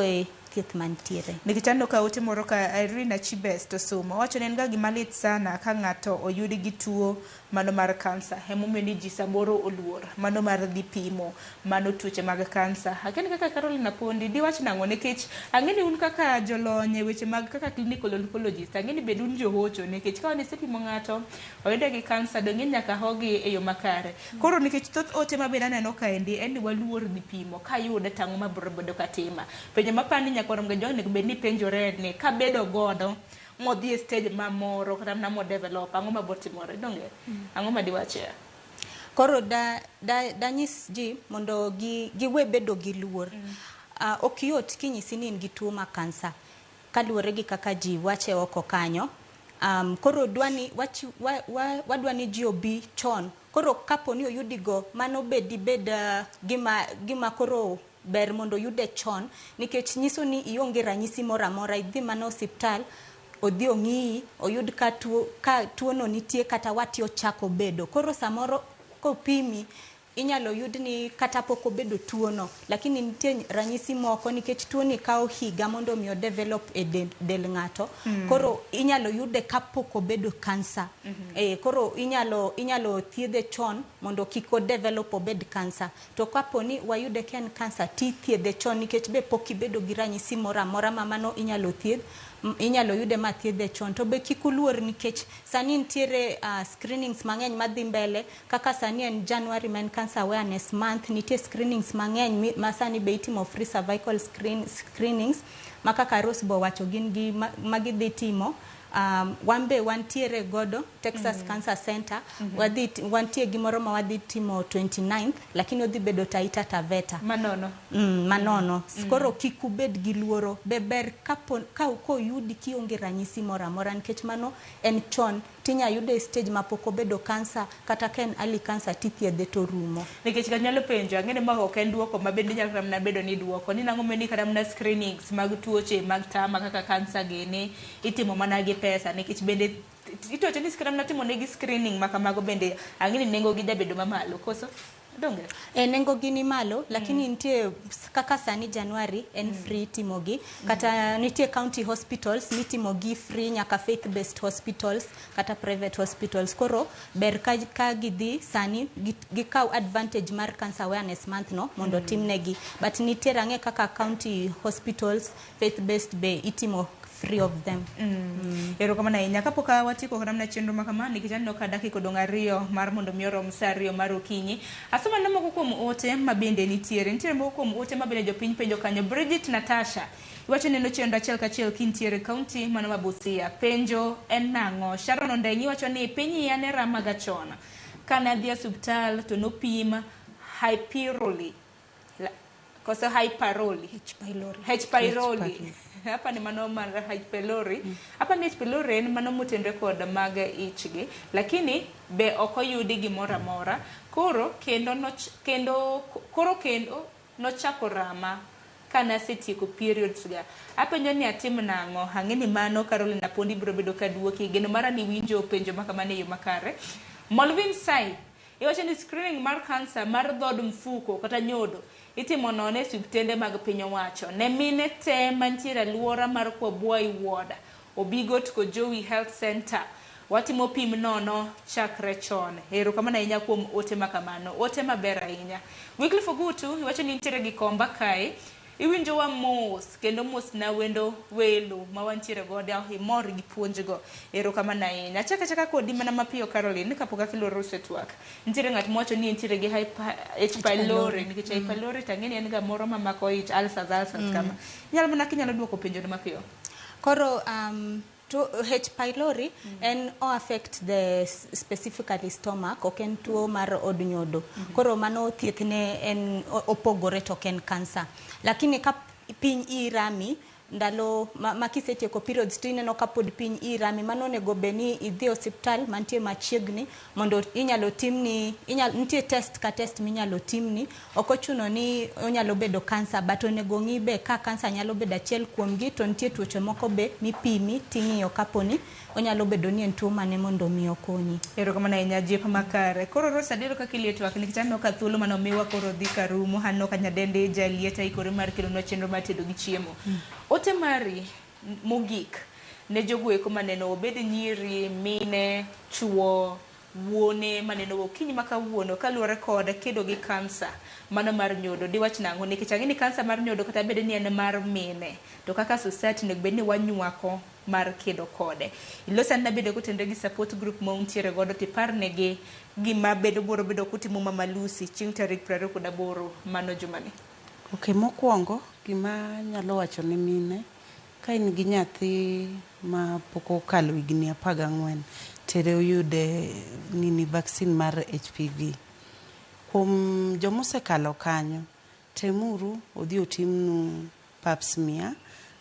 thieth mantiere. Nikichano ka ote moro ka Irene Chibes to somo wacho nen ga gimalit sana ka ng'ato oyudi gi tuo mano mar kansa hemomiyo ni ji samoro oluor mano mar dhi pimo mano tuoche mag kansa. Akeni kaka Carolina Pondi di wach nang'o nikech ang'eni un kaka jolony weche mag kaka clinical oncologist ang'eni bed un johocho nikech ka onisepimo ng'ato oyude gi kansa donge nyaka hogi e yo makare. Koro nikech thoth ote mabe naneno kaendi en ni waluor dhi pimo ka yude tang'o mabiro bedo katima. Penjo mapani nyaka rom ga jone bed ni penjore ni ka bedo godo modhi e stage mamoro kata na mo develop ang'o mabiro timore donge ang'o ma diwache. Koro danyis ji mondo giwe bedo gi luor. Ok yot kinyisi ni in gi tuo ma kansa kaluwore gi kaka ji wache oko kanyo. Koro wadwani ji obi chon. Koro kapo ni oyudigo mano bed gima koro ber mondo yude chon nikech nyiso ni ionge ranyisi moro amora idhi mana osiptal odhi ong'i oyud ka tuo no nitie kata wati ochako bedo. Koro samoro kopimi inyalo yud ni kata pok obedo tuo no lakini nitie ranyisi moko nikech tuo ni kawo higa mondo mi develop e del ng'ato. Koro inyalo yude kapok obedo kansa. Koro inyalo thiedhe chon mondo kik o develop obed kansa. To kapo ni wayude ken kansa ti thiedhe chon nikech be pok ibedo gi ranyisi moro amora ma mano inyalo thiedh inyalo yude ma thiedhe chon. To be kik uluor nikech sani nitiere screenings mang'eny madhi mbele kaka sani en January men Cancer Awareness Month. Nitie screenings mang'eny ma sani be itimo free cervical screenings ma kaka Rose bo wacho gin gi magidhi timo. Wambe wantiere godo Texas Cancer Center wantie gimoro ma wadhi timo 29th lakini odhi bedo Taita Taveta manono. Koro kik ubed gi luoro ber ka yudi kionge ranyisi moro amora nikech mano en chon tinya yude stage ma pok obedo kansa kata ken early cancer tithiedhe to rumo. Nikech kanyalo penjo ang'ene ma ok en duoko ma bende nyaka na bedo ni duoko ni nang'o meni kada mna screenings mag tuoche mag tama kaka kansa gene itimo mana gi pesa nikech bende itoche ni skram na timo negi screening makamago bende ang'eni nengo gi jabedo mamalo koso donge nengo gi ni malo lakini nitie kaka sani January en free timogi kata nitie county hospitals mitimogi free nyaka faith based hospitals kata private hospitals. Koro ber ka gidhi sani gikaw advantage mar Cancer Awareness Month no mondo timnegi but nitie range kaka county hospitals faith based be itimo free of them. Ero kama na inya kapok watiko kana mna chenro makama nikijani ka dakika donga riyo mar mondo mioro msario mar okinyi asoma na moko kuom ote mabende nitiere moko kuom ote mabende jopiny penjo kanyo. Bridget Natasha iwacho neno chenro achiel kachiel kintiere county mano mabusia penjo en nang'o. Sharon Ondengi wacho ni piny yane ramaga chona kana dhi hospital to no pima H pylori hapa ni mano mar H pylori hapa ni H pylori en mano mutendre kod mag ichgi lakini be okoyudi gimoro amora koro kendo nochako rama kana setieko periods ga apenjo ni atim nang'o ang'eni mano Carolina Pondi biro bedo ka duoki geno mara ni winjo penjo makamane yo makare. Molvin Sai iwacho ni screening mar kansa mar dhod mfuko kata nyodo itimo none subtende mag piny owacho ne mine te mantiere alwora mar Kwabwai Ward Obigot Kojowi Health Center watimo pim nono chakre chon. Ero kama na inya kuom ote makamano ote maber ahinya. Wycliffe Ogutu iwacho ni nitiere gi komba kae iwinjo wa mos kendo mos na wendo welo ma wantiere godo mor gi puonjgo. Ero kama na inya chaka kodi mana mapiyo Caroline kapok akiloro setwak nitiere ng'at mocho ni nitiere gi H pylori nikech H pylori tang'eni en ga moro mamako ich ulcers kama nyalo mana kinyalo duoko penjo mapiyo. Koro to H pylori en affect the specifically stomach oken tuo mar od nyodo. Koro mano thiethne en opogore to ken cancer lakini ka piny irami ndalo makisetieko periods tineno ka pod piny irami mano nego beni idhi hospital mantie machiegni mondo inyalo timni nitie test minyalo timni okochuno ni onyalo bedo cancer but onego ng'i be ka cancer nyalo bedo achiel kuom gi to nitie tuoche moko be mipimi ting'iyo kaponi onyalo bedo ni en tuo mane mondo mi okonyi. Ero kama na inya jep makare. Koro Rosa dero ka kiliet wak nikitano ka thuolo mano miwa koro dhi karumo hanno ka nyadende jalieta ikore mar kelo no chenro mar tedo gi chiemo. Ote mari mogik ne jogo eko maneno obed nyiri, mine, chuo, wuone maneno okinyi makawuono kaluwore kod kedo gi kansa mano mar nyodo. Diwach nang'o? Nikech ang'e ni kansa mar nyodo kata bed ni en mar mine, to kaka society nego bed ni wanywako mar kedo kode. Ilosan na bedo kutende gi support group ma untiere godo tipar negi gima bedo boro bedo kutimo Mama Lucy chieng' tarik 28 mano jumani. Okay, mokwongo gima nyalo wacho ne mine ka in gi nyathi ma pok okalo higni 14 tere oyude nini vaccine mar HPV. Kuom jomosekalo kanyo temuru odhi otimnu pap smear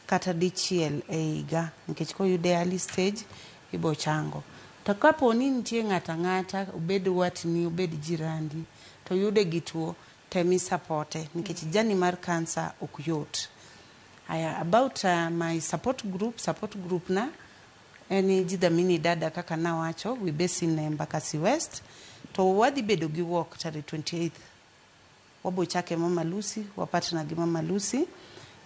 kata dichiel e higa nikech koyude early stage ibo chango. To kapo ni nitie ng'ata obed watni obed jirandi to yude gi tuo temi supporte nikech jani mar cancer ok yot. About my support group na eni jidhamini dada kaka nawacho we base in Embakasi West to wadhi bedo gi walk tarehe 28th. Wabo chake Mama Lucy, wapatna gi Mama Lucy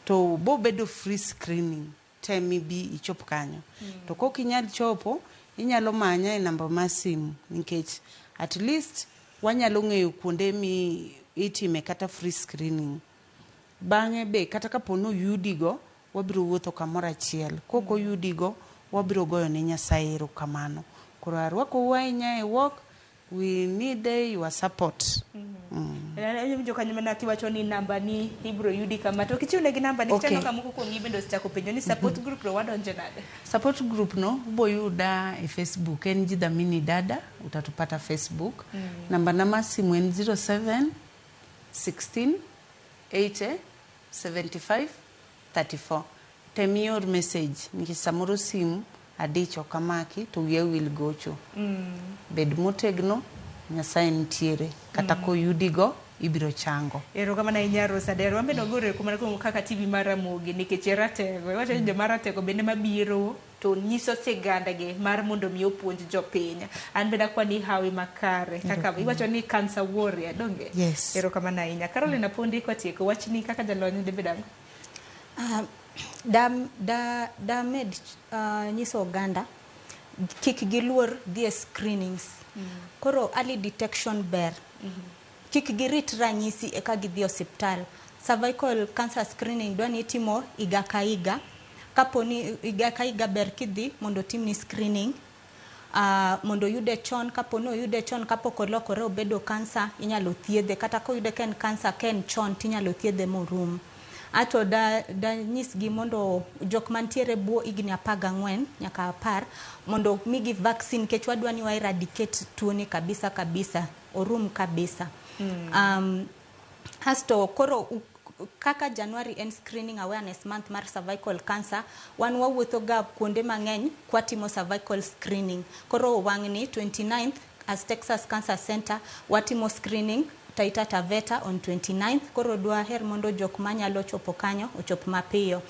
to bo bedo free screening temi bi ichop kanyo. To kok inyal chopo inyalo manya e namba mar simu nikech at least wanyalo ng'eyo kuonde mi itime kata free screening. Bang'e be kata kapono yudigo wabiro wuotho kamoro achiel. Koko yudigo wabiro goyo ne Nyasaye erokamano. Koro arwako wainya e walk, we need your support. Jo kanyo mana kiwacho ni namba ni ibro yudi kama to kichiwne gi namba ni kitano kama kuko ngi bendo stako penjo ni support group ro wadonje nade. Support group no ubo yuda e Facebook en jidhamini dada utatupata Facebook. Namba nama simu en 07 16 80 75 34. Temi your message nikech samoro simu adicho kamaki to wiye will gocho. Bed motegno Nyasaye nitiere kata ko yudigo ibiro chango. Erokamano ahinya Rosadero. Wambe nogore kumana kuom kaka TV mar Ramogi nikech ratego. Wacho ni joma ratego bende mabiro to nyiso siganda gi mar mondo mi opuonj jopiny. An benda kwani hawi makare kaka iwacho ni cancer warrior donge. Yes. Erokamano ahinya. Carolina Pondi kwatieko wachni kaka jalony de bedango. Da med nyiso oganda kik giluor dhie screenings. Koro early detection ber. Kik girit ranyisi eka gidhi osiptal. Cervical cancer screening dwani itimo higa ka higa. Kaponi higa ka higa ber kidhi mondo timni screening. Mondo yude chon, kapono yude chon kapok olokore obedo cancer inyalo thiedhe kata ko yude ken cancer ken chon tinyalo thiedhe morum. Ato da nyisgi mondo jok mantiere buo higni 14 nyaka 10 mondo migi vaccine kech wadwani wa eradicate tuoni kabisa orum kabisa. Hasto koro kaka January en screening awareness month mar cervical cancer wan wawuotho ga kuonde mang'eny kwatimo cervical screening. Koro wang'ni 29th as Texas Cancer Center watimo screening Taita Taveta on 29th. Koro dwa her mondo jok manyalo chopo kanyo ochop mapiyo.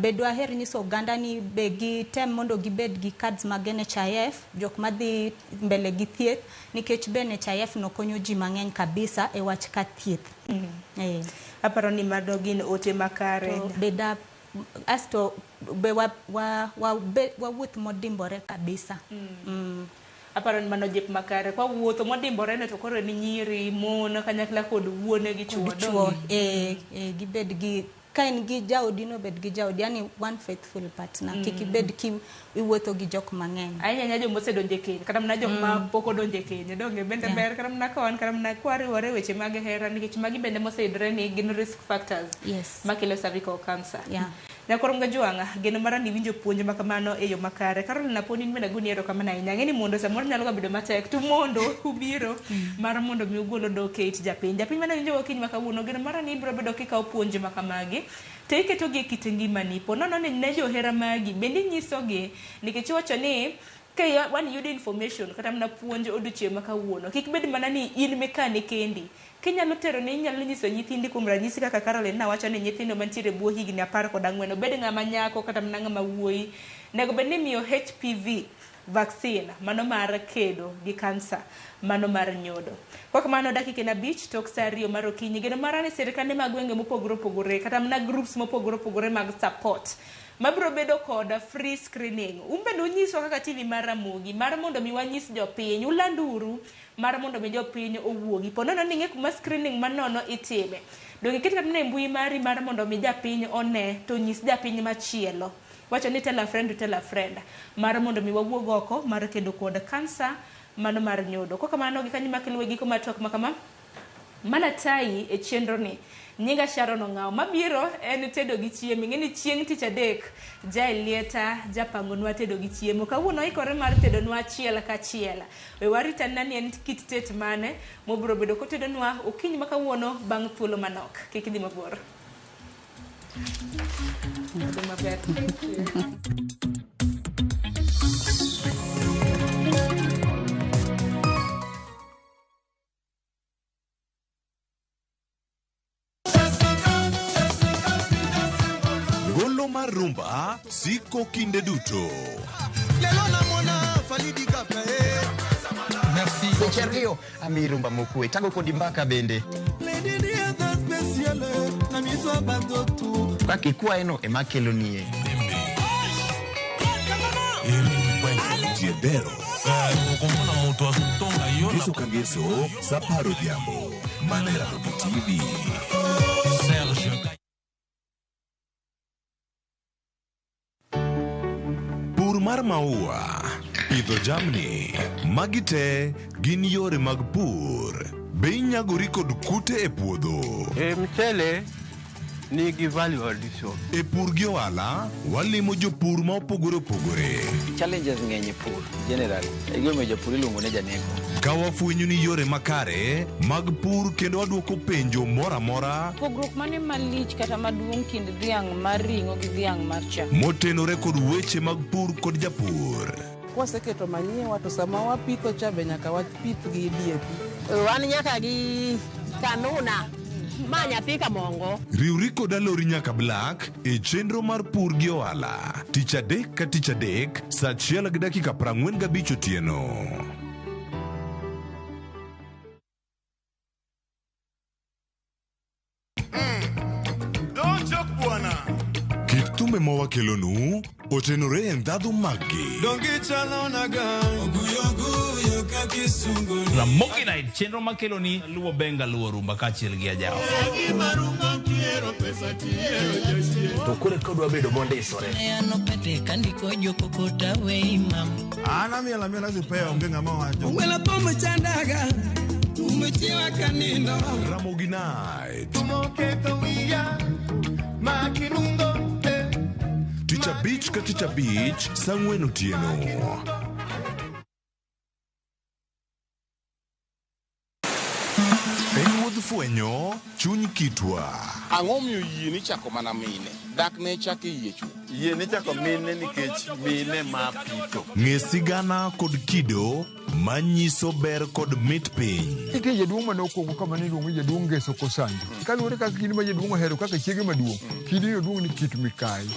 Be dwa her nyiso oganda ni be gi tem mondo gibed gi cards mag NHIF jok madhi mbele gi thieth nikech be NHIF no konyo ji mang'eny kabisa e wach ka thieth. Aparo ni mado gin ote makare. Beda asto be wawuoth modimbore kabisa. Aparo ni mano jep makare kwa wuotho modimbore ne to koro ni nyiri mon kanyakla kod wuone gi chuo gibed gi kain gi jaodino bed gi jaodi yani one faithful partner kiki bed ki iwuotho gi jok mang'eny. Ahinya jok mosedonje keny kata mna jok ma pok odonje keny donge bende ber kata mna kon kata mna kwariwore weche mag hera nikech magi bende moseyudore ni gin risk factors makelo cervical cancer. Na koro mga juanga geno mara ni winjo puonj makamano e yo makare. Carolina Pondi mena guni erokamano ahinya. Ng'eni mondo samoro nyalo ga bedo matek to mondo ubiro mar mondo mi ugolo dok e it japiny mana winjo gokinyi makawuono geno mara ni ibiro bedo kikawo puonj makamagi to iketo gi e kit ngimani po nono ne johera magi bende nyisogi nikech wacho ni ka wan yudo information kata mna puonj odiochieng' makawuono kik bed mana ni in mekane kendi. Kinyalo tero ni inyalo nyiso nyithindi kuom ranyisi kaka Caroline nawacho ni nyithindo mantiere buo higni 14 obed ng'ama nyako kata ng'ama wuoyi nego bed ni miyo HPV vaccine mano mar kedo gi kansa mano mar nyodo. Kwa kamano dakika na bich tok saa 2 mar okinyi geno marani sirikande mag gwenge mopogore opogore kata mana groups mopogore opogore mag support mabro bedo koda free screening. Umbe nonyiso kaka TV mar Ramogi mar mondo mi wanyis jopiny ulanduru mar mondo mi jopiny owuogi ponono ni ng'e kuma screening manono itime. Dogi kiti kata ne mbui mari mar mondo mi japiny one to nyis japiny machielo. Wacho ni tell a friend mar mondo mi wawuog oko mar kedo kod kansa mano mar nyodo. Kwa kamano gikanyi makelwe giko matok makama manatai e chenro ni nyinga Sharon Ong'aw mabiro en tedo gi chiemo. Ng'eni chieng' tich adek Jaelieta japangonwa tedo gi chiemo. Kawuono ikore mar tedo nwa achiel ka achiel. We warita nani en kit tet mane mobiro bedo kotedo nwa okinyi makawuono bang' thuolo manok. Kik dhi mabor. Thank you. Golo mar rumba siko kinde duto. Merci. Secherio ami rumba mokwe tango kodi mbaka bende. Kaki kwa eno emakelo nie. Tiedero. Yesu Kangeso Saparo Diambo Manera TV. Pur mar maua, pidho jamni, magite gin yore mag pur. Be inyagori kod kute e puodho. Mchele nigi value addition. E pur gi ohala, walimo jopur ma opogore opogore. Challenges ng'eny e pur generally. E gima jopur iluongo ne janeko. Ka wafwenyo ni yore makare mag pur kendo waduoko penjo mora mora. Pogruok mane malich kata maduong' kind dhiang' mar ring'o gi dhiang' mar chak. Motenore kod weche mag pur kod japur. Kwaseketo manyiwa to sama wapitho cha be nyaka wapith gi DAP. Wan nyaka gi kanuna ma nyathi kamongo. Riwri kod alori nyaka Black e chenro mar pur gi ohala. Tich adek ka tich adek saa 1:45 otieno. Kit thumbe mawakelonu otenore e ndhadhu maggi. Ramogi Night chenro makelo ni luwo benga luwo rumba kachiel gi ajawa. To kore kodwa bedo mondisore. Ano pete kandiko joko kota we imam. Ana miela zipeo onge ng'ama wacho. Wela pomo chandaga. Umetiwa kanindo. Ramogi Night. Tumoketo wiya. Makinungo. Ticha Beach ka Ticha Beach saa 4 otieno. Fwenyo chuny kitwa. Ang'o miyo yie ni chako mana mine? Dak ne chake yie chuo. Yie ni chako mine nikech mine ma pito. Ng'e sigana kod kido manyiso ber kod mit piny. Ike jaduong' manokwongo kama niluongo jaduong' Ngeso Kosanjo. Kaluwore kaka kidi ma jaduong' ohero kaka chiege maduong'. Kidi jaduong' ni kit Mikai.